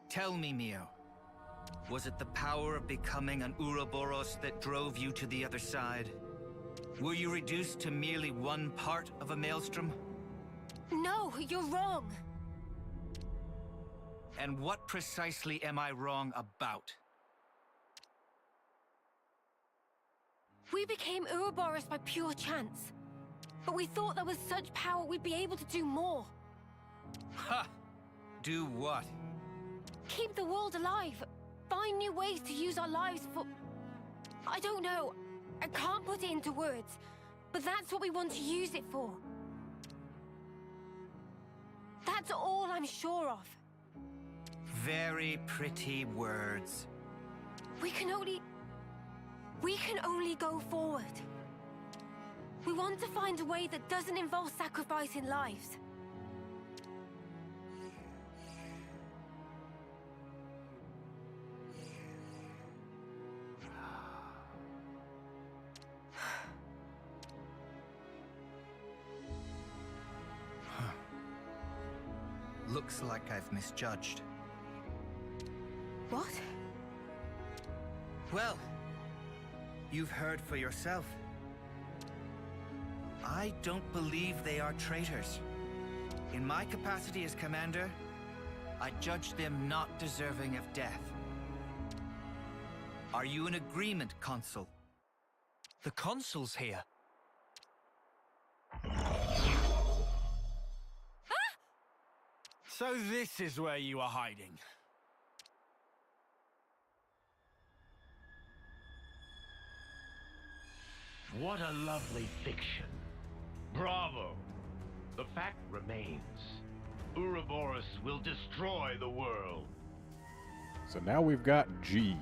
tell me, Mio. Was it the power of becoming an Ouroboros that drove you to the other side? Were you reduced to merely one part of a maelstrom? No, you're wrong. And what precisely am I wrong about? We became Ouroboros by pure chance. But we thought there was such power we'd be able to do more. Ha! Do what? Keep the world alive. Find new ways to use our lives for... I don't know. I can't put it into words. But that's what we want to use it for. That's all I'm sure of. Very pretty words. We can only go forward. We want to find a way that doesn't involve sacrificing lives. Looks like I've misjudged. What? Well, you've heard for yourself. I don't believe they are traitors. In my capacity as commander, I judge them not deserving of death. Are you in agreement, Consul? The Consul's here. So this is where you are hiding. What a lovely fiction. Bravo! The fact remains. Ouroboros will destroy the world. So now we've got G.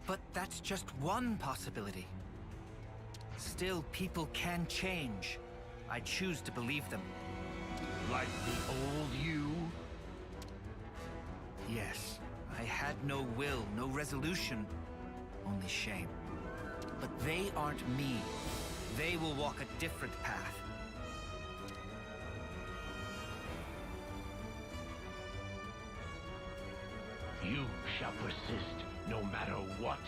But that's just one possibility. Still, people can change. I choose to believe them. Like the old you? Yes, I had no will, no resolution, only shame. But they aren't me. They will walk a different path. You shall persist, no matter what.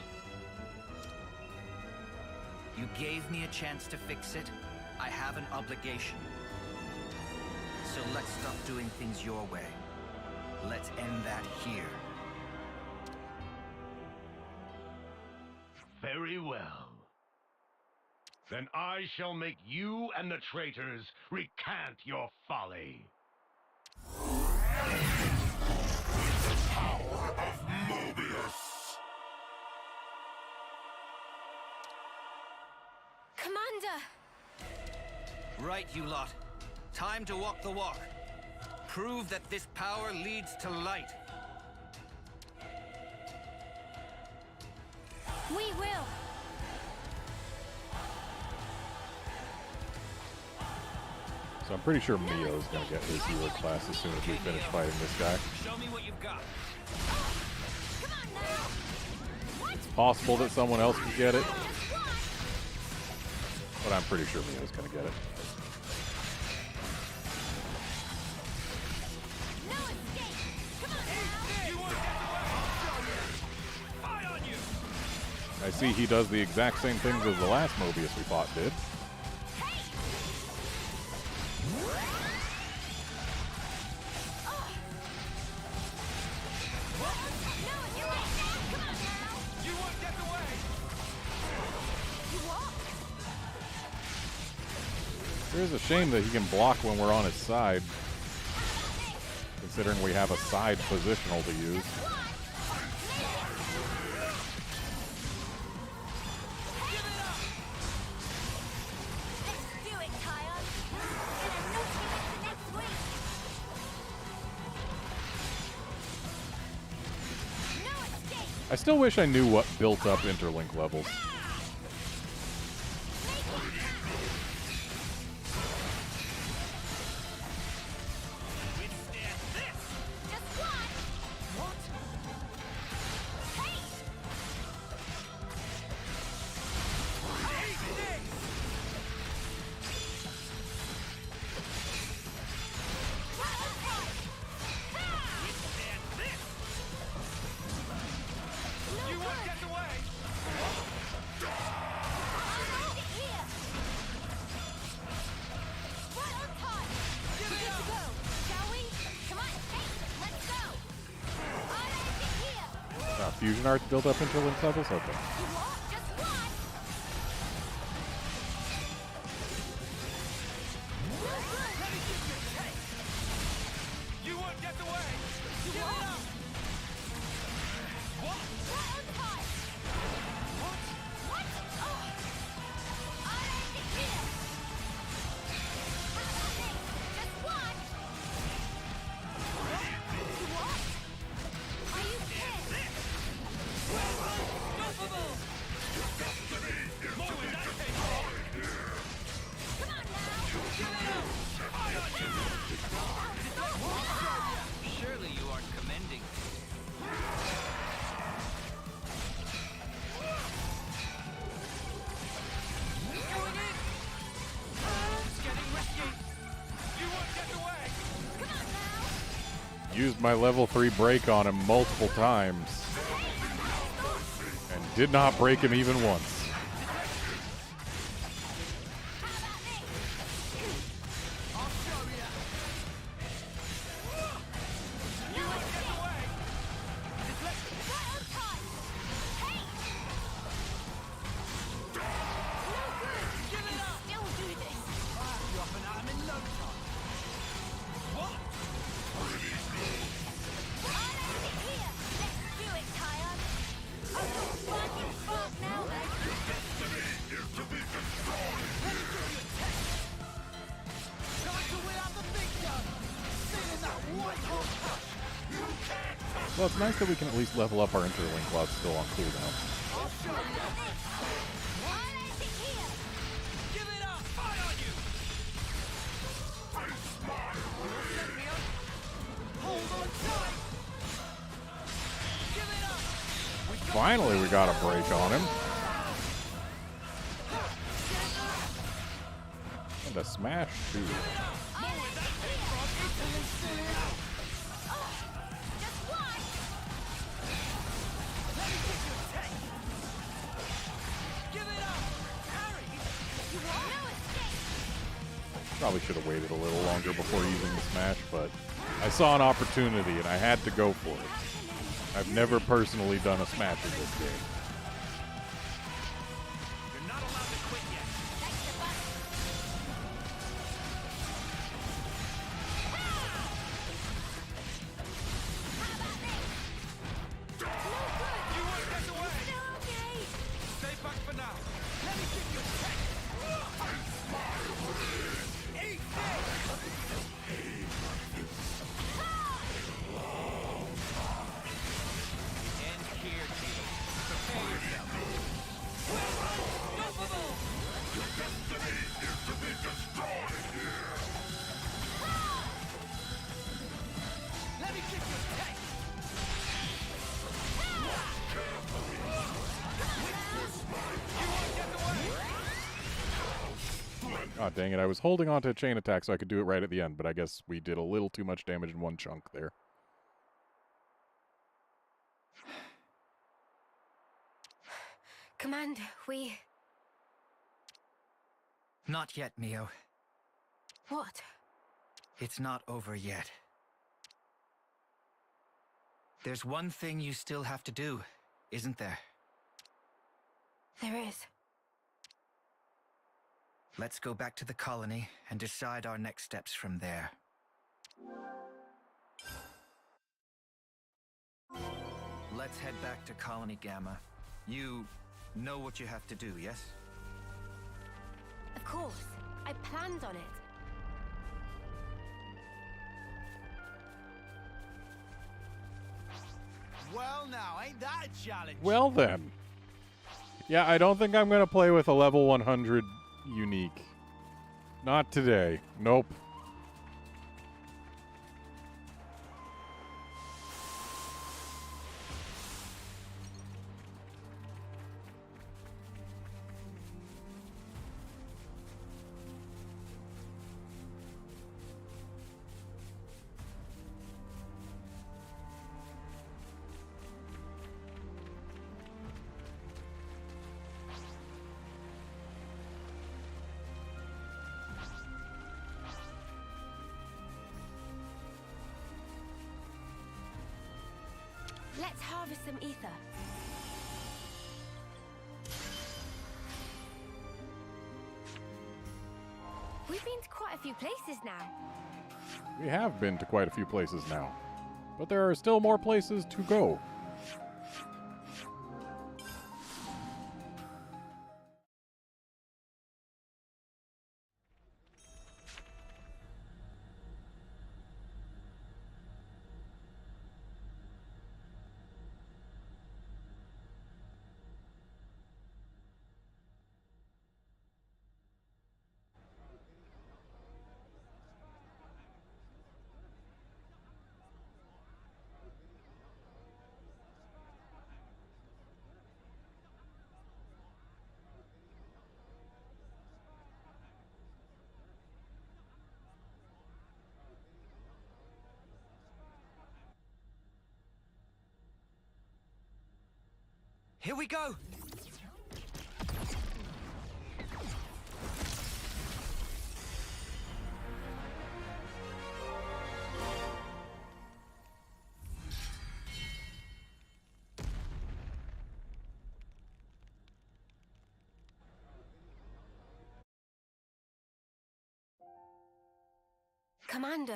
You gave me a chance to fix it. I have an obligation. So let's stop doing things your way. Let's end that here. Very well. Then I shall make you and the traitors recant your folly. The power of Mobius! Commander! Right, you lot. Time to walk the walk. Prove that this power leads to light. We will! So I'm pretty sure Mio's gonna get his healer class as soon as we finish fighting this guy. Show me what you've got. It's possible that someone else could get it, but I'm pretty sure Mio's gonna get it. I see he does the exact same things as the last Mobius we fought did. It is a shame that he can block when we're on his side, considering we have a side positional to use. I still wish I knew what built up interlink levels. Fusion arts built up interlink levels? Okay. Used my level 3 break on him multiple times. And did not break him even once. Well, it's nice that we can at least level up our interlink while it's still on cooldown. Finally, we got a break on him. And a smash, too. Probably should have waited a little longer before using the smash, but I saw an opportunity and I had to go for it. I've never personally done a smash in this game. You're not allowed to quit yet. You won't get away. Stay back for now. Let me give you a check. Eat End here, team. Prepare yourself. Your destiny is to be destroyed here. Let me give you a check. God dang it, I was holding on to a chain attack so I could do it right at the end, but I guess we did a little too much damage in one chunk there. Commander, we... Not yet, Neo. What? It's not over yet. There's one thing you still have to do, isn't there? There is. Let's go back to the colony and decide our next steps from there. Let's head back to Colony Gamma. You know what you have to do, yes? Of course. I planned on it. Well now, ain't that a challenge? Well then. Yeah, I don't think I'm going to play with a level 100 unique. Not today. Nope. Let's harvest some ether. We've been to quite a few places now. We have been to quite a few places now. But there are still more places to go. Here we go! Commander,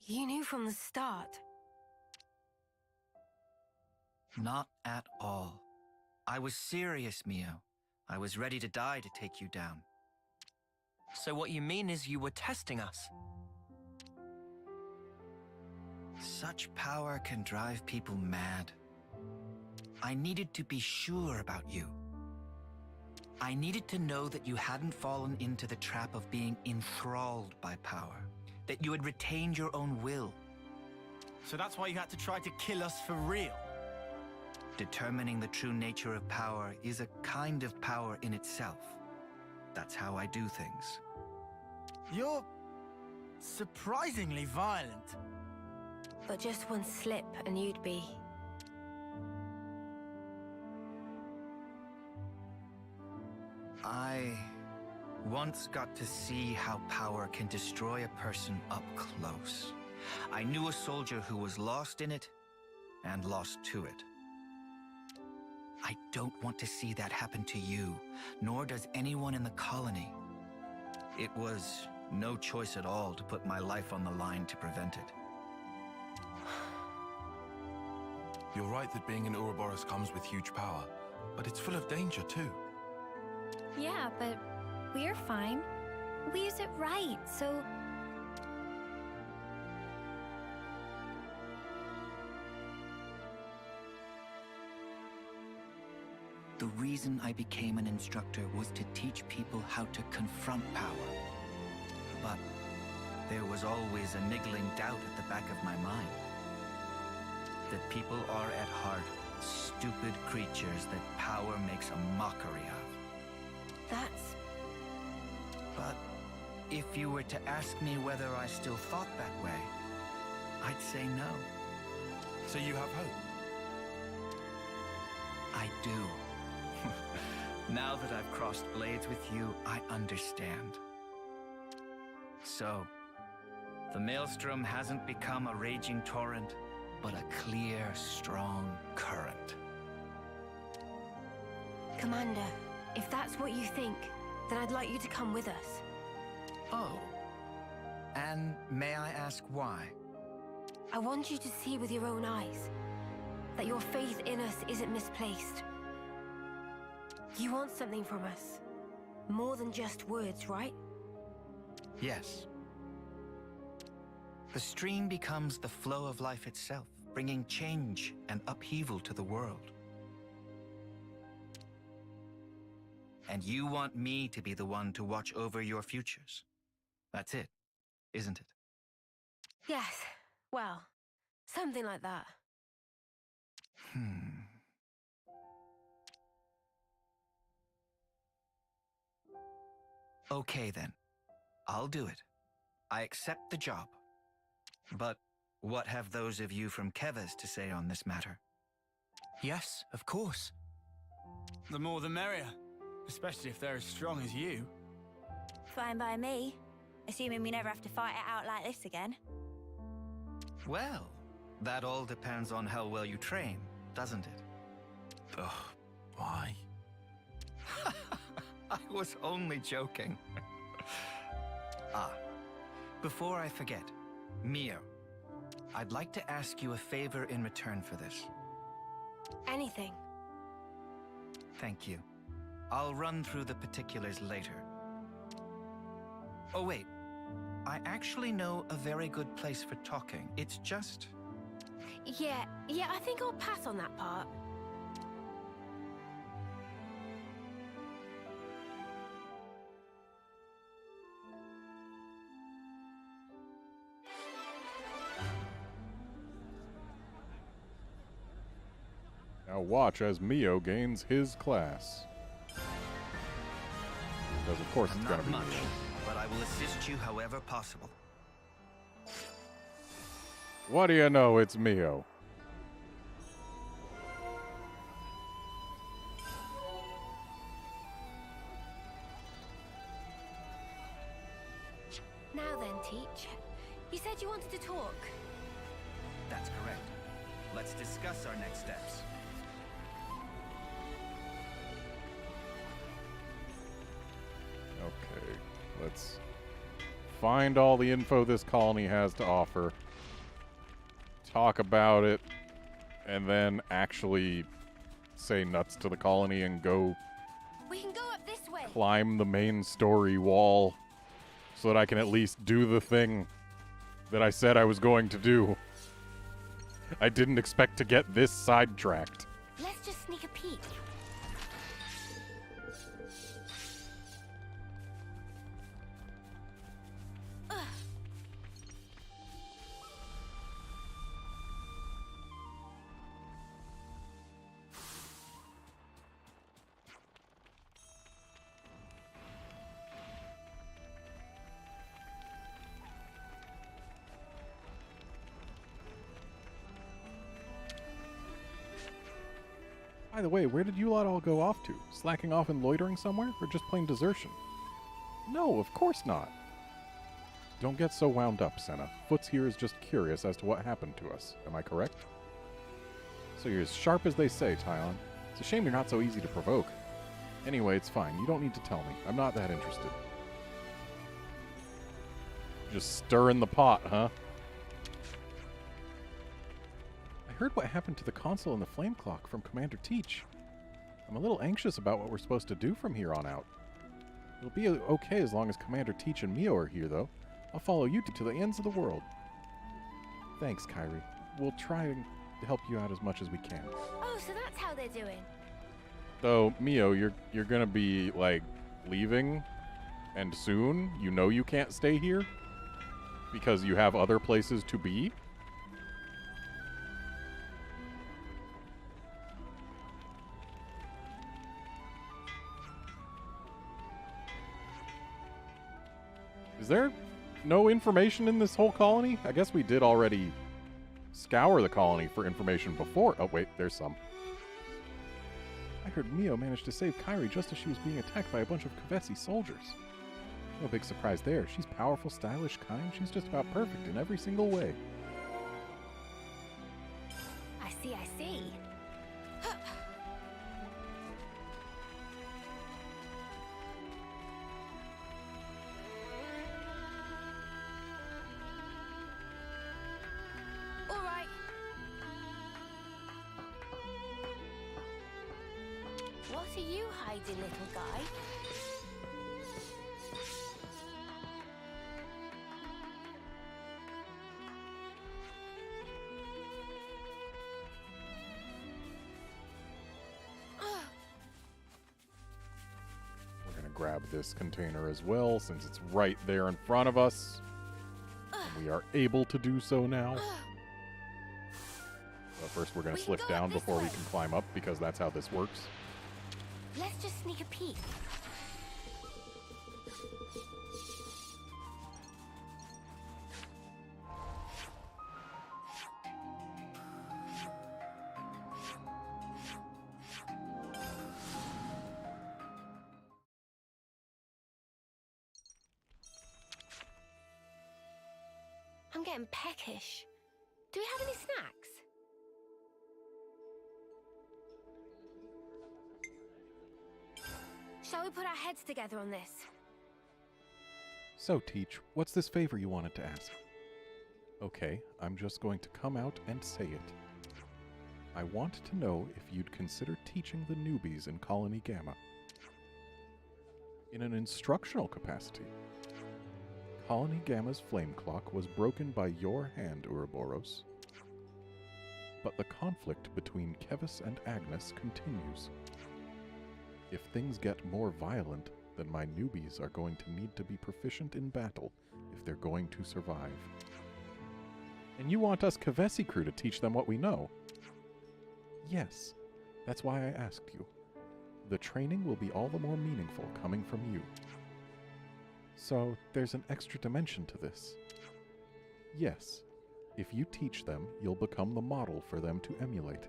you knew from the start. Not at all. I was serious, Mio. I was ready to die to take you down. So what you mean is you were testing us? Such power can drive people mad. I needed to be sure about you. I needed to know that you hadn't fallen into the trap of being enthralled by power. That you had retained your own will. So that's why you had to try to kill us for real? Determining the true nature of power is a kind of power in itself. That's how I do things. You're surprisingly violent. But just one slip and you'd be... I once got to see how power can destroy a person up close. I knew a soldier who was lost in it and lost to it. I don't want to see that happen to you, nor does anyone in the colony. It was no choice at all to put my life on the line to prevent it. You're right that being an Ouroboros comes with huge power, but it's full of danger too. Yeah, but we're fine. We use it right, so... The reason I became an instructor was to teach people how to confront power. But there was always a niggling doubt at the back of my mind. That people are at heart stupid creatures that power makes a mockery of. That's... But if you were to ask me whether I still thought that way, I'd say no. So you have hope? I do. Now that I've crossed blades with you, I understand. So, the Maelstrom hasn't become a raging torrent, but a clear, strong current. Commander, if that's what you think, then I'd like you to come with us. Oh. And may I ask why? I want you to see with your own eyes that your faith in us isn't misplaced. You want something from us. More than just words, right? Yes. The stream becomes the flow of life itself, bringing change and upheaval to the world. And you want me to be the one to watch over your futures. That's it, isn't it? Yes. Well, something like that. Okay then. I'll do it. I accept the job. But what have those of you from Kevas to say on this matter? Yes, of course. The more the merrier. Especially if they're as strong as you. Fine by me. Assuming we never have to fight it out like this again. Well, that all depends on how well you train, doesn't it? Ugh, why? I was only joking. Before I forget, Mio, I'd like to ask you a favor in return for this. Anything. Thank you. I'll run through the particulars later. Oh wait, I actually know a very good place for talking. It's just... Yeah, I think I'll pass on that part. Now watch as Mio gains his class. Because of course it's I'm gonna not be much, Mio. but I will assist you however possible. What do you know? It's Mio. That's correct. Let's discuss our next steps. Okay, let's find all the info this colony has to offer, talk about it, and then actually say nuts to the colony and go We can go up this way. climb the main story wall so that I can at least do the thing that I said I was going to do. I didn't expect to get this sidetracked. Let's just sneak a peek. By the way, where did you lot all go off to? Slacking off and loitering somewhere? Or just plain desertion? No, of course not. Don't get so wound up, Senna. Foots here is just curious as to what happened to us. Am I correct? So you're as sharp as they say, Tyon. It's a shame you're not so easy to provoke. Anyway, it's fine. You don't need to tell me. I'm not that interested. Just stirring the pot, huh? I heard what happened to the console and the flame clock from Commander Teach. I'm a little anxious about what we're supposed to do from here on out. It'll be okay as long as Commander Teach and Mio are here, though. I'll follow you two to the ends of the world. Thanks, Kairi. We'll try to help you out as much as we can. Oh, so that's how they're doing. Though, Mio, you're gonna be, like, leaving, and soon? You know you can't stay here? Because you have other places to be? Is there no information in this whole colony? I guess we did already scour the colony for information before. Oh, wait, there's some. I heard Mio managed to save Kairi just as she was being attacked by a bunch of Kavesi soldiers. No big surprise there. She's powerful, stylish, kind. She's just about perfect in every single way. I see, I see. All right. What are you hiding, little guy? Grab this container as well, since it's right there in front of us. And we are able to do so now. But first we're going to slip down before we can climb up, because that's how this works. Let's just sneak a peek. I'm getting peckish. Do we have any snacks? Shall we put our heads together on this? So, Teach, what's this favor you wanted to ask? Okay, I'm just going to come out and say it. I want to know if you'd consider teaching the newbies in Colony Gamma. In an instructional capacity. Colony Gamma's flame clock was broken by your hand, Ouroboros. But the conflict between Kevis and Agnes continues. If things get more violent, then my newbies are going to need to be proficient in battle if they're going to survive. And you want us Kavesi crew to teach them what we know? Yes, that's why I asked you. The training will be all the more meaningful coming from you. So, there's an extra dimension to this. Yes, if you teach them, you'll become the model for them to emulate.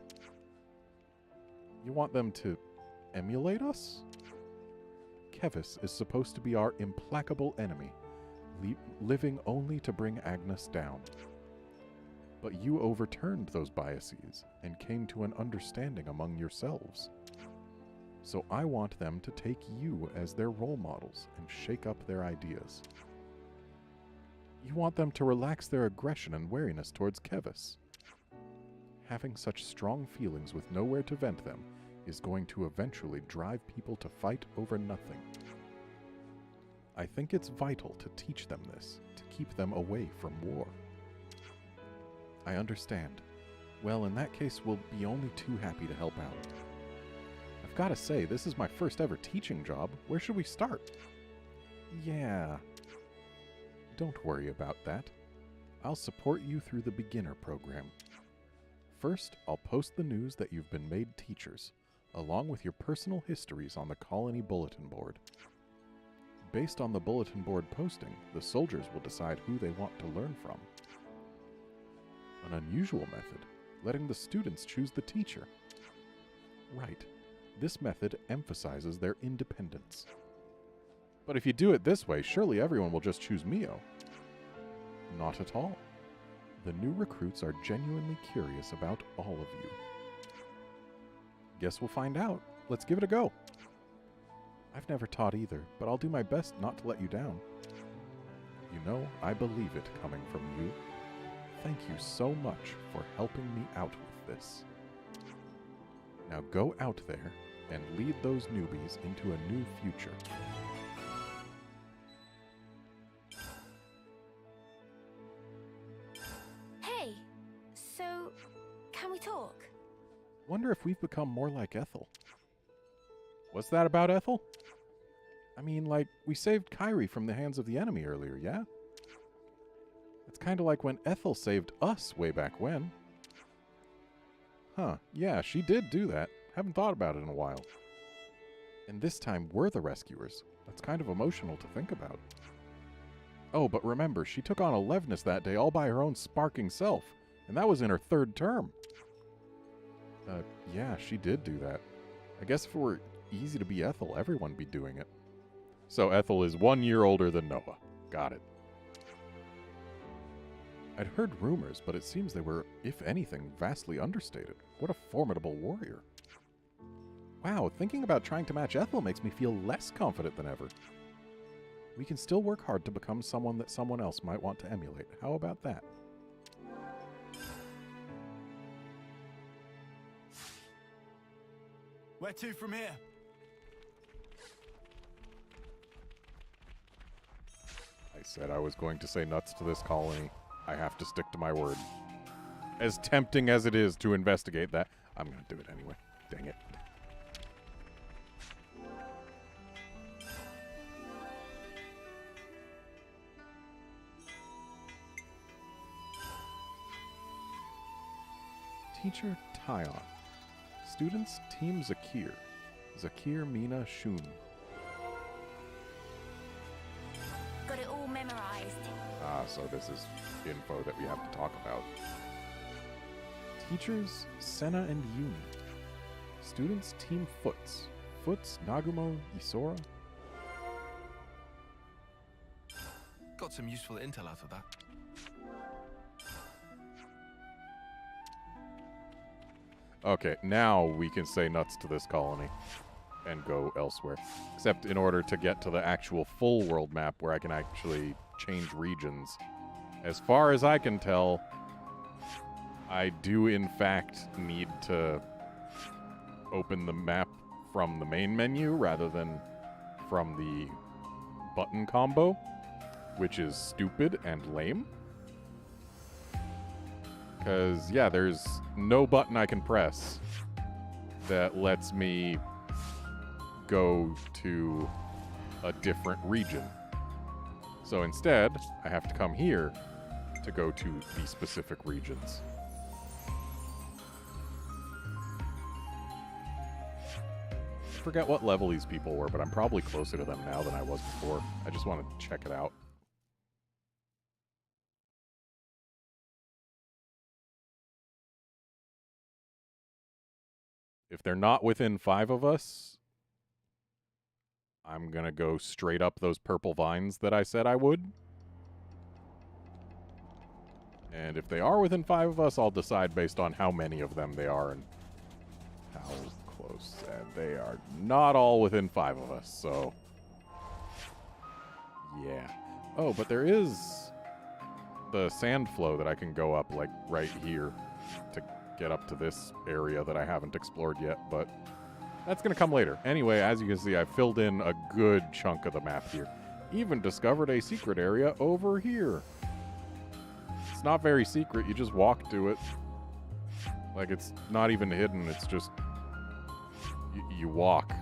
You want them to emulate us? Kevis is supposed to be our implacable enemy, living only to bring Agnes down. But you overturned those biases and came to an understanding among yourselves. So I want them to take you as their role models and shake up their ideas. You want them to relax their aggression and wariness towards Kevis. Having such strong feelings with nowhere to vent them is going to eventually drive people to fight over nothing. I think it's vital to teach them this, to keep them away from war. I understand. Well, in that case, we'll be only too happy to help out. I've got to say, this is my first ever teaching job. Where should we start? Yeah. Don't worry about that. I'll support you through the beginner program. First, I'll post the news that you've been made teachers, along with your personal histories on the colony bulletin board. Based on the bulletin board posting, the soldiers will decide who they want to learn from. An unusual method, letting the students choose the teacher. Right. This method emphasizes their independence. But if you do it this way, surely everyone will just choose Mio. Not at all. The new recruits are genuinely curious about all of you. Guess we'll find out. Let's give it a go. I've never taught either, but I'll do my best not to let you down. You know, I believe it coming from you. Thank you so much for helping me out with this. Now go out there and lead those newbies into a new future. Hey, so can we talk? Wonder if we've become more like Ethel. What's that about Ethel? I mean, like, we saved Kyrie from the hands of the enemy earlier, yeah? It's kind of like when Ethel saved us way back when. Huh, yeah, she did do that. Haven't thought about it in a while. And this time, we're the rescuers. That's kind of emotional to think about. Oh, but remember, she took on Alevnis that day all by her own sparking self, and that was in her 3rd term. Yeah, she did do that. I guess if it were easy to be Ethel, everyone'd be doing it. So Ethel is 1 year older than Noah. Got it. I'd heard rumors, but it seems they were, if anything, vastly understated. What a formidable warrior. Wow, thinking about trying to match Ethel makes me feel less confident than ever. We can still work hard to become someone that someone else might want to emulate. How about that? Where to from here? I said I was going to say nuts to this colony. I have to stick to my word. As tempting as it is to investigate that, I'm going to do it anyway. Dang it. Teacher Tyon. Students Team Zakir. Zakir, Mina, Shun. Got it all memorized. Ah, so this is info that we have to talk about. Teachers Senna and Yumi. Students Team Foots. Foots, Nagumo, Isora. Got some useful intel out of that. Okay, now we can say nuts to this colony and go elsewhere. Except in order to get to the actual full world map where I can actually change regions. As far as I can tell, I do in fact need to open the map from the main menu rather than from the button combo, which is stupid and lame. Because, yeah, there's no button I can press that lets me go to a different region. So instead, I have to come here to go to the specific regions. I forget what level these people were, but I'm probably closer to them now than I was before. I just want to check it out. If they're not within 5 of us, I'm going to go straight up those purple vines that I said I would. And if they are within 5 of us, I'll decide based on how many of them they are and how close. And they are not all within 5 of us, so... yeah. Oh, but there is the sand flow that I can go up, like, right here to get up to this area that I haven't explored yet, but that's going to come later. Anyway, as you can see, I filled in a good chunk of the map here. Even discovered a secret area over here. It's not very secret, you just walk to it. Like, it's not even hidden, it's just... you walk,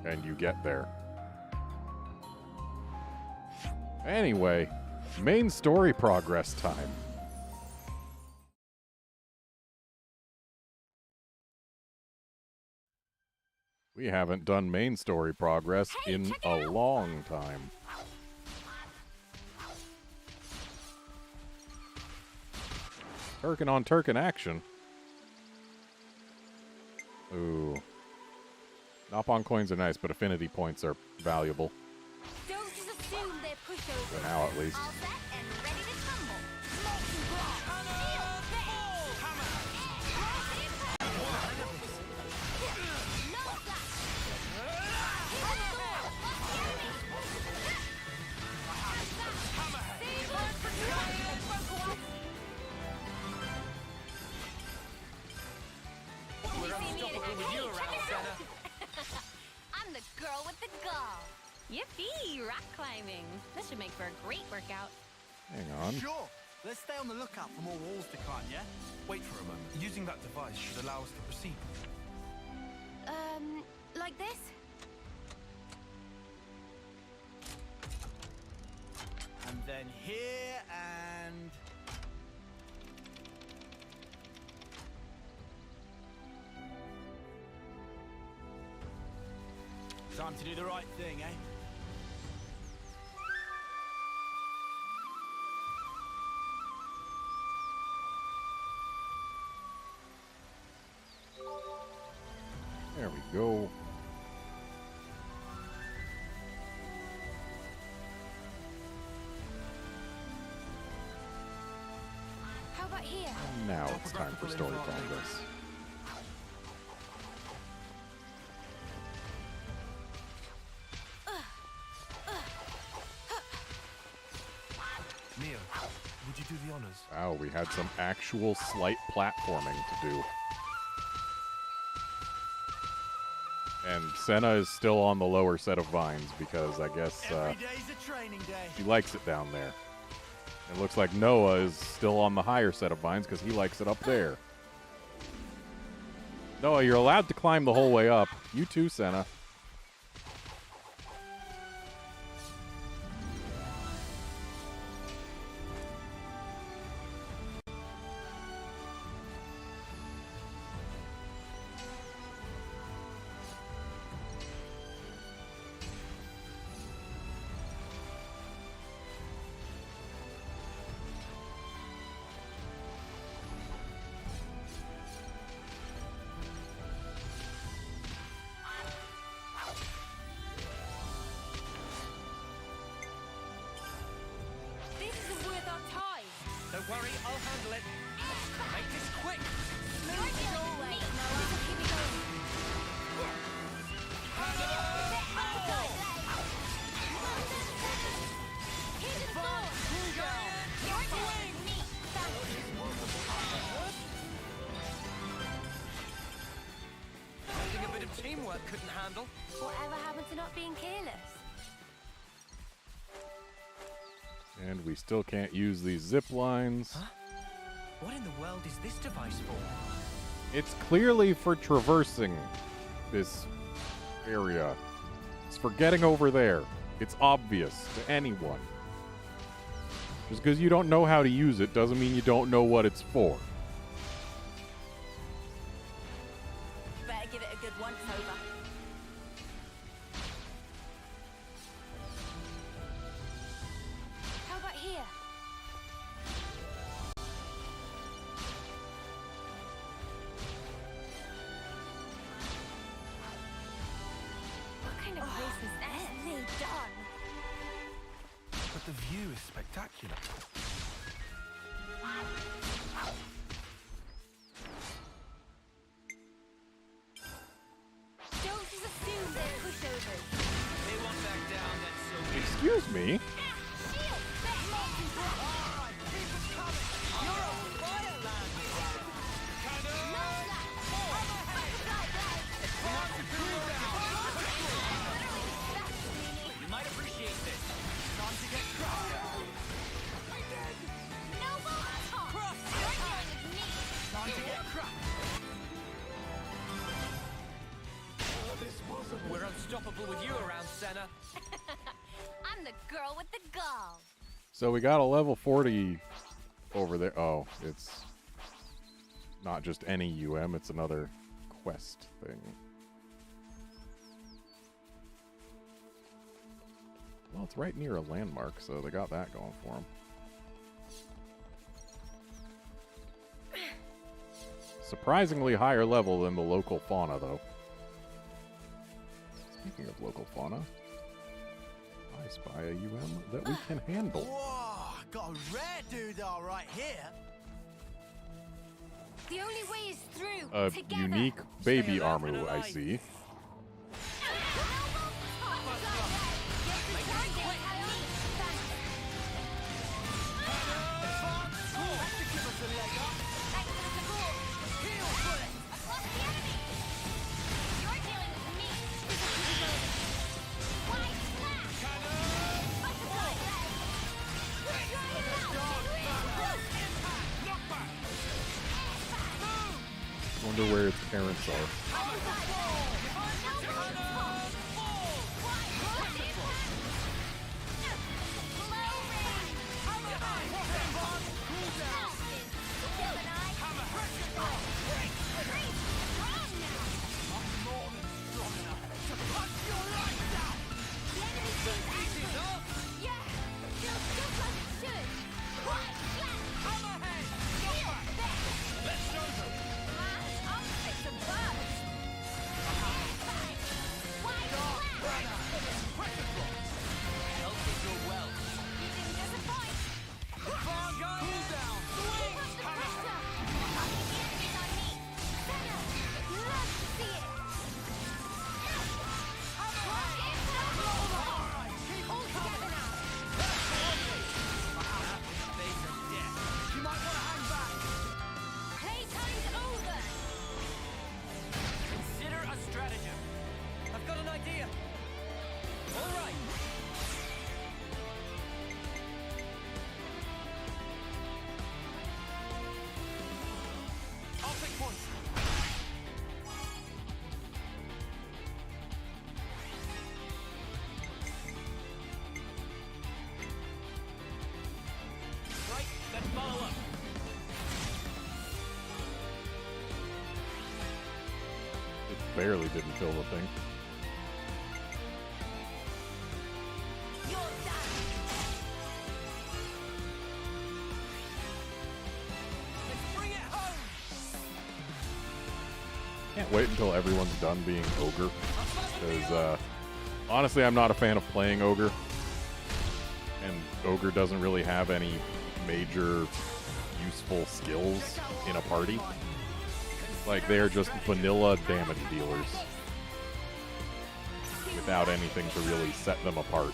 and you get there. Anyway, main story progress time. We haven't done main story progress in a long time. Turkin on Turkin action. Ooh. Knock-on coins are nice, but affinity points are valuable. Don't just assume they're pushovers. For now, at least. All set and ready to tumble. I'm the girl with the gall. Yippee! Rock climbing. This should make for a great workout. Hang on. Sure. Let's stay on the lookout for more walls to climb, yeah? Wait for a moment. Using that device should allow us to proceed. Like this? And then here and... time to do the right thing, eh? There we go. How about here? And now it's time for story progress. Neo, would you do the honors? Wow, we had some actual slight platforming to do. And Senna is still on the lower set of vines because I guess Every day's a training day. she likes it down there. It looks like Noah is still on the higher set of vines because he likes it up there. Noah, you're allowed to climb the whole way up. You too, Senna. Don't worry, I'll handle it. Make this quick. Something a bit of teamwork couldn't handle. Whatever happened to not being careless? And we still can't use these zip lines. Huh? What in the world is this device for? It's clearly for traversing this area. It's for getting over there. It's obvious to anyone. Just because you don't know how to use it doesn't mean you don't know what it's for. Better give it a good once over. How about here? What kind of place is this? Nicely done. But the view is spectacular. Me? You might appreciate this. Time to get crushed. Time to get crushed. We're unstoppable with you around, Senna. I'm the girl with the gall. So we got a level 40 over there. Oh, it's not just any UM, it's another quest thing. Well, it's right near a landmark, so they got that going for them. Surprisingly higher level than the local fauna, though. Speaking of local fauna, I spy a UM that we can handle. Whoa, got a rare doodah right here. The only way is through. A together. unique baby Armu, I see. Wonder where its parents are. Barely didn't kill the thing. Can't wait until everyone's done being ogre, because honestly I'm not a fan of playing ogre, and ogre doesn't really have any major useful skills in a party. Like, they're just vanilla damage dealers without anything to really set them apart.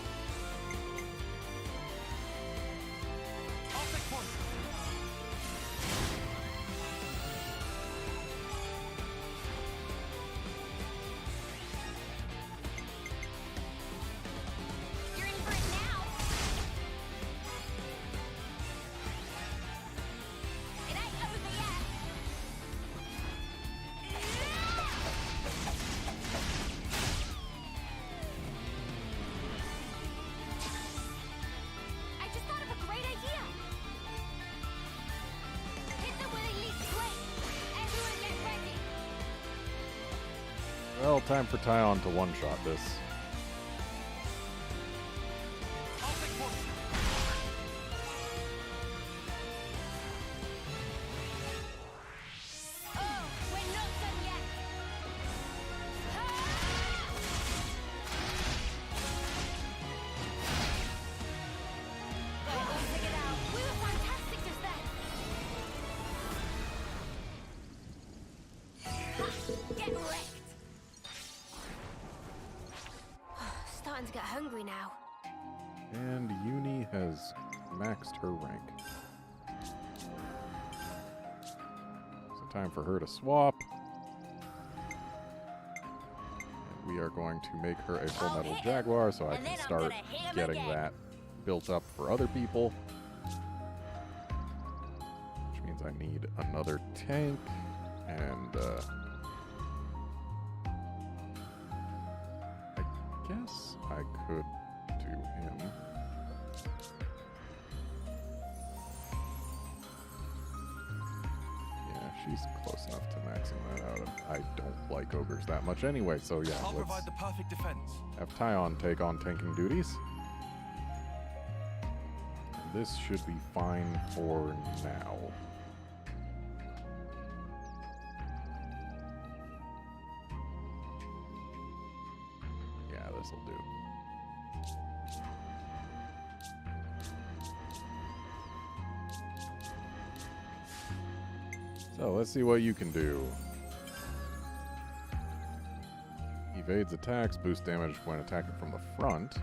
Well, time for Tyon to one-shot this. Starting to get hungry now. And Uni has maxed her rank. So time for her to swap. And we are going to make her a full metal jaguar so I can start getting that built up for other people. Which means I need another tank and I guess I could do him. Yeah, she's close enough to maxing that out. And I don't like ogres that much anyway, so yeah, I'll let's provide the perfect defense. have Tyon take on tanking duties. This should be fine for now. Yeah, this'll do. So let's see what you can do. Evades attacks, boosts damage when attacking from the front.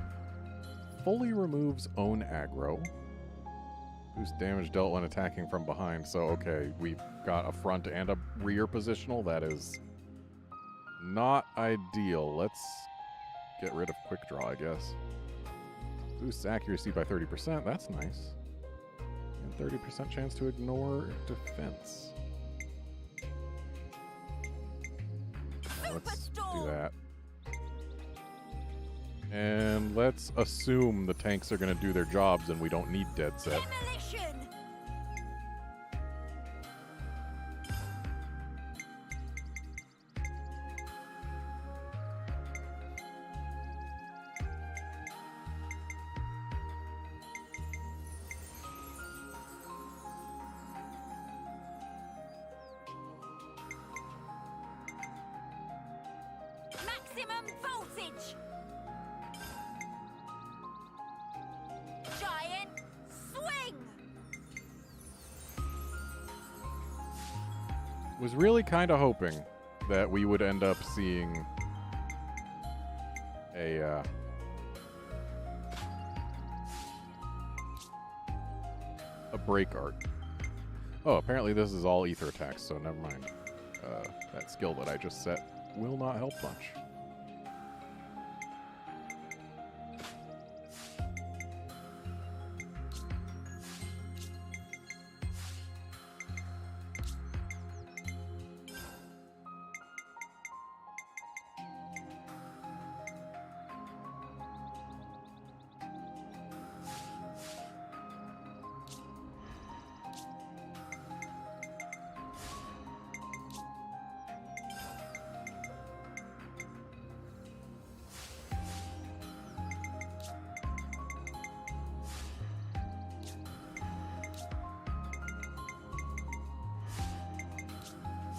Fully removes own aggro. Boost damage dealt when attacking from behind. So, okay, we've got a front and a rear positional. That is not ideal. Let's get rid of quick draw, I guess. Boosts accuracy by 30%. That's nice. And 30% chance to ignore defense. Let's do that. And let's assume the tanks are going to do their jobs and we don't need dead set. Demolition! Maximum voltage! Giant swing! Was really kind of hoping that we would end up seeing a break art. Oh, apparently this is all ether attacks, so never mind. That skill that I just set will not help much.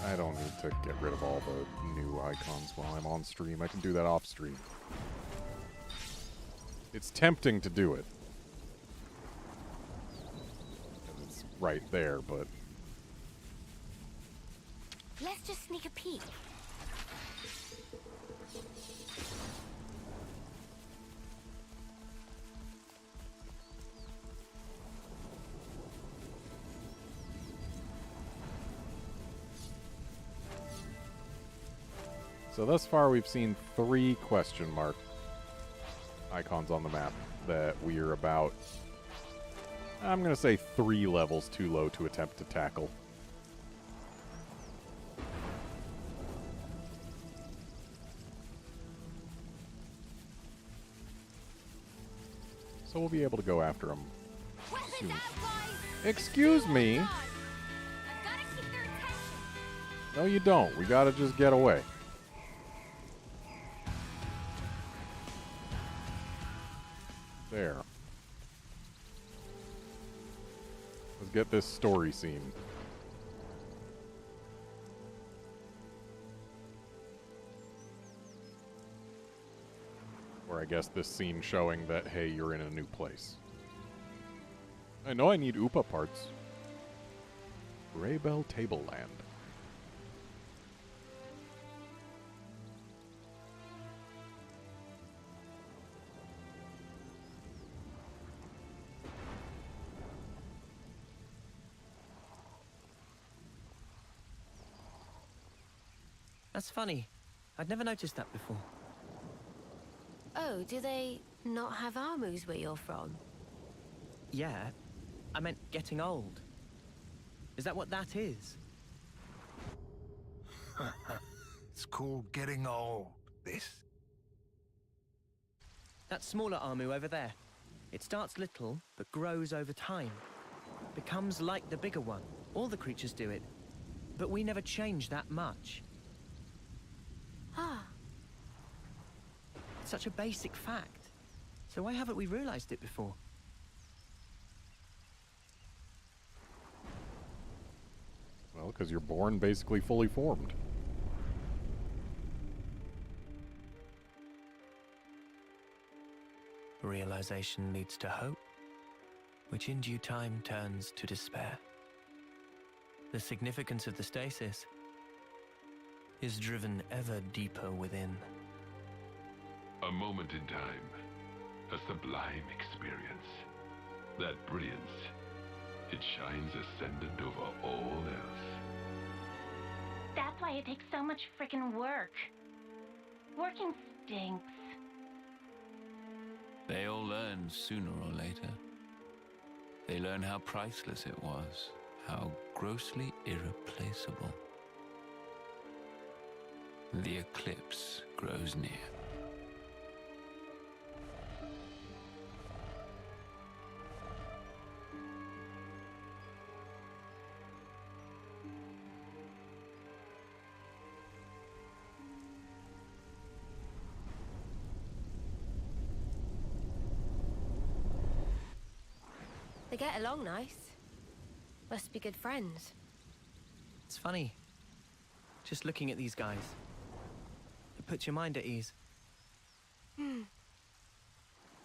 I don't need to get rid of all the new icons while I'm on stream. I can do that off stream. It's tempting to do it. It's right there, but... Let's just sneak a peek. So thus far we've seen 3 question mark icons on the map that we are about, I'm going to say 3 levels too low to attempt to tackle. So we'll be able to go after them soon. Excuse me? No, you don't. We gotta just get away. There. Let's get this story scene. Or I guess this scene showing that, hey, you're in a new place. I know I need Upa parts. Graybell Tableland. That's funny. I'd never noticed that before. Oh, do they not have Armus where you're from? Yeah, I meant getting old. Is that what that is? It's called getting old, this. That smaller Armu over there. It starts little, but grows over time. Becomes like the bigger one. All the creatures do it. But we never change that much. Ah. It's such a basic fact. So why haven't we realized it before? Well, because you're born basically fully formed. Realization leads to hope, which in due time turns to despair. The significance of the stasis is driven ever deeper within. A moment in time, a sublime experience. That brilliance, it shines ascendant over all else. That's why it takes so much frickin' work. Working stinks. They all learn sooner or later. They learn how priceless it was, how grossly irreplaceable. The eclipse grows near. They get along nice. Must be good friends. It's funny. Just looking at these guys. It puts your mind at ease.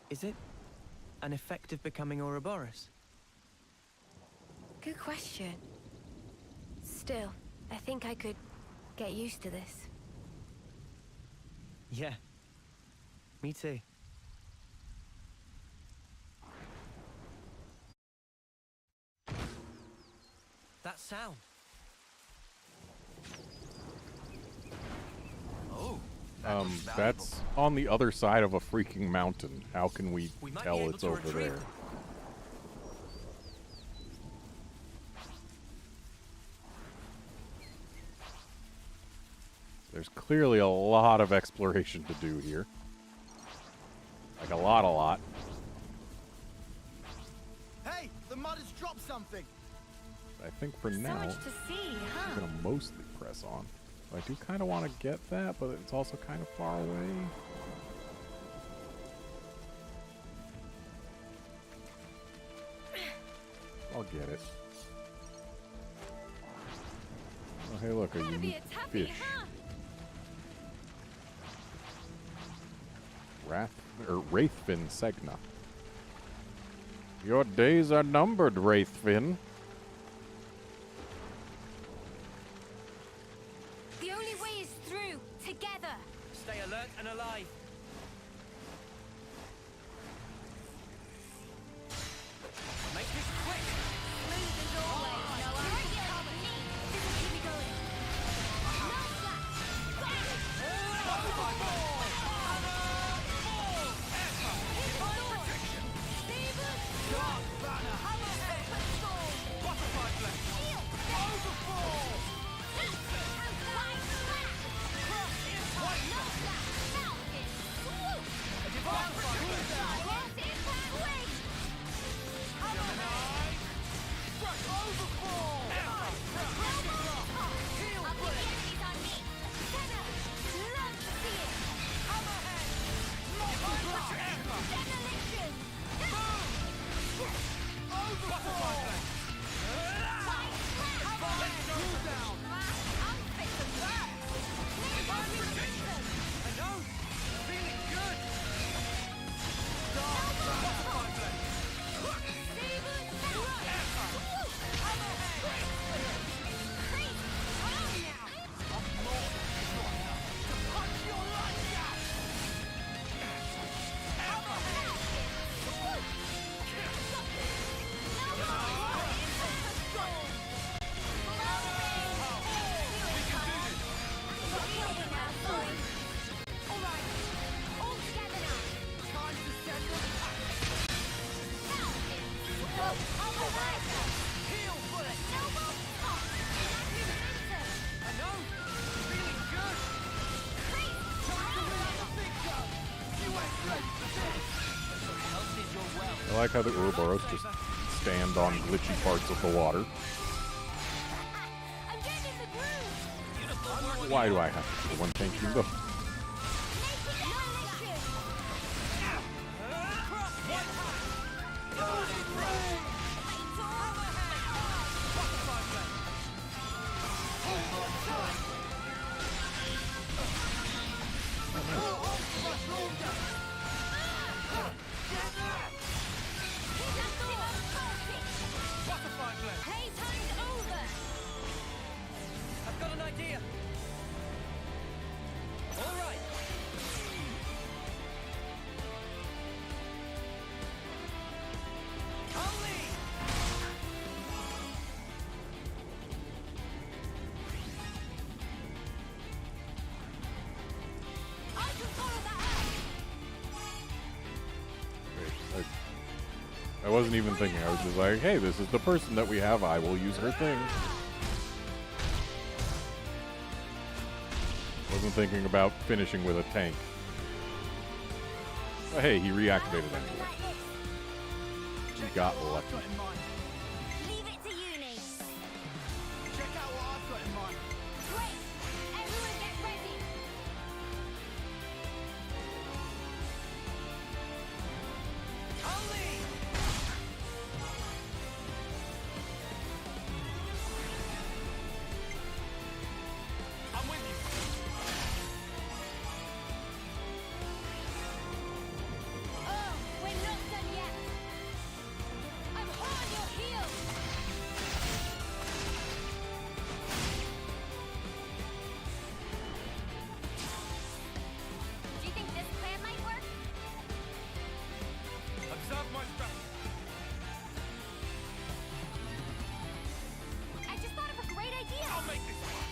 Is it an effect of becoming Ouroboros? Good question. Still, I think I could get used to this. Yeah. Me too. That sound. Oh. That's on the other side of a freaking mountain. How can we tell it's over there? There's clearly a lot of exploration to do here. Like a lot. Hey, the mud has dropped something. I think for now, So much to see, huh? I'm gonna mostly press on. I do kind of want to get that, but it's also kind of far away. I'll get it. Oh, hey, look, a unique fish. Huh? Wraithfin Segna. Your days are numbered, Wraithfin. The only way is through, together. Stay alert and alive. Make this quick. Smooth as always, Noah. Right here. This will keep me going. No I like how the Ouroboros just stand on glitchy parts of the water. Why do I have to be the one tanking though? I've got an idea. All right. I wasn't even thinking. I was just like, hey, this is the person that we have. I will use her thing. Wasn't thinking about finishing with a tank. But hey, he reactivated anyway. He got lucky. Leave it to you, Nate. Check out what I've got in mind. Great! Everyone get ready! I'm with you. Oh, we're not done yet. I'm on your heels. Do you think this plan might work? Observe my strategy. I just thought of a great idea. I'll make this work.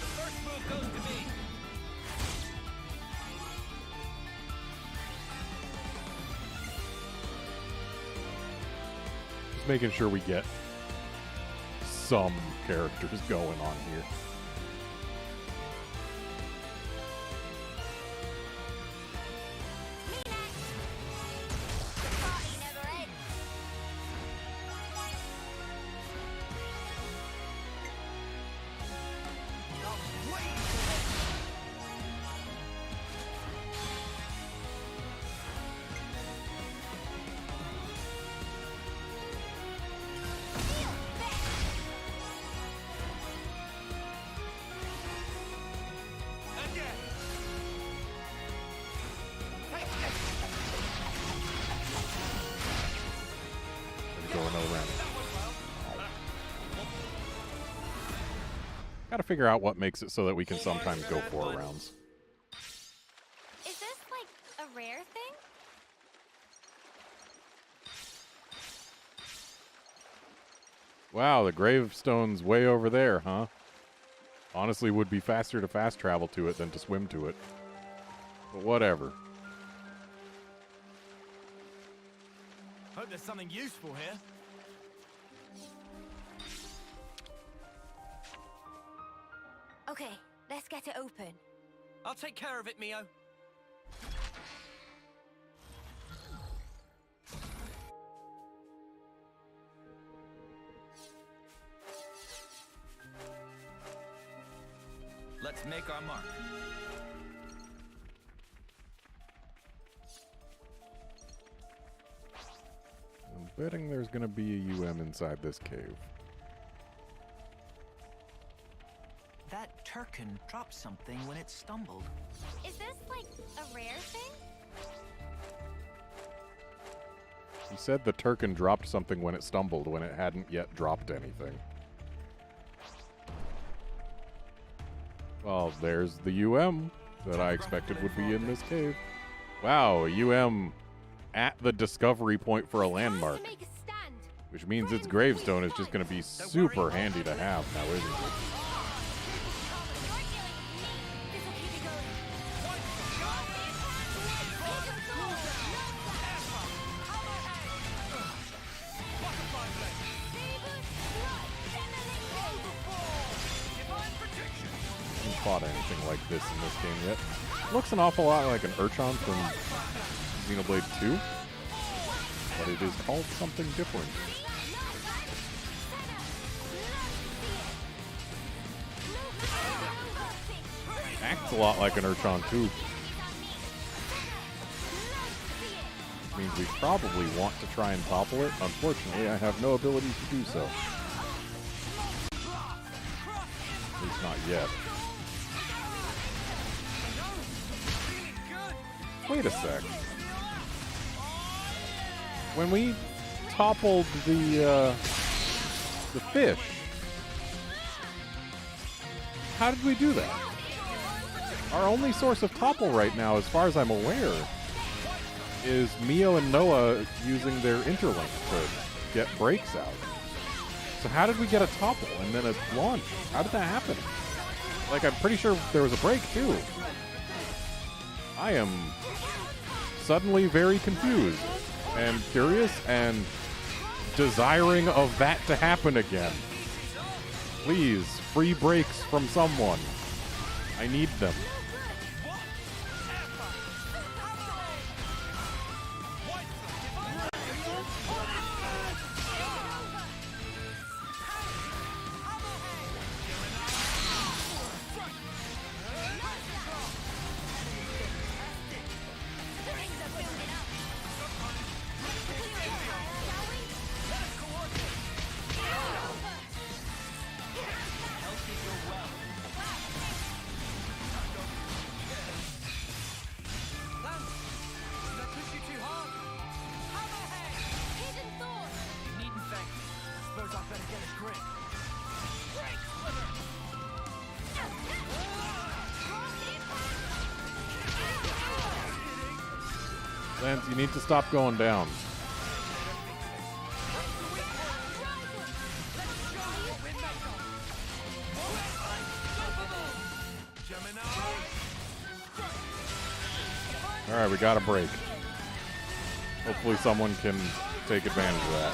The first move goes to me. Just making sure we get some characters going on here. The party never ends. Go another round. Gotta figure out what makes it so that we can sometimes go 4 rounds. Is this like a rare thing? Wow, the gravestone's way over there, huh? Honestly, would be faster to fast travel to it than to swim to it. But whatever. Hope there's something useful here. Okay, let's get it open. I'll take care of it, Mio. Let's make our mark. I'm betting there's gonna be a UM inside this cave. That Turkin dropped something when it stumbled. Is this like a rare thing? He said the Turkin dropped something when it stumbled, when it hadn't yet dropped anything. Well, there's the UM that I expected would be in this cave. Wow, a UM at the discovery point for a landmark. Which means its gravestone is just going to be super handy to have now, isn't it? Fought anything like this in this game yet. Looks an awful lot like an Urchan from Xenoblade 2, but it is called something different. Acts a lot like an Urchan too. Means we probably want to try and topple it. Unfortunately, I have no ability to do so. At least not yet. Wait a sec. When we toppled the fish, how did we do that? Our only source of topple right now, as far as I'm aware, is Mio and Noah using their interlink to get breaks out. So how did we get a topple and then a launch? How did that happen? Like, I'm pretty sure there was a break, too. I am suddenly very confused and curious and desiring of that to happen again. Please, free breaks from someone. I need them. Lance, you need to stop going down. Alright, we got a break. Hopefully someone can take advantage of that.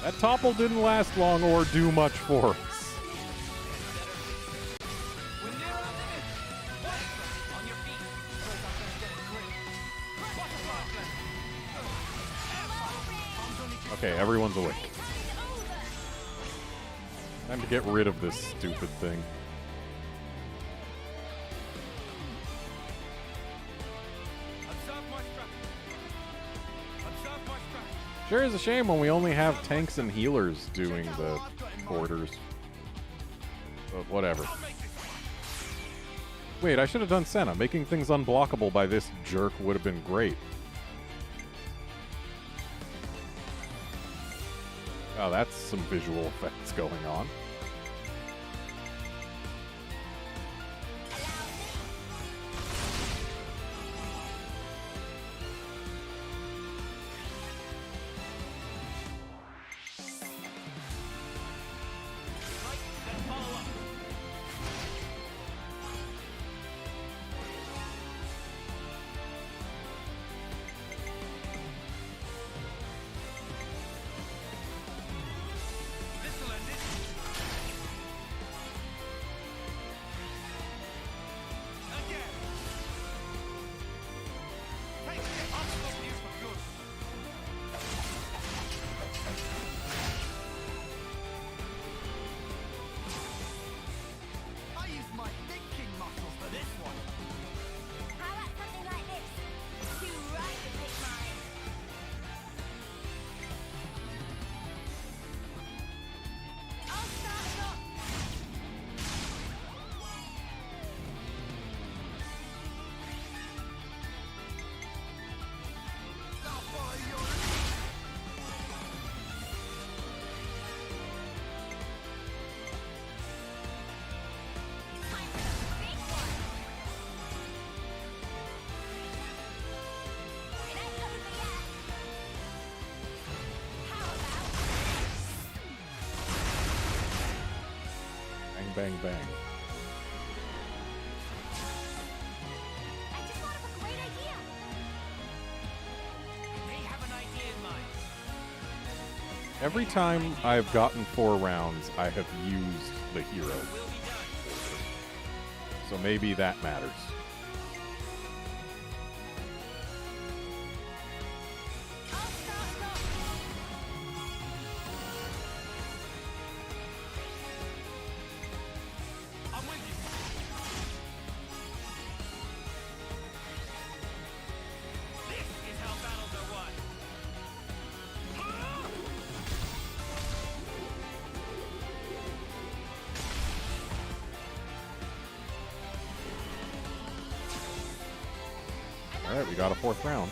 That topple didn't last long or do much for us. Okay, everyone's awake. Time to get rid of this stupid thing. Sure is a shame when we only have tanks and healers doing the borders. But whatever. Wait, I should have done Senna. Making things unblockable by this jerk would have been great. Oh, that's some visual effects going on. Bang, bang. I just thought of a great idea. May have an idea in mind. Every time I've gotten 4 rounds, I have used the hero. So maybe that matters. Alright, we got a 4th round.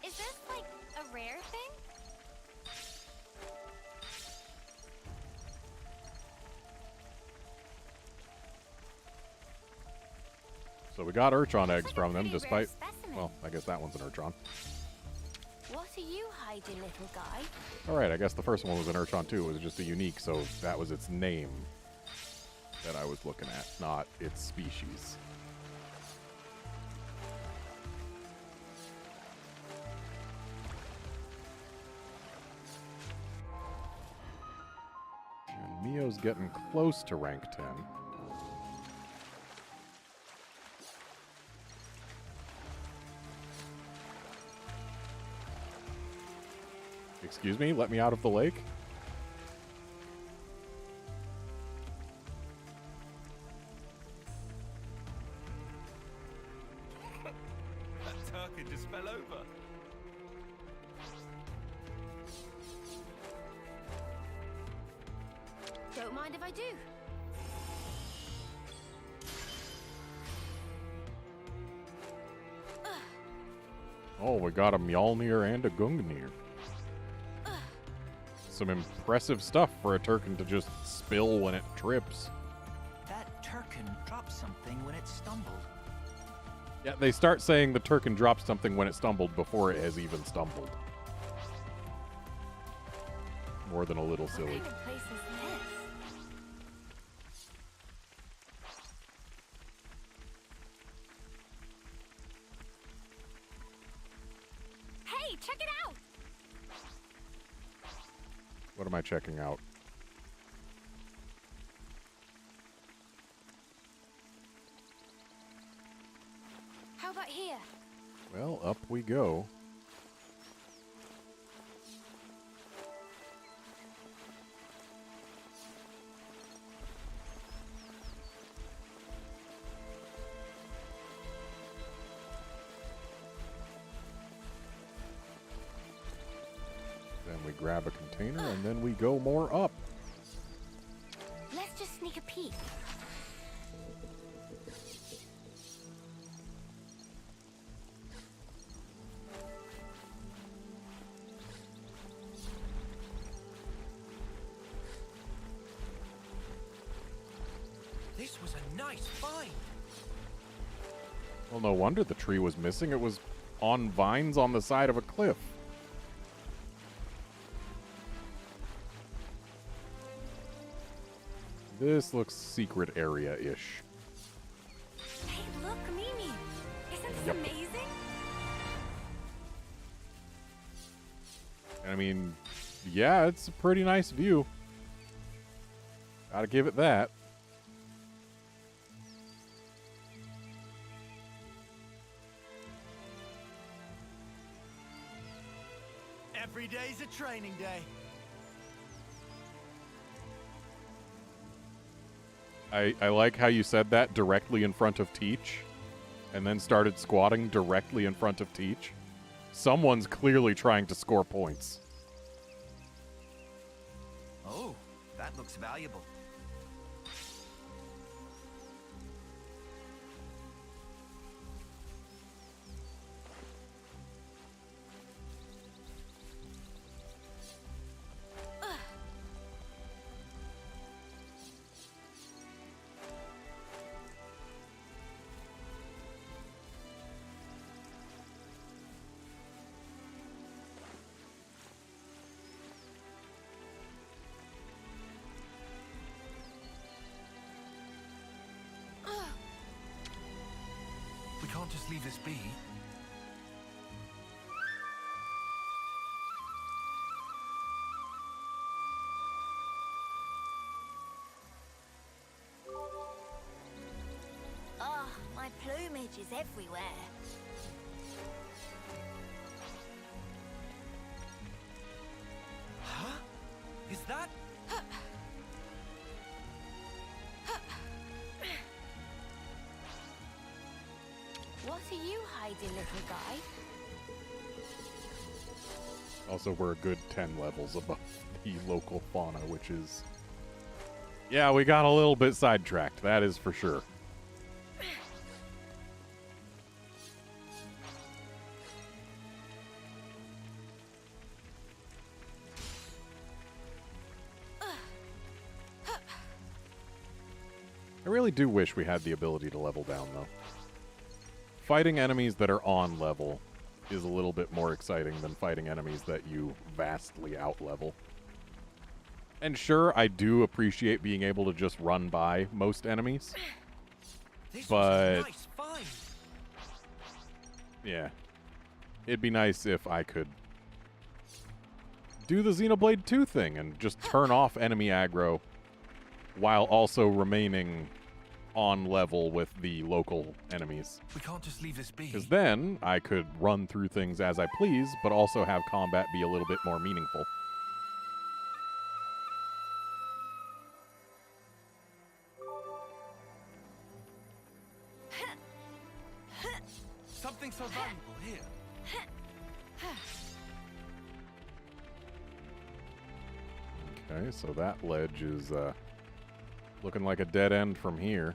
Is this like a rare thing? So we got Urchon eggs from them, despite... Well, I guess that one's an Urchon. What are you hiding, little guy? Alright, I guess the first one was an Urchon too. It was just a unique, so that was its name that I was looking at, not its species. And Mio's getting close to rank 10. Excuse me? Let me out of the lake? That turkey just fell over. Don't mind if I do. Oh, we got a Mjolnir and a Gungnir. Some impressive stuff for a Turkin to just spill when it trips. That Turkin dropped something when it stumbled. Yeah, they start saying the Turkin dropped something when it stumbled before it has even stumbled. More than a little silly. What kind of place is this? Hey, check it out! What am I checking out? How about here? Well, up we go. Then we grab a container and then we go more up. Let's just sneak a peek. This was a nice find. Well, no wonder the tree was missing. It was on vines on the side of a cliff. This looks secret area-ish. Hey, look, Mimi. Isn't this Yep. amazing? I mean, yeah, it's a pretty nice view. Gotta give it that. Every day's a training day. I like how you said that directly in front of Teach, and then started squatting directly in front of Teach. Someone's clearly trying to score points. Oh, that looks valuable. can't just leave this be. Oh, my plumage is everywhere. Huh? Is that? What are you hiding, little guy? Also, we're a good 10 levels above the local fauna, which is... Yeah, we got a little bit sidetracked, that is for sure. I really do wish we had the ability to level down, though. Fighting enemies that are on level is a little bit more exciting than fighting enemies that you vastly out-level. And sure, I do appreciate being able to just run by most enemies. But yeah. It'd be nice if I could do the Xenoblade 2 thing and just turn off enemy aggro while also remaining on level with the local enemies. We can't just leave this be. Because then I could run through things as I please, but also have combat be a little bit more meaningful. Something so valuable here. Okay, so that ledge is looking like a dead end from here.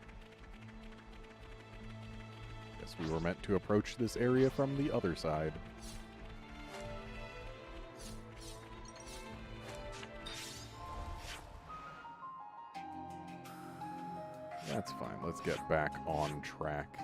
Guess we were meant to approach this area from the other side. That's fine. Let's get back on track.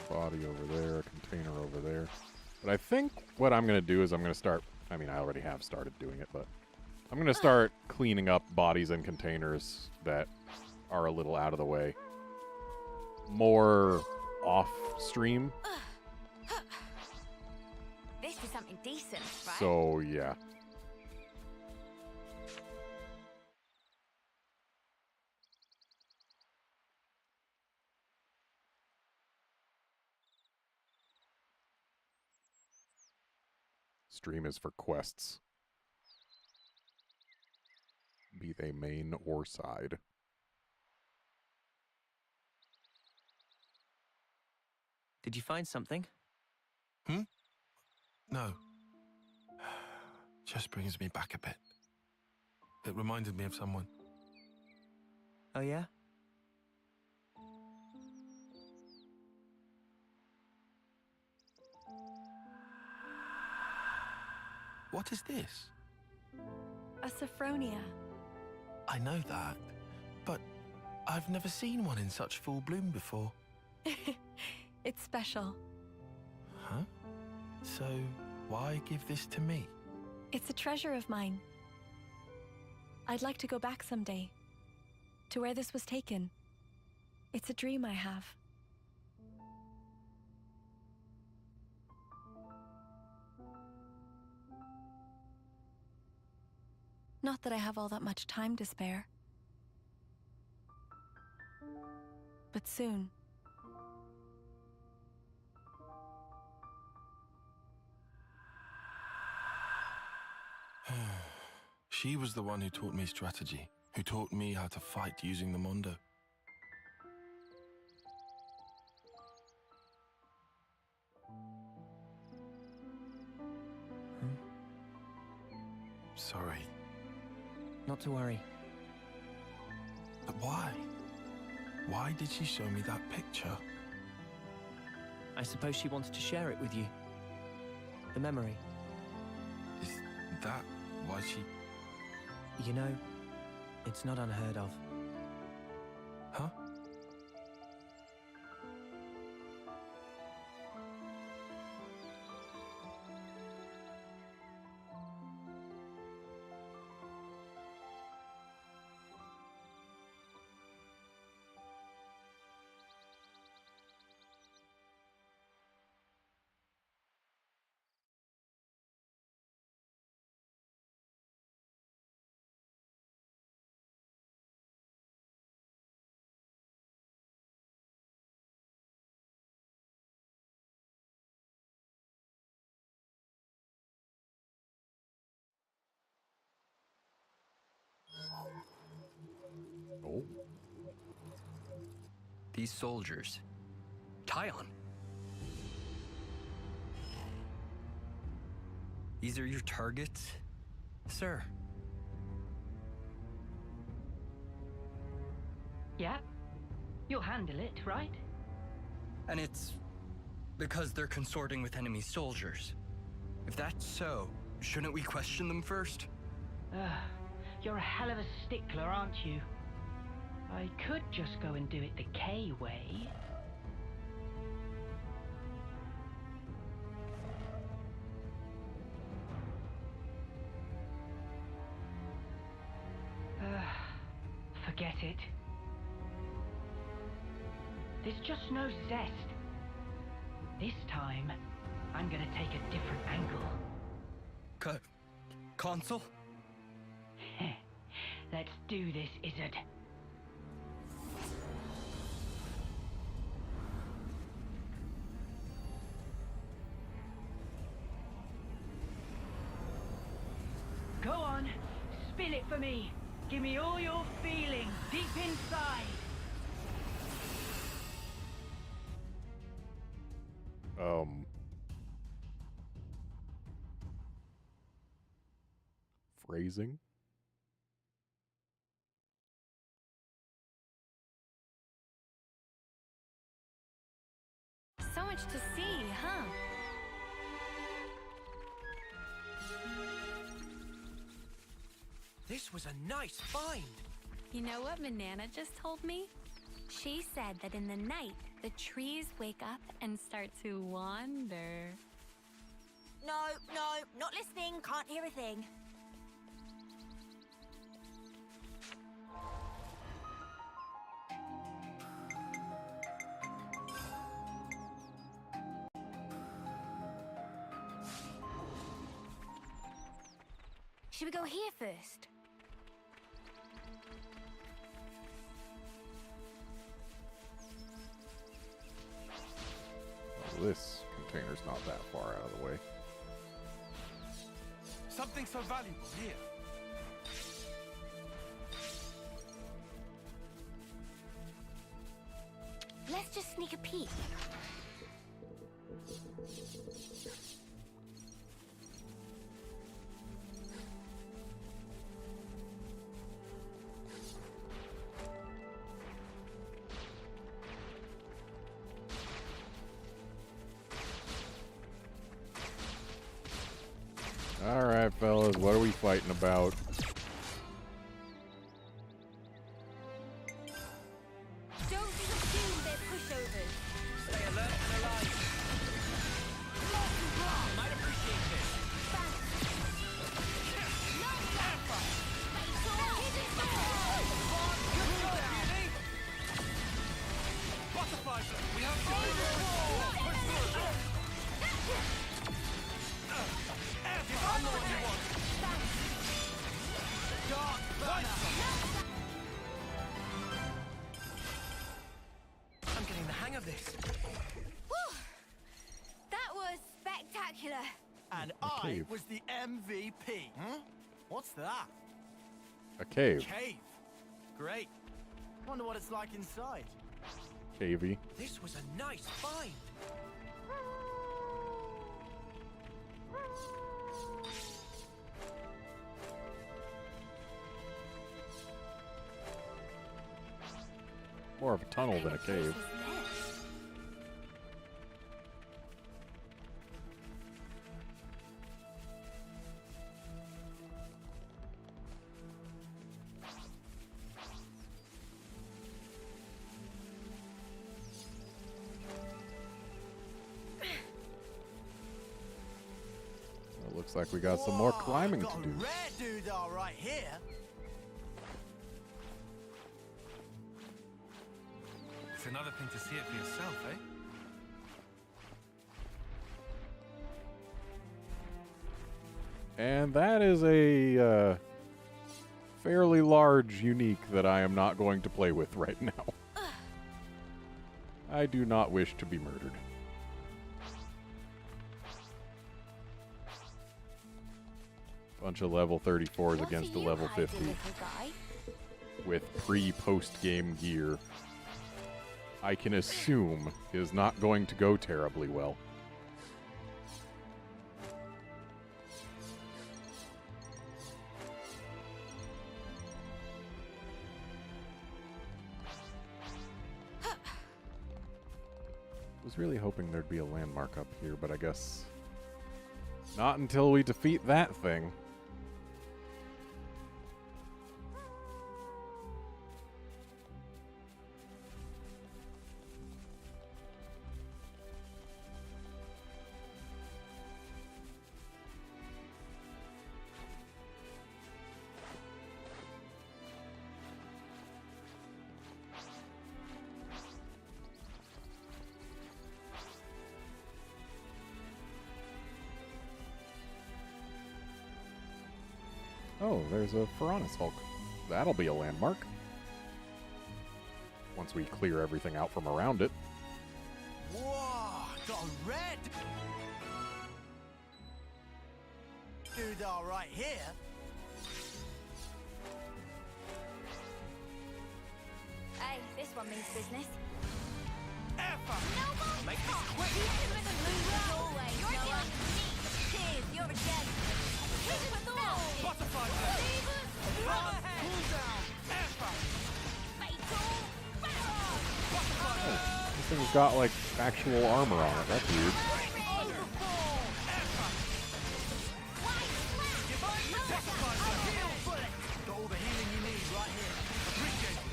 Body over there, a container over there. But I think what I'm going to do is I'm going to start, I mean, I already have started doing it, but I'm going to start cleaning up bodies and containers that are a little out of the way. More off-stream. This is something decent, right? So, yeah. Stream is for quests, be they main or side. Did you find something? No. Just brings me back a bit. It reminded me of someone. Oh, yeah? What is this? A Sophronia. I know that, but I've never seen one in such full bloom before. It's special. Huh? So, why give this to me? It's a treasure of mine. I'd like to go back someday, to where this was taken. It's a dream I have. Not that I have all that much time to spare. But soon. She was the one who taught me strategy, who taught me how to fight using the Mondo. Sorry. Not to worry. But why? Why did she show me that picture? I suppose she wanted to share it with you. The memory. Is that why she... You know, it's not unheard of. These soldiers. Tyon. These are your targets, sir? Yeah? You'll handle it, right? And it's because they're consorting with enemy soldiers. If that's so, shouldn't we question them first? You're a hell of a stickler, aren't you? I could just go and do it the K way. Forget it. There's just no zest. This time, I'm gonna take a different angle. Consul? Let's do this, Izzard. Go on, spill it for me. Give me all your feelings deep inside. Phrasing? So much to see, huh? This was a nice find. You know what Manana just told me? She said that in the night, the trees wake up and start to wander. No, not listening. Can't hear a thing. Should we go here first? Well, this container's not that far out of the way. Something so valuable here. Let's just sneak a peek. Alright, fellas, what are we fighting about? Don't assume they're pushovers. Stay alert and alive. Might appreciate this. Butterflies! We have to move it! I'm the one you want! Dark I'm getting the hang of this. Whew. That was spectacular. And I was the MVP. What's that? A cave. Cave. Great. Wonder what it's like inside. Cavey. This was a nice find. More of a tunnel than a cave. It looks like we got some more climbing to do. Rare doodah right here. It's another thing to see it for yourself, eh? And that is a fairly large unique that I am not going to play with right now. I do not wish to be murdered. Bunch of level 34s against a level 50 with pre-post game gear. I can assume is not going to go terribly well. I was really hoping there'd be a landmark up here, but I guess not until we defeat that thing. Oh, there's a Piranhas Hulk. That'll be a landmark. Once we clear everything out from around it. Whoa, got a red! Dude, all right here. Hey, this one means business. Ever! No more Make talk. this quick! Keep with the blue as always. You're dealing with me. Cheers, you're a gem. Keep with the wall. Butterfly jet! Hammerhead. Cool down! Ever! Fatal barrel. Oh, this thing's got like actual armor on it. That's weird. Got all the healing you need right here. Appreciate it.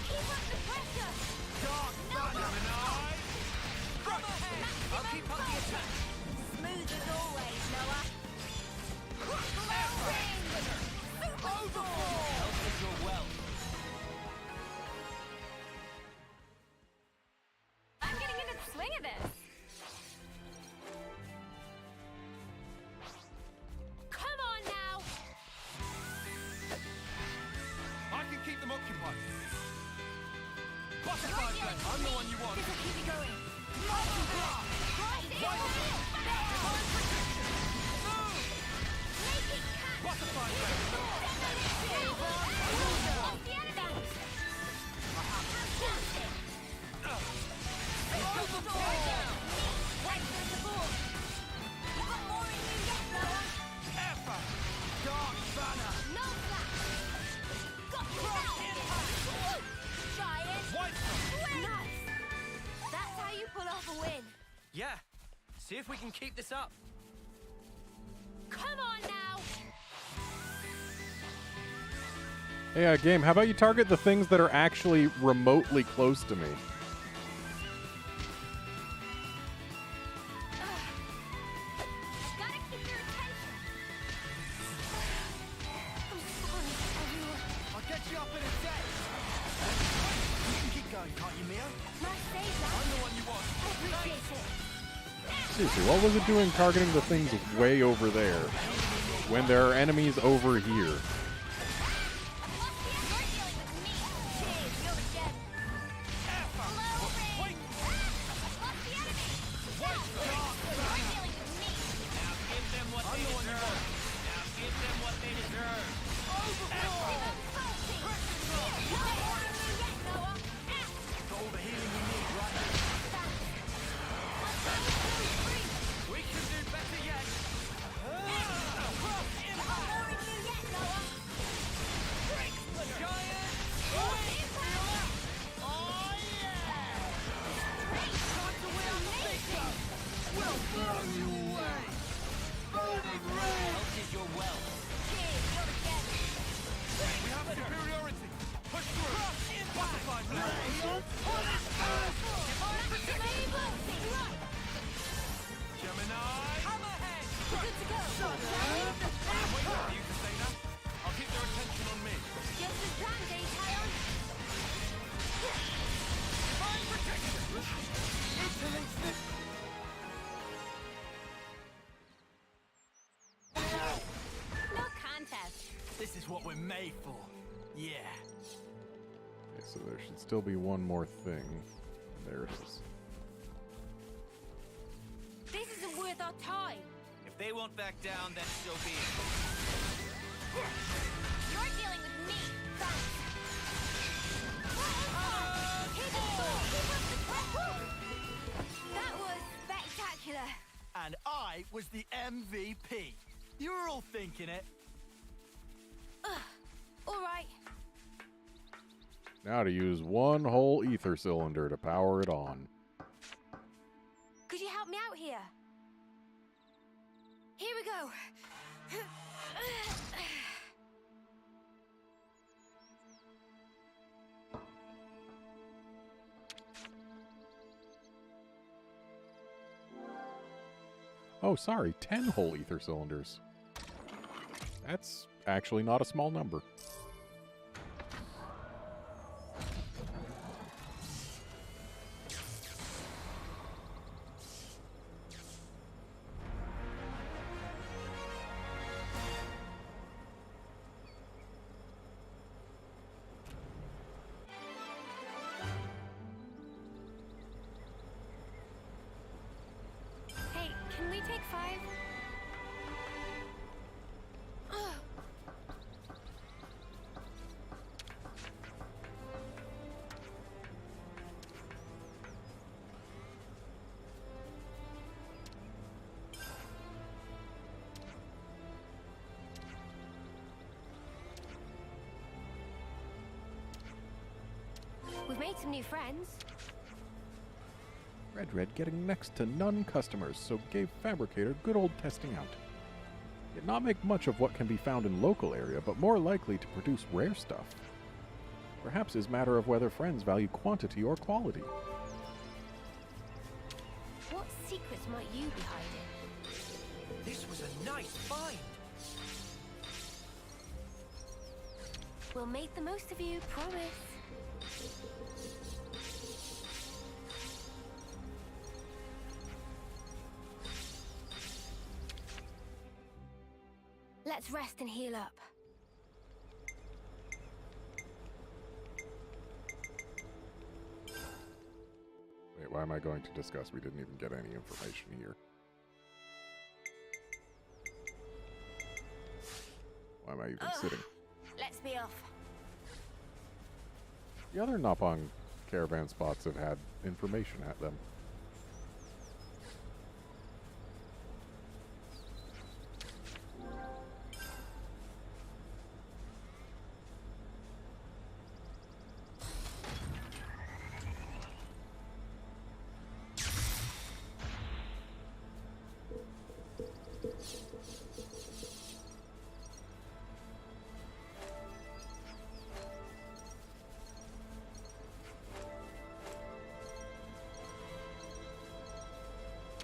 Keep up the pressure. Dark Gemini! I'll keep up the attack. Smooth as always, Noah. Health is your wealth. I'm getting into the swing of this. Come on now. I can keep them occupied. Butterfly jet! I'm the one you want. This'll keep you going. Multiply! Divine protection! Make it catch. Butterfly jet! Dark banner! Nice. That's how you pull off a win. Yeah. See if we can keep this up. Come on now. Hey, game, how about you target the things that are actually remotely close to me? Gotta keep your attention. I'm sorry, everyone. I'll get you up in a sec. You can keep going, can't you, Mia? Nice save, lad. I'm the one you want. I appreciate it. Seriously, what was it doing targeting the things way over there when there are enemies over here? No contest. This is what we're made for. Yeah. Okay, so there should still be one more thing. There it is. This isn't worth our time. If they won't back down, then so be it. You're dealing with me. Thanks. Keep it full. Keep it mate was the MVP. You were all thinking it. All right. Now to use one whole ether cylinder to power it on. Could you help me out here? Here we go. Oh, sorry, 10 whole ether cylinders. That's actually not a small number. Hey, can we take 5? We've made some new friends. Red getting next to none customers, so gave Fabricator good old testing out. Did not make much of what can be found in local area, but more likely to produce rare stuff. Perhaps is matter of whether friends value quantity or quality. What secrets might you be hiding? This was a nice find. We'll make the most of you, promise. Let's rest and heal up. Wait, why am I going to discuss? We didn't even get any information here. Why am I even sitting? Let's be off. The other Napong caravan spots have had information at them.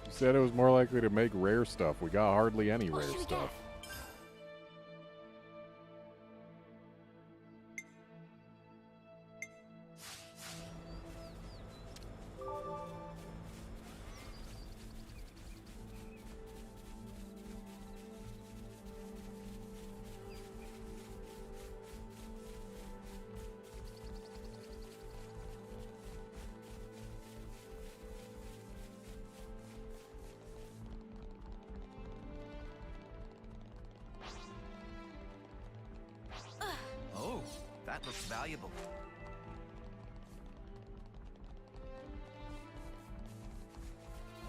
Said it was more likely to make rare stuff. We got hardly any rare stuff. Oh, that looks valuable.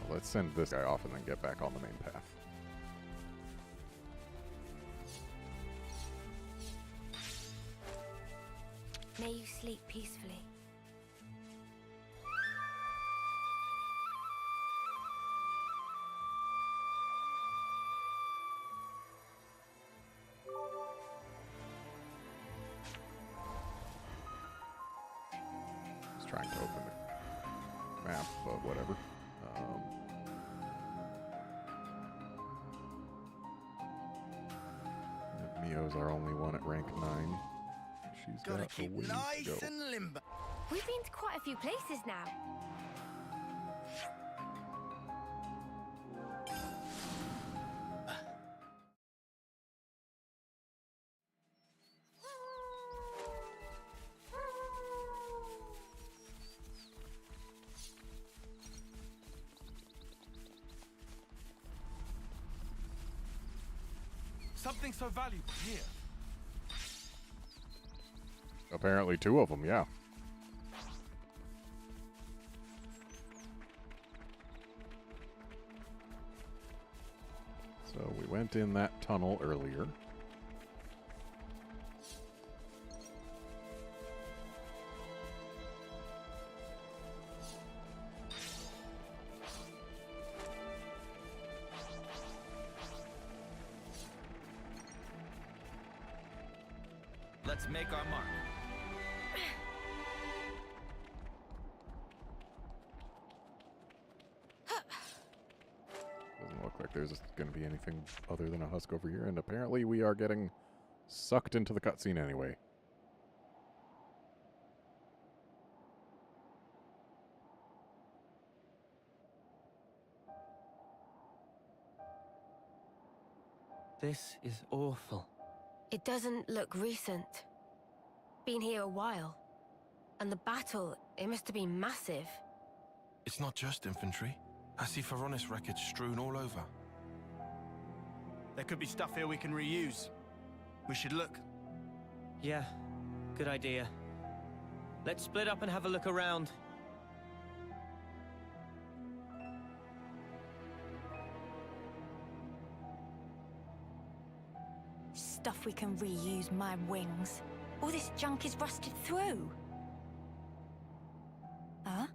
Well, let's send this guy off and then get back on the main path. May you sleep peacefully. Trying to open the map, but whatever. Mio's our only one at rank 9. She's got a ways to go. And limber. We've been to quite a few places now. Something so valuable here. Apparently 2 of them, yeah. So we went in that tunnel earlier. Let's make our mark. Doesn't look like there's going to be anything other than a husk over here, and apparently we are getting sucked into the cutscene anyway. This is awful. It doesn't look recent. Been here a while. And the battle, it must have been massive. It's not just infantry. I see Feronis wreckage strewn all over. There could be stuff here we can reuse. We should look. Yeah, good idea. Let's split up and have a look around. Stuff we can reuse, my wings. All this junk is rusted through. Huh?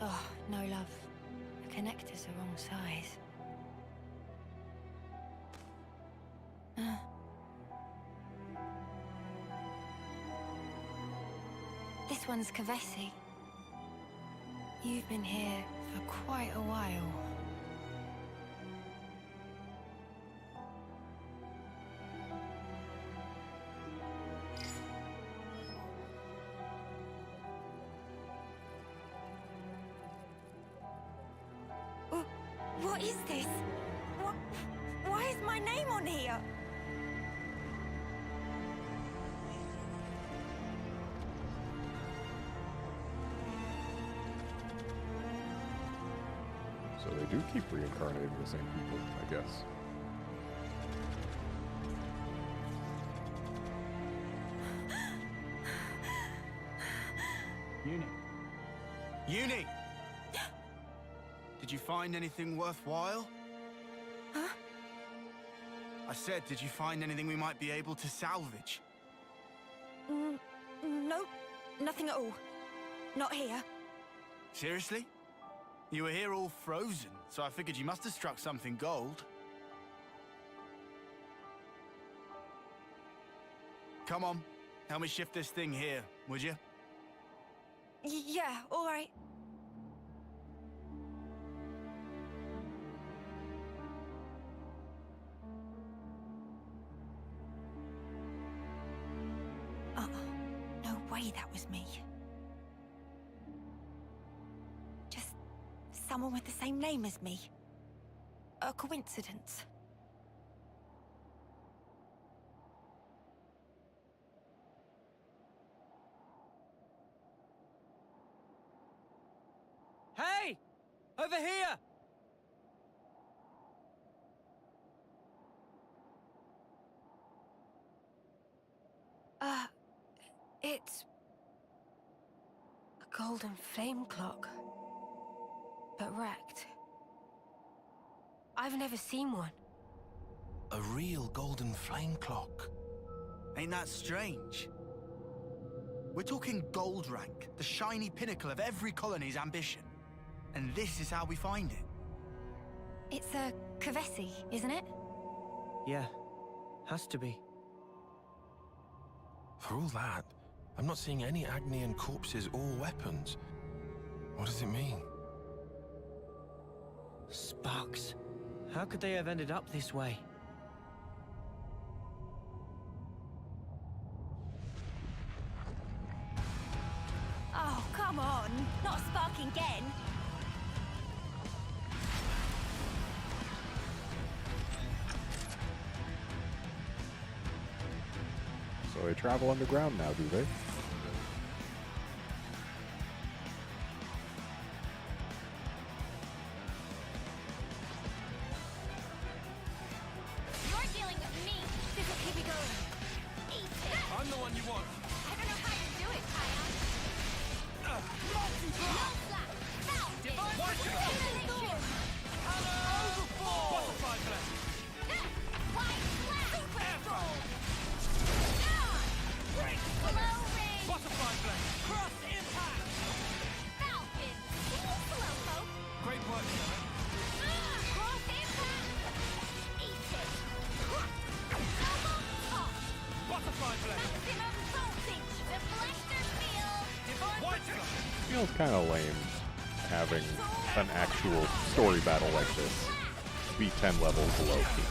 Oh, no love. The connector's the wrong size. This one's Kavesi. You've been here for quite a while. What is this? Why is my name on here? So they do keep reincarnating the same people, I guess. Uni! Did you find anything worthwhile? Huh? I said, did you find anything we might be able to salvage? No, nothing at all. Not here. Seriously? You were here all frozen, so I figured you must have struck something gold. Come on, help me shift this thing here, would you? Yeah, all right. No way that was me. Just someone with the same name as me. A coincidence. Hey! Over here! It's a golden flame clock, but wrecked. I've never seen one. A real golden flame clock. Ain't that strange? We're talking gold rank, the shiny pinnacle of every colony's ambition. And this is how we find it. It's a Kavesi, isn't it? Yeah, has to be. For all that, I'm not seeing any Agnian corpses or weapons. What does it mean? Sparks. How could they have ended up this way? Oh, come on. Not a spark again. So they travel underground now, do they? You're dealing with me. This will keep me going. Eat it. I'm the one you want. I don't know how to do it, Kaya. No slack. That was kind of lame, having an actual story battle like this be 10 levels below key.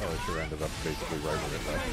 Oh, it sure ended up basically right where it left.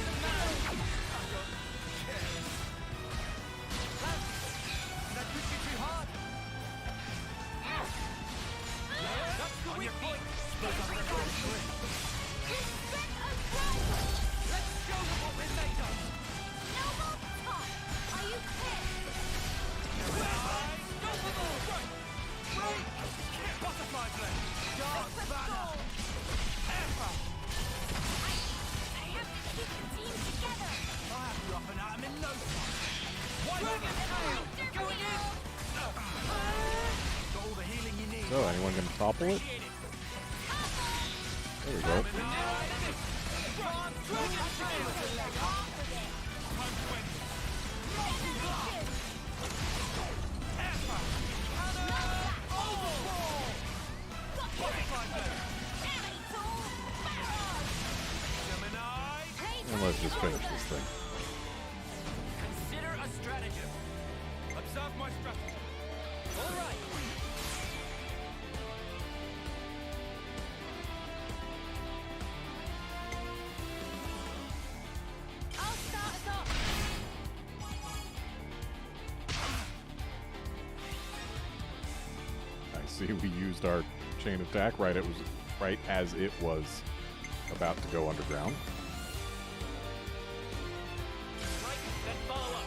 So, anyone gonna topple it? There we go. And let's just finish this thing. Consider a stratagem. Observe my strategy. All right. I'll start us off. I see we used our chain attack right as it was about to go underground. Then follow up.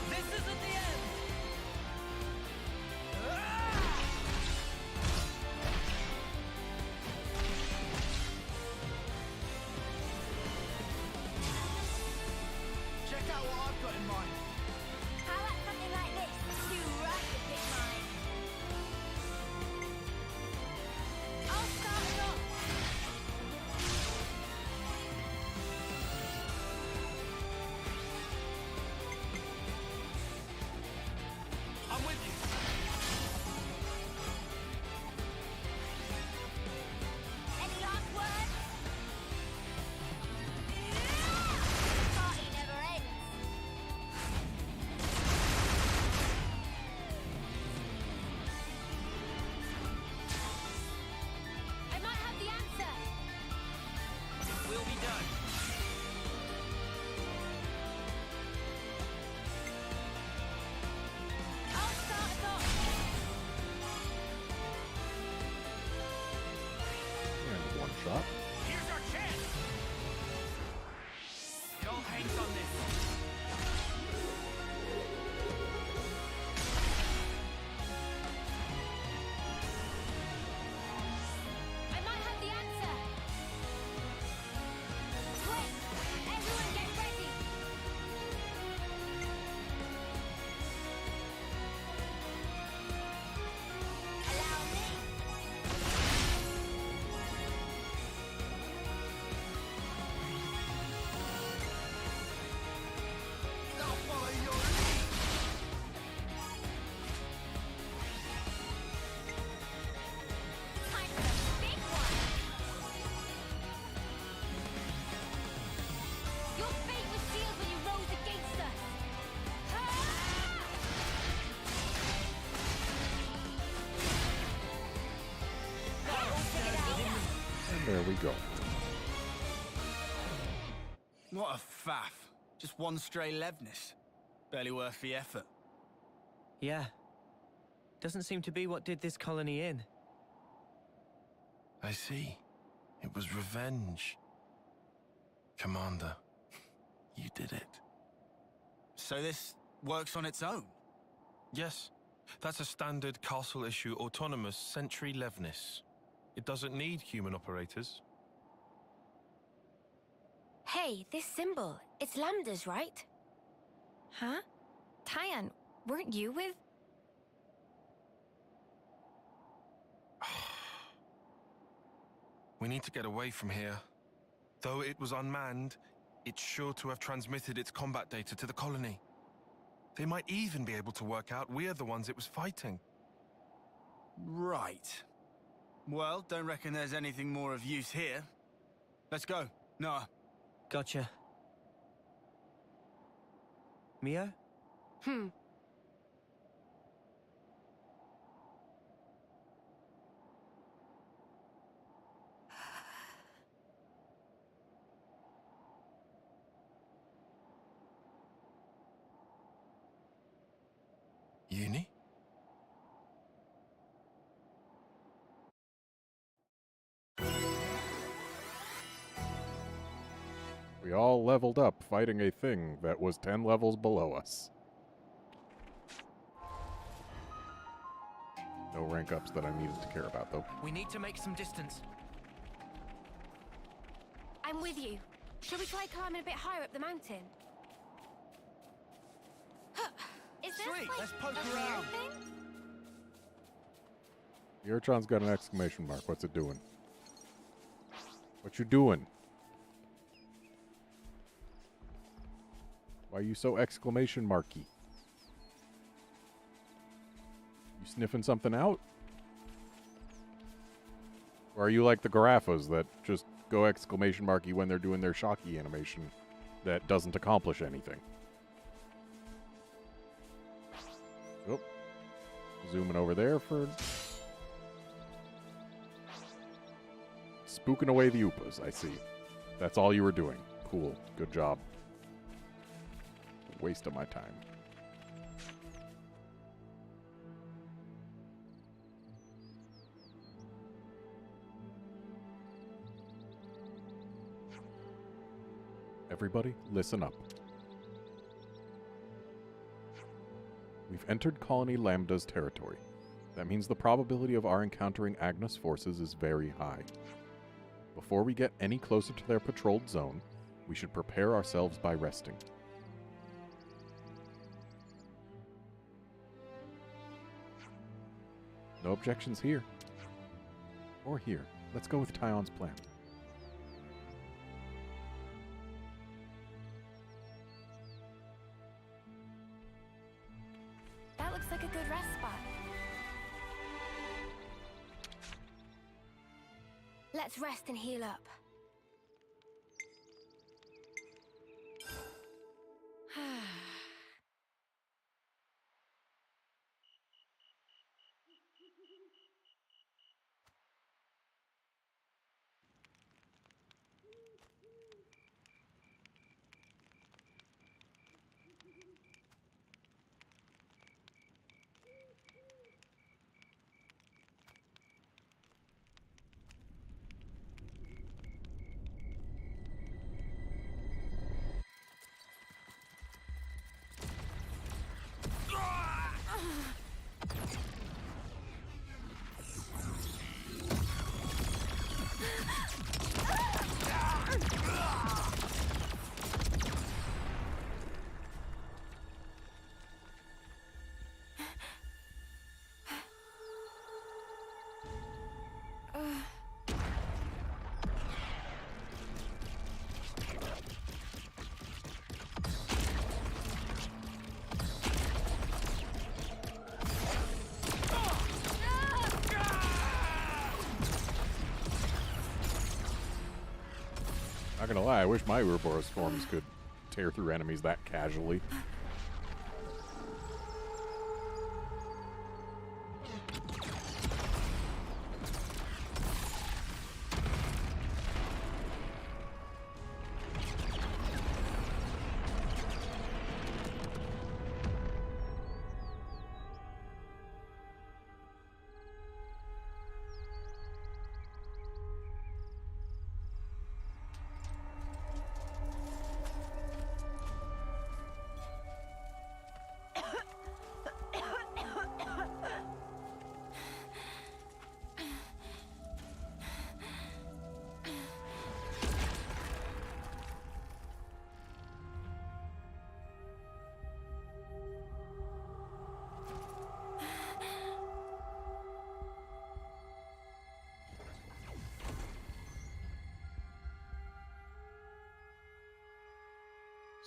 This isn't the end. Check out what I've got in mind. How about something like this? You right to pick mine. I'll start it off. I'm with you. Any last words? Party never ends. go. What a faff. Just one stray Levnis. Barely worth the effort. Yeah. Doesn't seem to be what did this colony in. I see. It was revenge. Commander, you did it. So this works on its own? Yes. That's a standard castle-issue autonomous Sentry Levnis. It doesn't need human operators. Hey, this symbol. It's Lambda's, right? Huh? Tyan, weren't you with... We need to get away from here. Though it was unmanned, it's sure to have transmitted its combat data to the colony. They might even be able to work out we're the ones it was fighting. Right. Well, don't reckon there's anything more of use here. Let's go. Noah. Gotcha. Mia? Uni? We all leveled up fighting a thing that was 10 levels below us. No rank ups that I needed to care about, though. We need to make some distance. I'm with you. Shall we try climbing a bit higher up the mountain? Is this Sweet, like let's poke a real around. thing? The Urchan's got an exclamation mark. What's it doing? What you doing? Why are you so exclamation marky? You sniffing something out? Or are you like the Giraffas that just go exclamation marky when they're doing their shocky animation that doesn't accomplish anything? Oh. Zooming over there for... spooking away the Oopas, I see. That's all you were doing. Cool. Good job. Waste of my time. Everybody, listen up. We've entered Colony Lambda's territory. That means the probability of our encountering Agnes forces is very high. Before we get any closer to their patrolled zone, we should prepare ourselves by resting. No objections here. Or here. Let's go with Tyon's plan. That looks like a good rest spot. Let's rest and heal up. Not gonna lie, I wish my Ouroboros forms could tear through enemies that casually.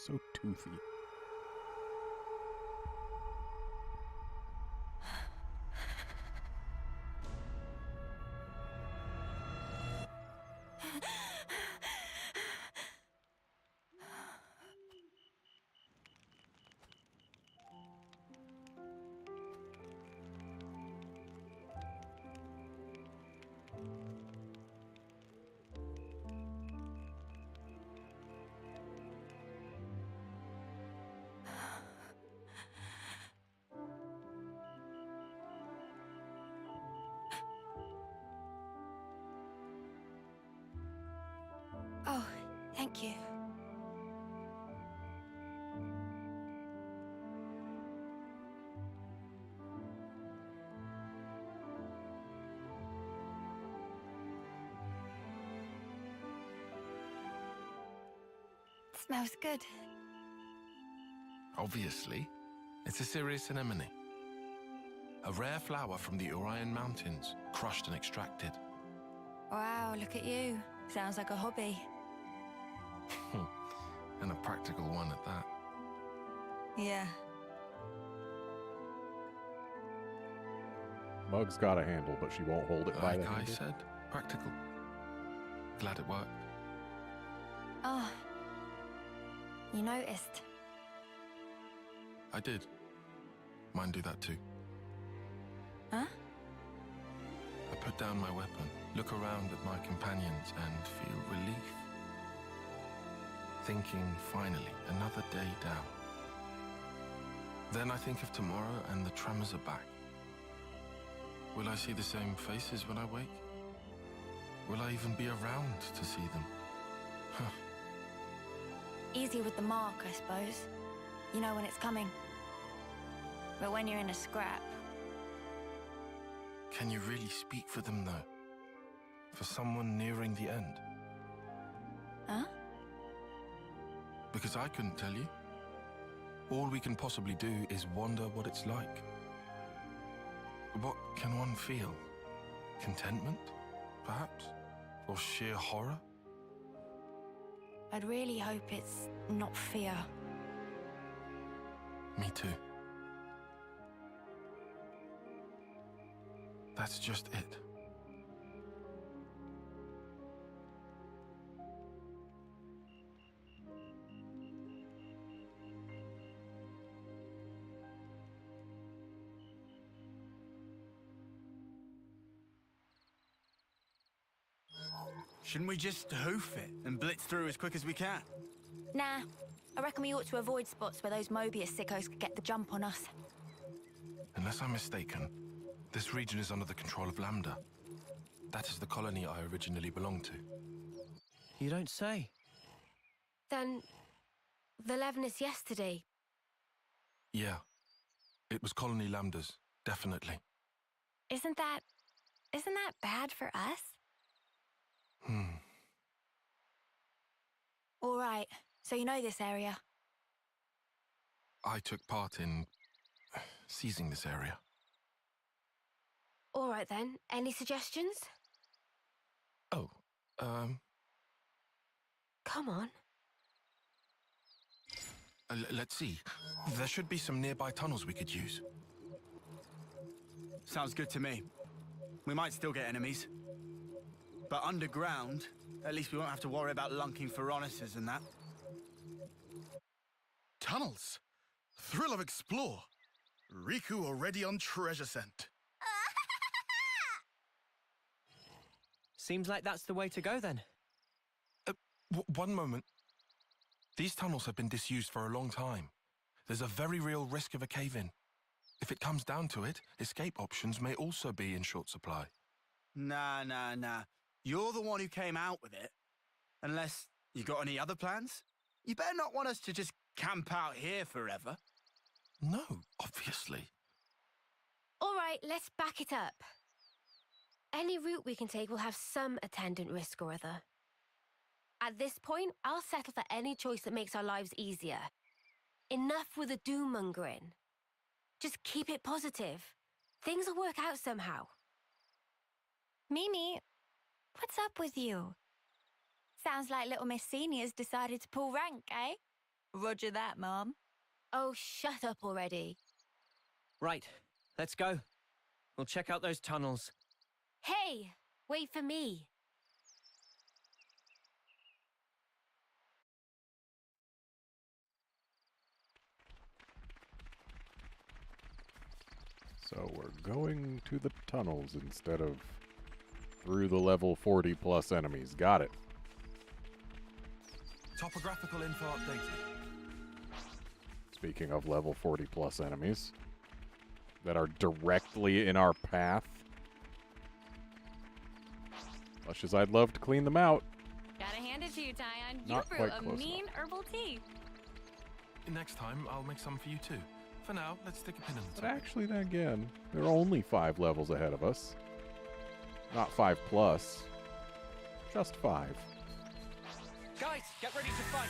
So toothy. Oh, thank you. Smells good. Obviously, it's a serious anemone. A rare flower from the Orion Mountains, crushed and extracted. Wow, look at you. Sounds like a hobby. And a practical one at that. Yeah. Mug's got a handle, but she won't hold it by the Like I handle. said, practical. Glad it worked. Oh. You noticed? I did. Mine do that too. Huh? I put down my weapon, look around at my companions, and feel relief. Thinking, finally, another day down. Then I think of tomorrow and the tremors are back. Will I see the same faces when I wake? Will I even be around to see them? Huh. Easy with the mark, I suppose. You know when it's coming. But when you're in a scrap... Can you really speak for them, though? For someone nearing the end? Huh? Because I couldn't tell you. All we can possibly do is wonder what it's like. What can one feel? Contentment, perhaps? Or sheer horror? I'd really hope it's not fear. Me too. That's just it. Shouldn't we just hoof it and blitz through as quick as we can? Nah. I reckon we ought to avoid spots where those Mobius sickos could get the jump on us. Unless I'm mistaken, this region is under the control of Lambda. That is the colony I originally belonged to. You don't say. Then, the Levinus yesterday. Yeah. It was Colony Lambda's, definitely. Isn't that bad for us? All right, so you know this area. I took part in seizing this area. All right then, any suggestions? Oh, Come on. Let's see. There should be some nearby tunnels we could use. Sounds good to me. We might still get enemies. But underground, at least we won't have to worry about lunking Phoroneses and that. Tunnels. Thrill of explore. Riku already on treasure scent. Seems like that's the way to go then. One moment. These tunnels have been disused for a long time. There's a very real risk of a cave-in. If it comes down to it, escape options may also be in short supply. Nah. You're the one who came out with it. Unless you got any other plans? You better not want us to just camp out here forever. No, obviously. All right, let's back it up. Any route we can take will have some attendant risk or other. At this point, I'll settle for any choice that makes our lives easier. Enough with the doom-mongering. Just keep it positive. Things will work out somehow. Mimi, what's up with you? Sounds like little Miss Senior's decided to pull rank, eh? Roger that, Mom. Oh, shut up already. Right, let's go. We'll check out those tunnels. Hey, wait for me. So we're going to the tunnels instead of through the level 40 plus enemies. Got it. Topographical info updated. Speaking of level 40 plus enemies that are directly in our path. Much as I'd love to clean them out. Gotta hand it to you, Tyon. You Not brew quite a close mean herbal tea. Next time, I'll make some for you too. For now, let's stick a pin in the But topic. actually, then again, there are only 5 levels ahead of us. Not 5 plus. Just 5. Guys, get ready to fight.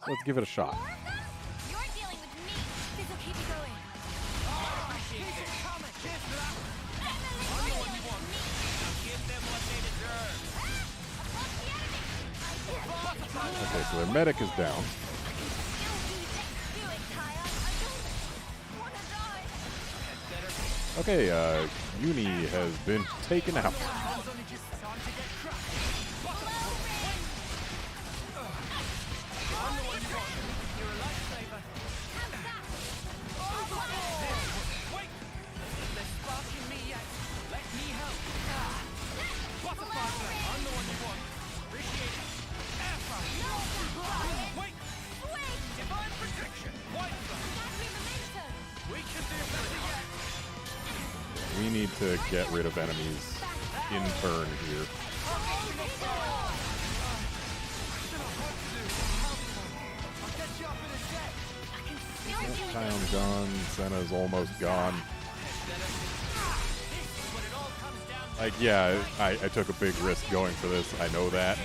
So let's give it a shot. You're dealing with me. This will keep you going. Appreciate it. Cheers for that. I'm the one you want. Now give them what they deserve. Okay, so their medic is down. Okay, Uni has been taken out. We need to get rid of enemies in turn here. Tyon gone, Senna's almost gone. Like, yeah, I took a big risk going for this, I know that.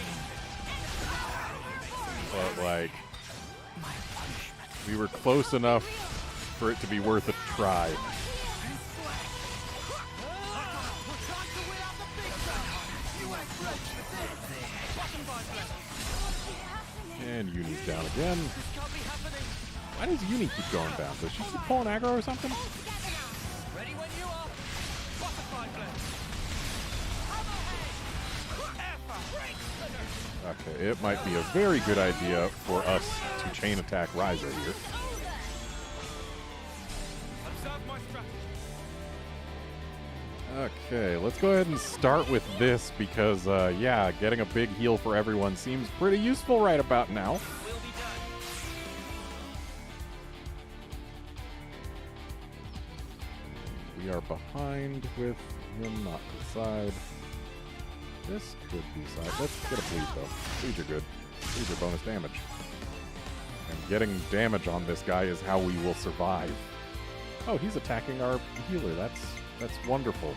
But, like, we were close enough for it to be worth a try. And Uni's down again. Why does Uni keep going down? Does she keep pulling aggro or something? Ready when you are. Butterfly blade. Okay, it might be a very good idea for us to chain attack Ryza here. Observe my strategy. Okay, let's go ahead and start with this because, yeah, getting a big heal for everyone seems pretty useful right about now. We are behind with him, not the side. This could be side. Let's get a bleed, though. Bleeds are good. Bleeds are bonus damage. And getting damage on this guy is how we will survive. Oh, he's attacking our healer. That's wonderful.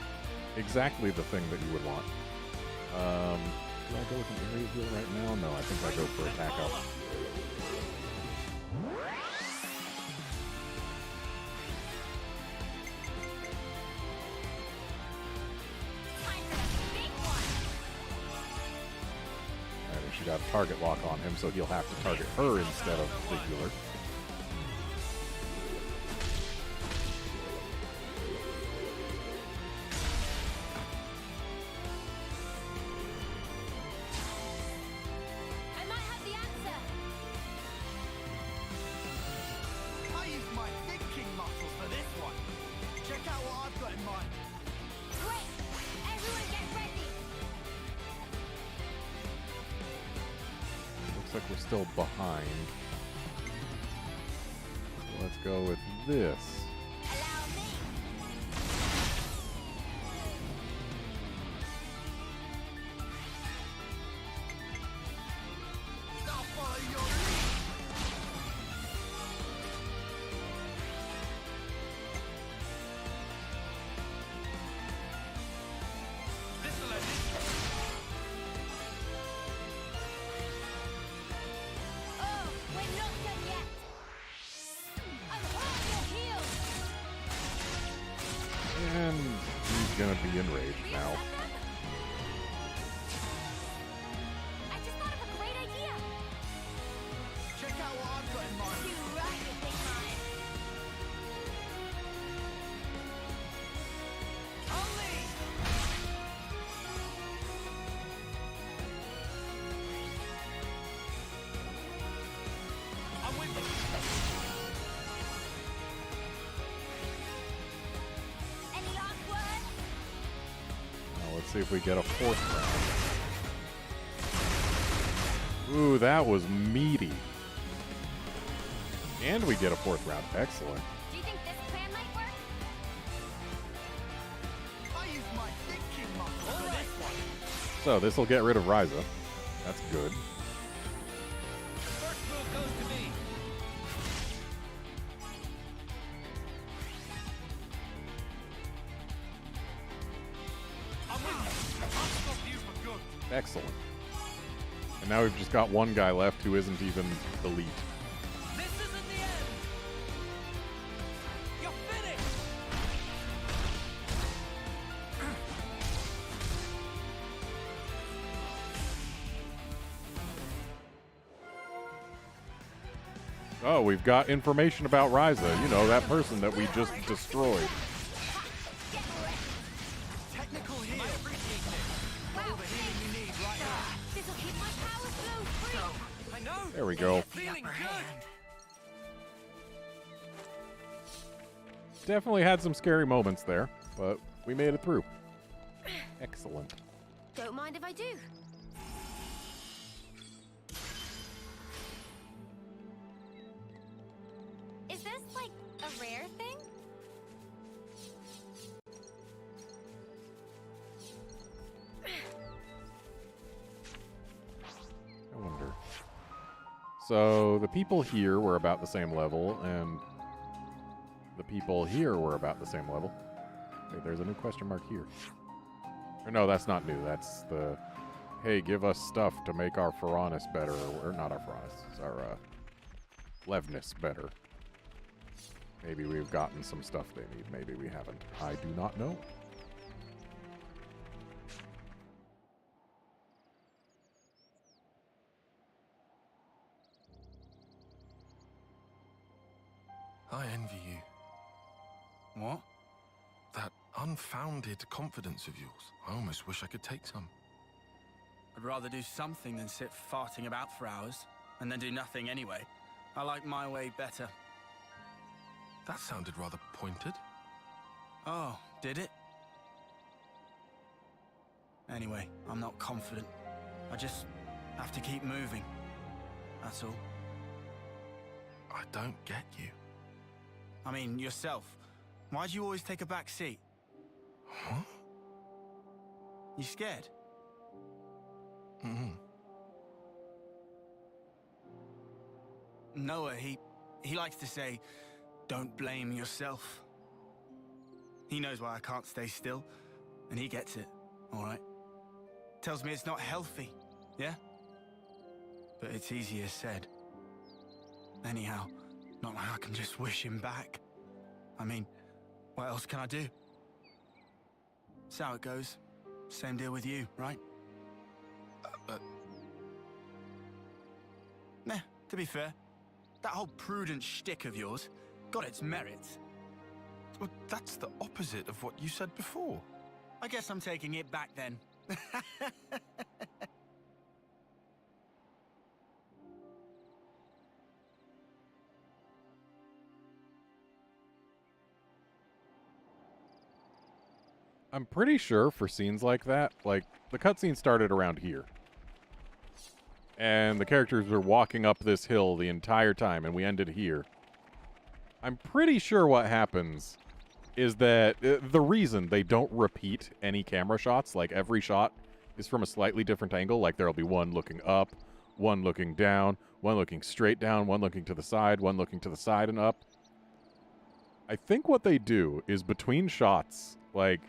Exactly the thing that you would want. Do I go with an area heal right now? No, I think I go for attack up. And she got a target lock on him, so he'll have to target her instead of the healer. I use my thinking muscles for this one. Check out what I've got in mind. Great! Everyone get ready! Looks like we're still behind. So let's go with this. I'll follow your lead. Oh, we're not done yet! I'm on your heels! And he's gonna be enraged now. I just thought of a great idea! Check Let's see if we get a fourth round. Ooh, that was meaty. And we get a fourth round. Excellent. Do you think this plan might work? I use my thinking muscle for this one. So this will get rid of Ryza. That's good. First move goes to me. I'm with you. I'll stop you for good. Excellent. And now we've just got one guy left who isn't even elite. This isn't the end. You're finished. Oh, we've got information about Ryza. You know, that person that we just destroyed. Technical heal. All the healing you need right now. This'll keep my power flow free. I know. There we go. Feeling good. Definitely had some scary moments there, but we made it through. Excellent. Don't mind if I do. Is this like a rare thing? I wonder. So the people here were about the same level, and the people here were about the same level. Wait, there's a new question mark here. Or no, that's not new. That's the, hey, give us stuff to make our Ferronis better. Or not our Ferronis. It's our Levnis better. Maybe we've gotten some stuff they need. Maybe we haven't. I do not know. I envy you. What? That unfounded confidence of yours. I almost wish I could take some. I'd rather do something than sit farting about for hours, and then do nothing anyway. I like my way better. That sounded rather pointed. Oh, did it? Anyway, I'm not confident. I just have to keep moving. That's all. I don't get you. I mean, yourself. Why do you always take a back seat? Huh? You scared? Mm-hmm. Noah, he likes to say, don't blame yourself. He knows why I can't stay still, and he gets it, all right? Tells me it's not healthy, yeah? But it's easier said. Anyhow, not like I can just wish him back. I mean, what else can I do? That's how it goes. Same deal with you, right? Nah, to be fair, that whole prudent shtick of yours got its merits. Well, that's the opposite of what you said before. I guess I'm taking it back then. I'm pretty sure for scenes like that, like, the cutscene started around here. And the characters were walking up this hill the entire time, and we ended here. I'm pretty sure what happens is that the reason they don't repeat any camera shots, like every shot is from a slightly different angle, like there'll be one looking up, one looking down, one looking straight down, one looking to the side, one looking to the side and up. I think what they do is between shots, like,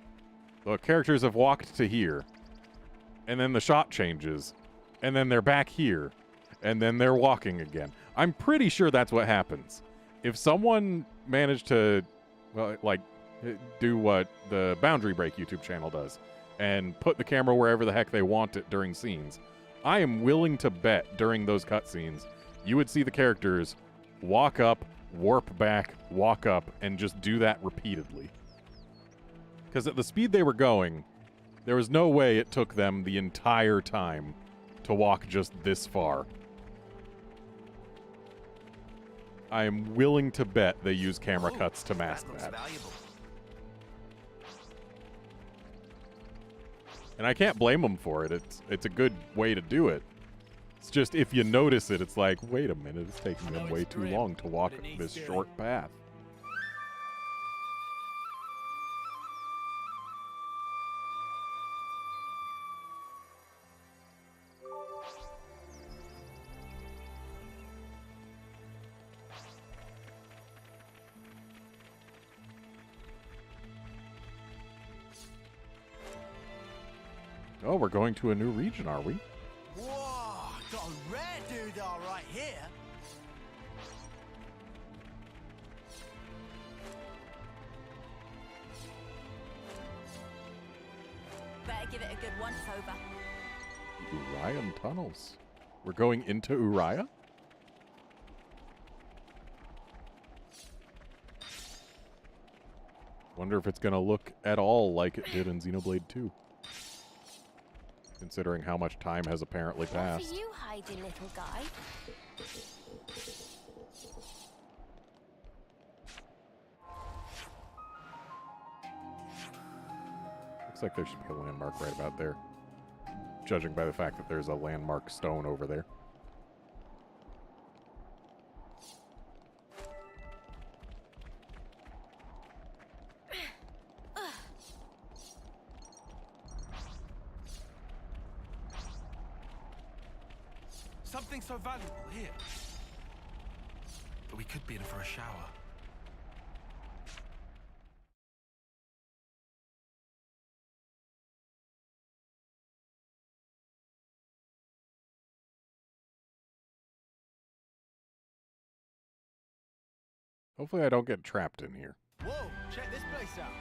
the characters have walked to here, and then the shot changes, and then they're back here, and then they're walking again. I'm pretty sure that's what happens. If someone managed to, well, like, do what the Boundary Break YouTube channel does, and put the camera wherever the heck they want it during scenes, I am willing to bet during those cutscenes, you would see the characters walk up, warp back, walk up, and just do that repeatedly. Because at the speed they were going, there was no way it took them the entire time to walk just this far. I am willing to bet they use camera cuts to mask that. And I can't blame them for it. It's a good way to do it. It's just if you notice it, it's like, wait a minute, it's taking them way too long to walk this short path. Oh, we're going to a new region, are we? Whoa, got a rare doodah right here. Better give it a good once over. Urian tunnels. We're going into Uriah? Wonder if it's going to look at all like it did in Xenoblade 2. Considering how much time has apparently passed. What are you hiding, little guy? Looks like there should be a landmark right about there. Judging by the fact that there's a landmark stone over there. Something so valuable here. But we could be in for a shower. Hopefully I don't get trapped in here. Whoa, check this place out.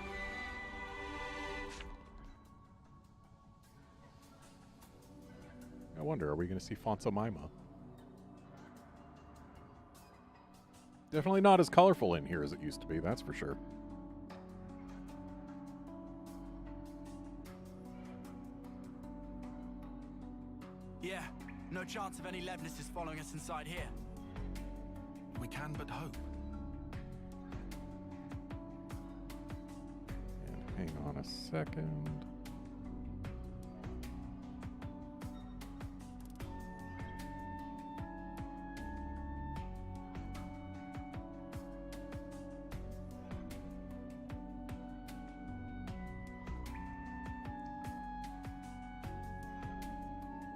I wonder, are we going to see Fonso Maima? Definitely not as colorful in here as it used to be, that's for sure. Yeah, no chance of any Levnesses following us inside here. We can but hope. And hang on a second.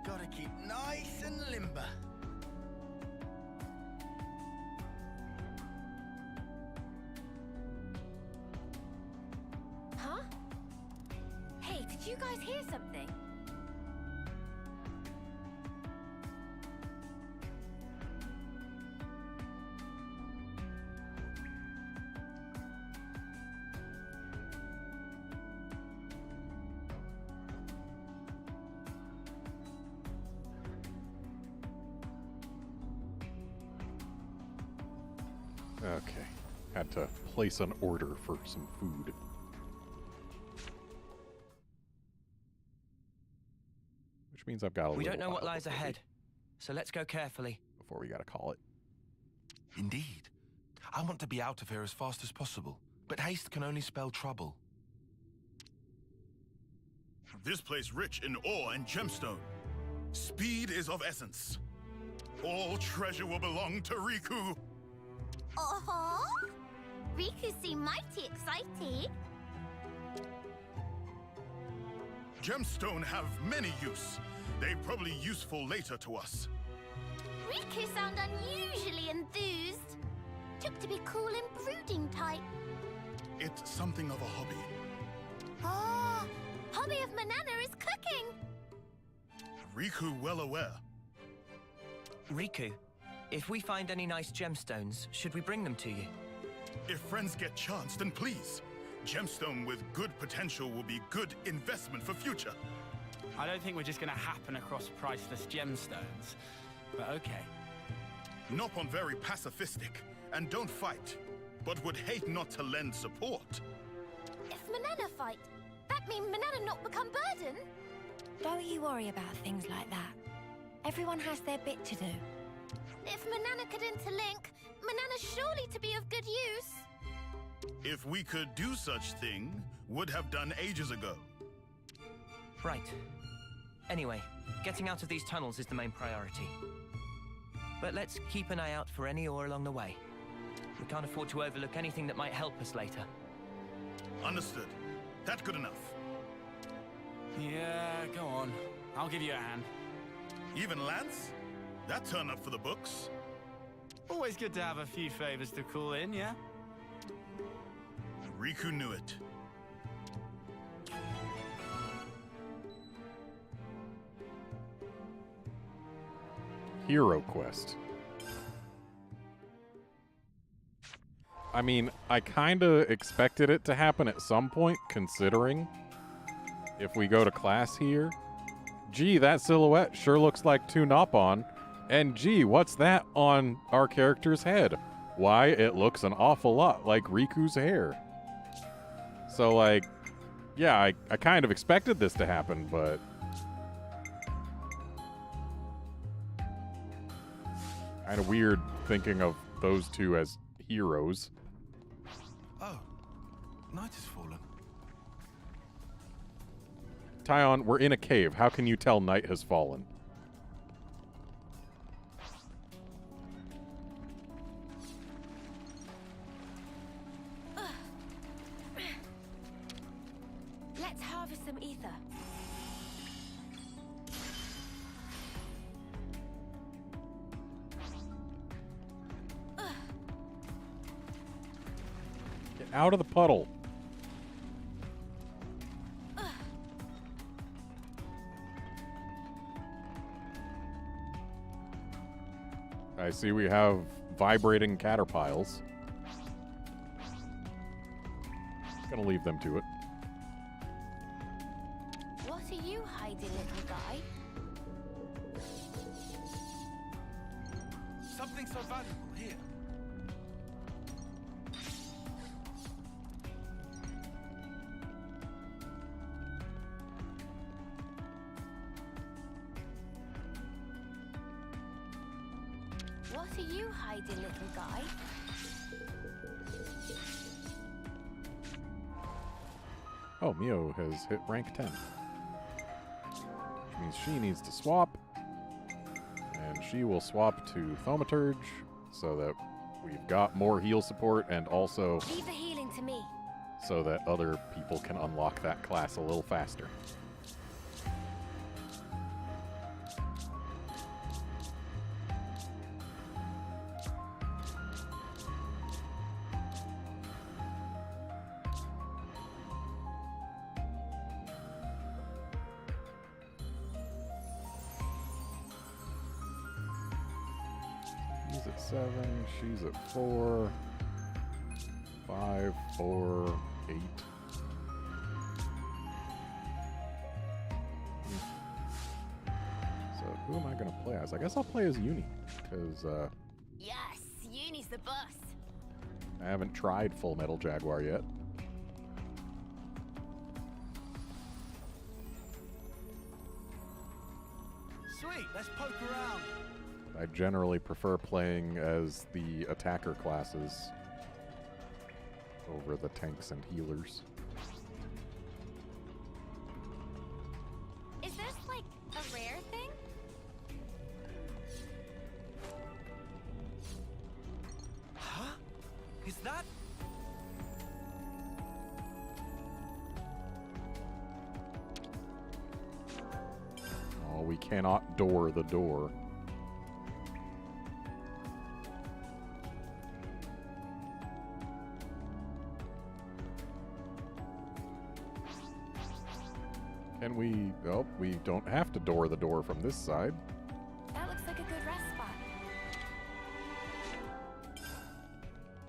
Gotta keep nice and limber. Huh? Hey, did you guys hear something? Okay. Had to place an order for some food. Which means I've got a little We don't know what while lies before ahead, so let's go carefully. Before we gotta call it. Indeed. I want to be out of here as fast as possible, but haste can only spell trouble. This place rich in ore and gemstone. Speed is of essence. All treasure will belong to Riku. Uh-huh. Riku seem mighty excited. Gemstone have many use. They probably useful later to us. Riku sound unusually enthused. Took to be cool and brooding type. It's something of a hobby. Ah, hobby of Manana is cooking. Riku well aware. Riku, if we find any nice gemstones, should we bring them to you? If friends get chance, then please. Gemstone with good potential will be good investment for future. I don't think we're just gonna happen across priceless gemstones, but okay. Nopon very pacifistic, and don't fight, but would hate not to lend support. If Manana fight, that mean Manana not become burden? Don't you worry about things like that. Everyone has their bit to do. If Manana could interlink, Manana surely to be of good use. If we could do such thing, would have done ages ago. Right. Anyway, getting out of these tunnels is the main priority. But let's keep an eye out for any ore along the way. We can't afford to overlook anything that might help us later. Understood. That's good enough. Yeah, go on. I'll give you a hand. Even Lance? That turned up for the books. Always good to have a few favors to call in, yeah? Riku knew it. Hero quest. I mean, I kinda expected it to happen at some point, considering if we go to class here. Gee, that silhouette sure looks like Tunapon. And gee, what's that on our character's head? Why, it looks an awful lot like Riku's hair. So, like, yeah, I kind of expected this to happen, but... kind of weird thinking of those two as heroes. Oh, night has fallen. Tyon, we're in a cave. How can you tell night has fallen? Let's harvest some ether. Get out of the puddle. I see we have vibrating caterpiles. Gonna leave them to it. What are you hiding, little guy? Something so valuable here. What are you hiding, little guy? Oh, Mio has hit rank 10. Which means she needs to swap. And she will swap to Thaumaturge so that we've got more heal support and also Leave the healing to me. so that other people can unlock that class a little faster. He's at 7, she's at 4, 5, 4, 8. So who am I going to play as? I guess I'll play as Uni, because Yes, Uni's the boss. I haven't tried Full Metal Jaguar yet. Sweet, let's poke around. I generally prefer playing as the attacker classes over the tanks and healers. Is this like a rare thing? Huh? Is that? Oh, we cannot door the door. Can we... Oh, we don't have to door the door from this side. That looks like a good rest spot.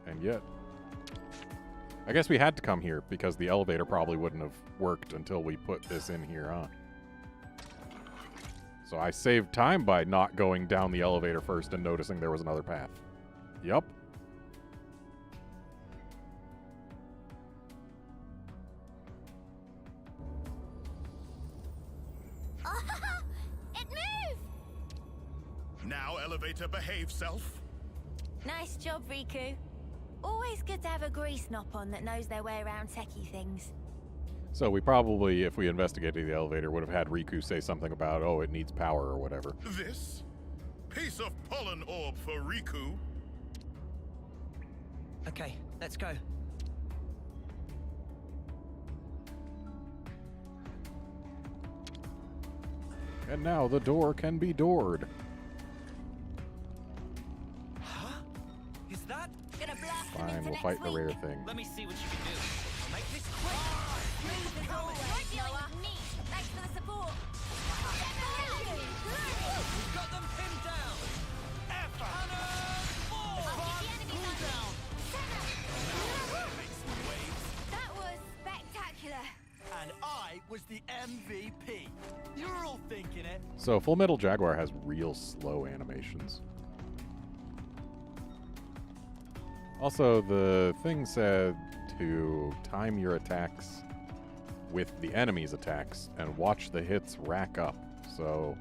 And yet... I guess we had to come here because the elevator probably wouldn't have worked until we put this in here, huh? So I saved time by not going down the elevator first and noticing there was another path. Yup. It moved! Now, elevator, behave, self. Nice job, Riku. Always good to have a grease knop on that knows their way around techie things. So we probably, if we investigated the elevator, would have had Riku say something about, oh, it needs power or whatever. This? Piece of pollen orb for Riku? Okay, let's go. And now the door can be doored. Huh? Is that? Gonna blast him Fine, into we'll next fight the week. rare thing. Let me see what you can do. I'll make this quick. Smooth as always, You're dealing Noah. with me. Thanks for the support. We've got them pinned down. That was spectacular. And I was the MVP. You were all thinking it. So Full Metal Jaguar has real slow animations. Also, the thing said to time your attacks with the enemy's attacks and watch the hits rack up. So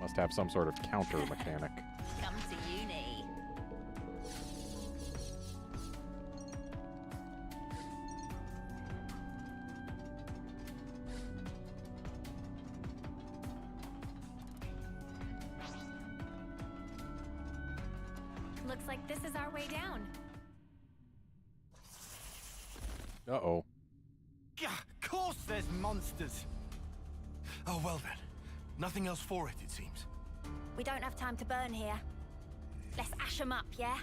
must have some sort of counter mechanic. Come to uni. Looks like this is our way down. Uh-oh. Gah, of course there's monsters. Oh, well then. Nothing else for it seems. We don't have time to burn here. Let's ash them up, yeah?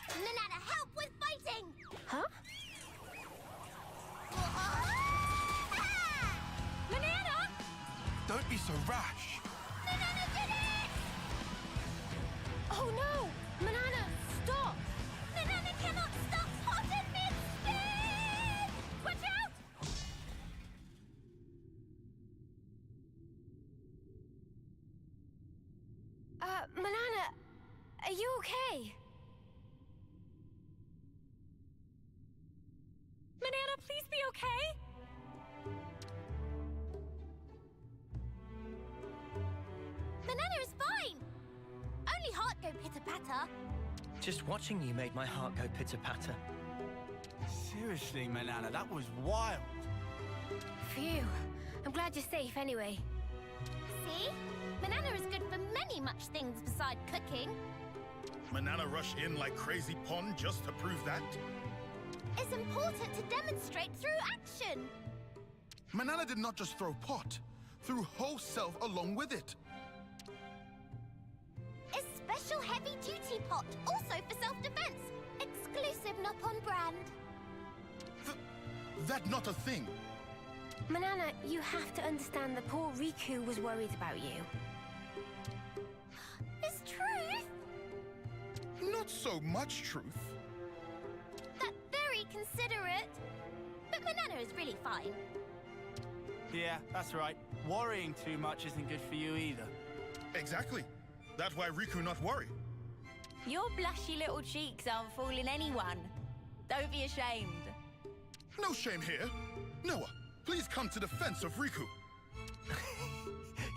Nanana, help with fighting! Huh? Banana! Don't be so rash. Nanana did it! Oh no! Manana, stop! Nanana cannot stop hot in mid-spin! Watch out! Manana, are you okay? Banana, please be okay? Nanana is fine! Only heart go pitter-patter. Just watching you made my heart go pitter-patter. Seriously, Manana, that was wild. Phew. I'm glad you're safe anyway. See? Manana is good for many much things beside cooking. Manana rush in like crazy pond just to prove that? It's important to demonstrate through action. Manana did not just throw pot, threw whole self along with it. A special heavy-duty pot, also for self-defense. Exclusive, not on brand. That not a thing. Manana, you have to understand that poor Riku was worried about you. It's truth. Not so much truth. That's very considerate. But Manana is really fine. Yeah, that's right. Worrying too much isn't good for you either. Exactly. That's why Riku not worry. Your blushy little cheeks aren't fooling anyone. Don't be ashamed. No shame here. Noah, please come to defense of Riku.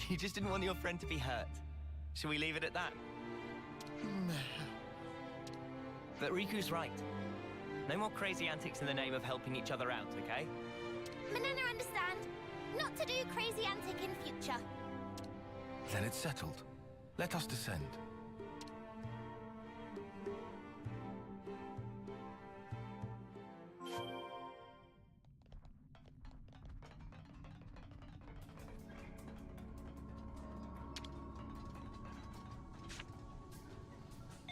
You just didn't want your friend to be hurt. Shall we leave it at that? But Riku's right. No more crazy antics in the name of helping each other out, okay? Manana understand. Not to do crazy antic in future. Then it's settled. Let us descend.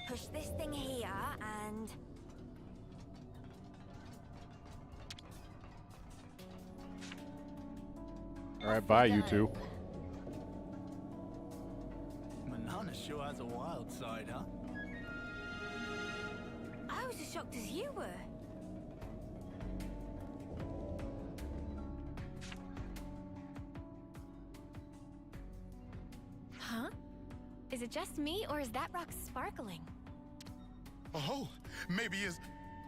Push this thing here and... Alright, bye, you two. Manana sure has a wild side, huh? I was as shocked as you were. Huh? Is it just me, or is that rock sparkling? Oh, maybe is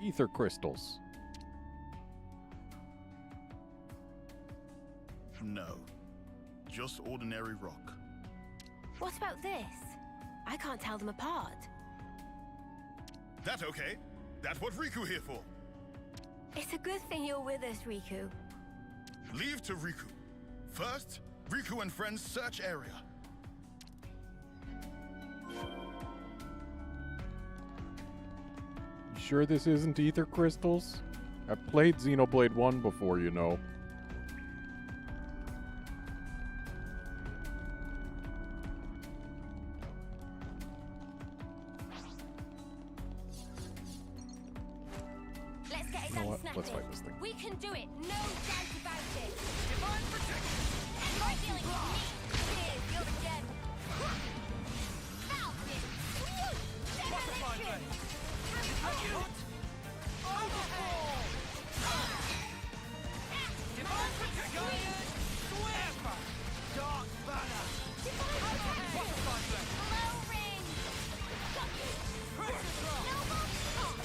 Ether crystals. No. Just ordinary rock. What about this? I can't tell them apart. That okay? That's what Riku here for. It's a good thing you're with us, Riku. Leave to Riku. First, Riku and friends search area. You sure this isn't ether crystals? I've played Xenoblade 1 before, you know. Let's get it You know done, what? Snappy. Let's fight this thing. We can do it, no doubt about it. Divine protection. Right healing me. Cheers, you're a gem. Falcon. Demolition. Divine protection. Swear. Dark banner. Butterfly blade. Glow ring. Pressure drop.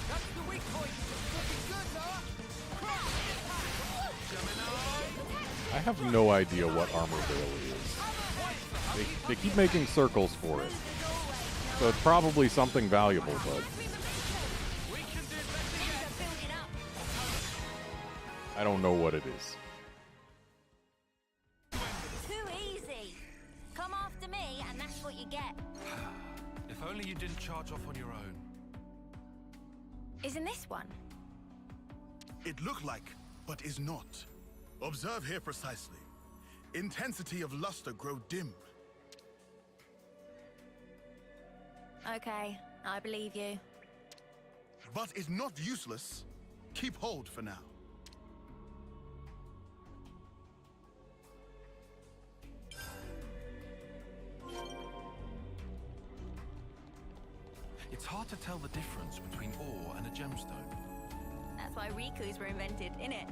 That's the weak point. Looking good, huh? I have no idea what armor veil is. They keep making circles for it. So it's probably something valuable, but I don't know what it is. Too easy. Come after me, and that's what you get. If only you didn't charge off on your own. Isn't this one? It looked like, but is not. Observe here precisely. Intensity of luster grow dim. Okay, I believe you. But is not useless. Keep hold for now. It's hard to tell the difference between ore and a gemstone. That's why Riku's were invented, innit?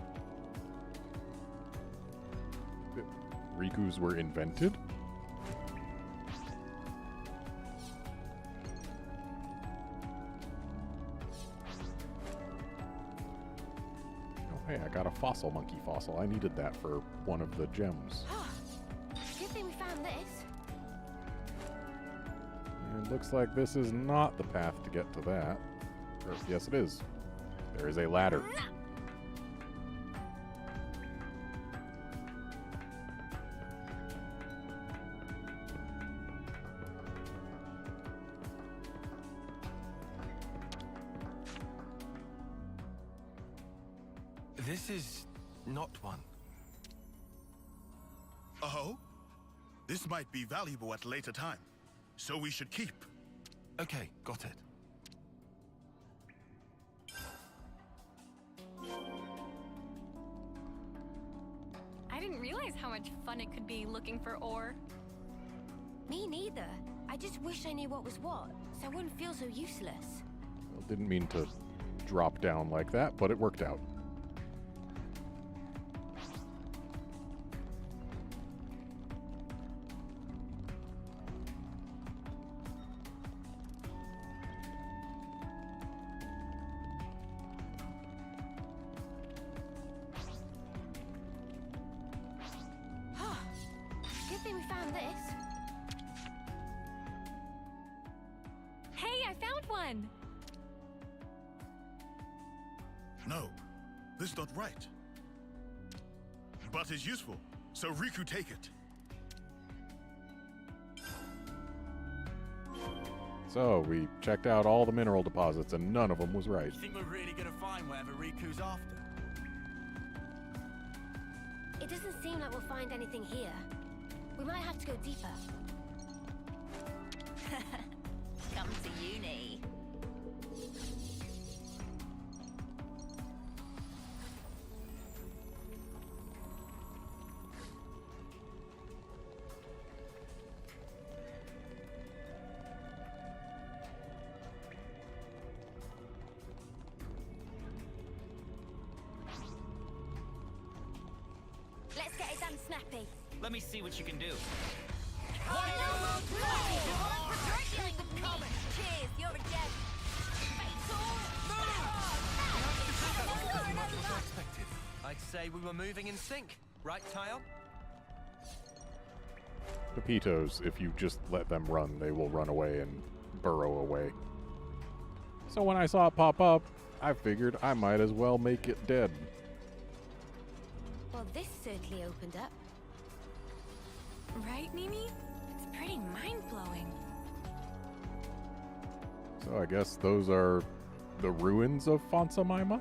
Rikus were invented? Oh, hey, I got a fossil monkey fossil. I needed that for one of the gems. Good thing we found this. It looks like this is not the path to get to that. Or, yes, it is. There is a ladder. This is not one. Oh? This might be valuable at a later time, so we should keep. Okay, got it. I didn't realize how much fun it could be looking for ore. Me neither. I just wish I knew what was what, so I wouldn't feel so useless. Well, didn't mean to drop down like that, but it worked out. Good thing we found this. Hey, I found one! No, this is not right. But is useful, so Riku take it. So, we checked out all the mineral deposits and none of them was right. You think we're really gonna find whatever Riku's after? It doesn't seem like we'll find anything here. We might have to go deeper. Come to uni. Let's get it done, Snappy. Let me see what you can do. Cheers, you're a gem. I'd say we were moving in sync, right, Tile? Pepitos, if you just let them run, they will run away and burrow away. So when I saw it pop up, I figured I might as well make it dead. Well, this certainly opened up. Right, Mimi? It's pretty mind-blowing. So I guess those are the ruins of Fonsa-Maima?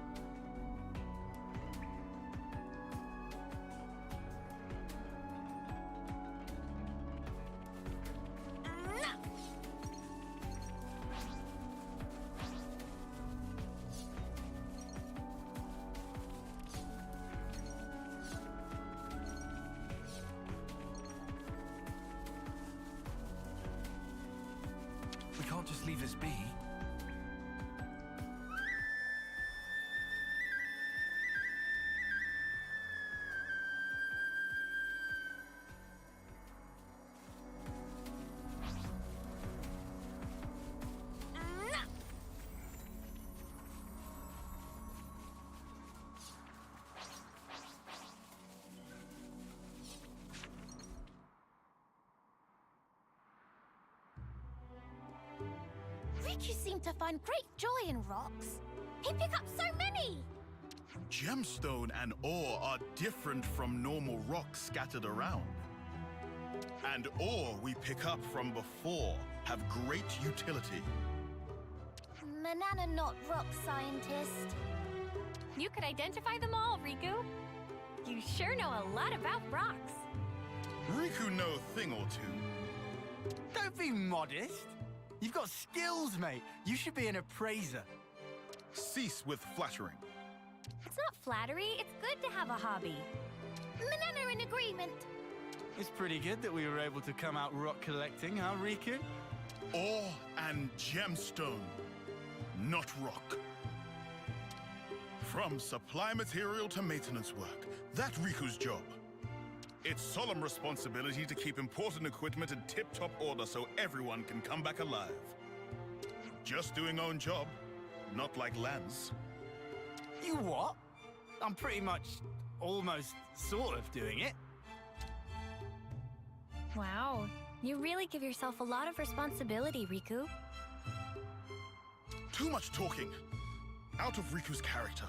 We can't just leave this be. Riku seemed to find great joy in rocks. He picked up so many! Gemstone and ore are different from normal rocks scattered around. And ore we pick up from before have great utility. Manana not rock scientist. You could identify them all, Riku. You sure know a lot about rocks. Riku know a thing or two. Don't be modest. You've got skills, mate. You should be an appraiser. Cease with flattering. It's not flattery, it's good to have a hobby. Manana in agreement. It's pretty good that we were able to come out rock collecting, huh, Riku? Ore and gemstone, not rock. From supply material to maintenance work, that's Riku's job. It's solemn responsibility to keep important equipment in tip-top order so everyone can come back alive. Just doing own job, not like Lance. You what? I'm pretty much, almost, sort of doing it. Wow, you really give yourself a lot of responsibility, Riku. Too much talking. Out of Riku's character.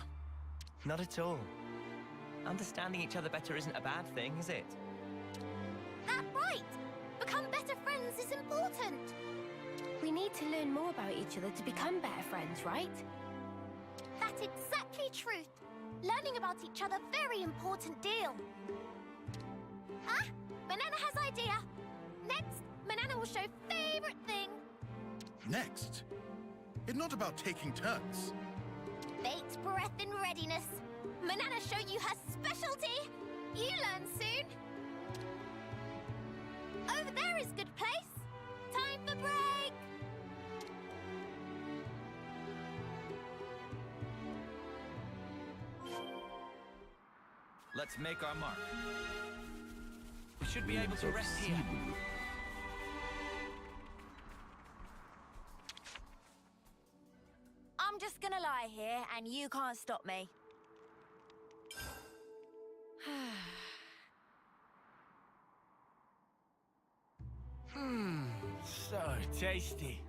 Not at all. Understanding each other better isn't a bad thing, is it? That's right! Become better friends is important. We need to learn more about each other to become better friends, right? That's exactly truth. Learning about each other, very important deal. Ah, Manana has idea. Next, Manana will show favorite thing. Next? It's not about taking turns. Fate, breath, and readiness. Manana show you her specialty. You learn soon. Over there is good place. Time for break. Let's make our mark. We should be able to rest here. I'm just gonna lie here, and you can't stop me. So tasty.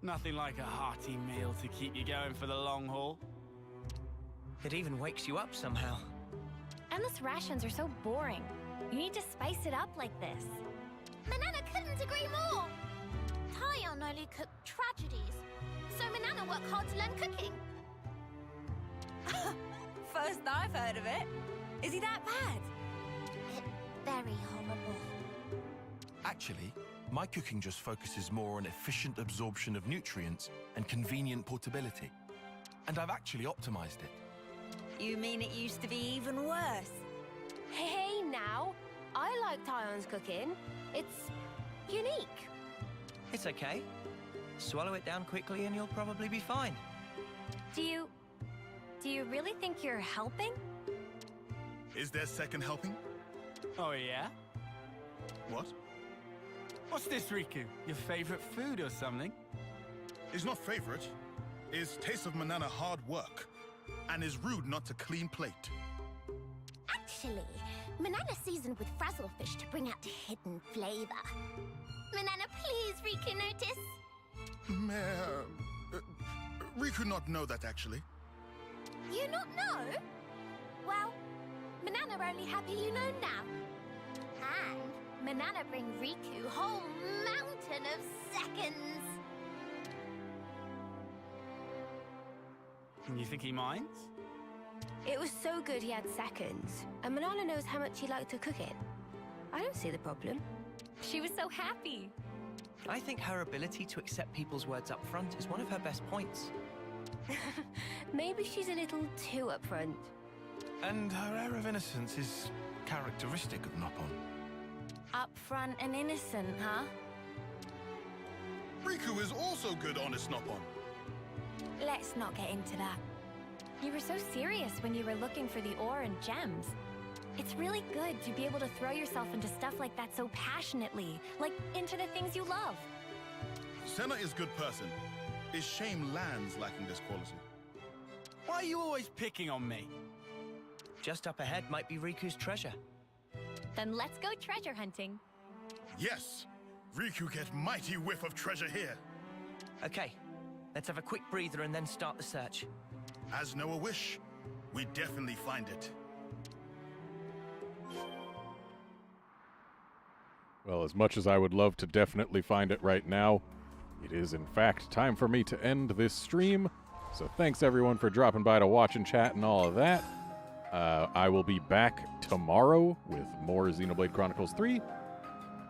Nothing like a hearty meal to keep you going for the long haul. It even wakes you up somehow. Endless rations are so boring. You need to spice it up like this. Manana couldn't agree more. Tyon only cooked tragedies, so Manana worked hard to learn cooking. First I've heard of it. Is he that bad? It's very horrible. Actually, my cooking just focuses more on efficient absorption of nutrients and convenient portability. And I've actually optimized it. You mean it used to be even worse? Hey, now. I like Tyon's cooking. It's unique. It's okay. Swallow it down quickly and you'll probably be fine. Do you really think you're helping? Is there second helping? Oh, yeah? What? What's this, Riku? Your favorite food or something? Is not favorite. Is taste of Manana hard work. And is rude not to clean plate. Actually, Manana seasoned with frazzlefish to bring out hidden flavor. Manana, please, Riku notice. Riku not know that, actually. You not know? Well, Manana only happy you know now. And Manana bring Riku whole mountain of seconds. You think he minds? It was so good he had seconds, and Manana knows how much he liked to cook it. I don't see the problem. She was so happy. I think her ability to accept people's words up front is one of her best points. Maybe she's a little too upfront. And her air of innocence is characteristic of Noppon. Upfront and innocent, huh? Riku is also good, honest Noppon. Let's not get into that. You were so serious when you were looking for the ore and gems. It's really good to be able to throw yourself into stuff like that so passionately, like into the things you love. Senna is good person. It's shame Land's lacking this quality. Why are you always picking on me? Just up ahead might be Riku's treasure. Then let's go treasure hunting. Yes! Riku get mighty whiff of treasure here. Okay, let's have a quick breather and then start the search. As Noah wish, we definitely find it. Well, as much as I would love to definitely find it right now, it is in fact time for me to end this stream. So thanks everyone for dropping by to watch and chat and all of that. I will be back tomorrow with more Xenoblade Chronicles 3.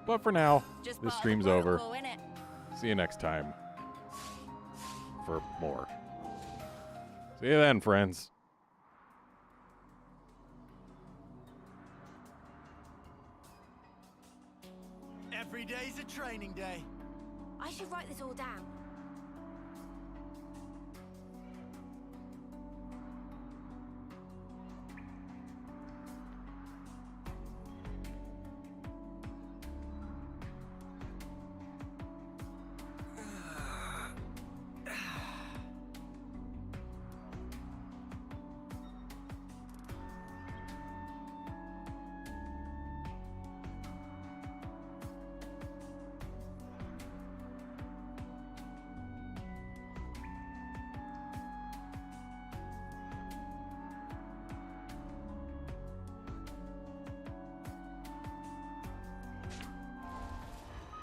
But for now, this stream's over. See you next time for more. See you then, friends. Every day's a training day. I should write this all down.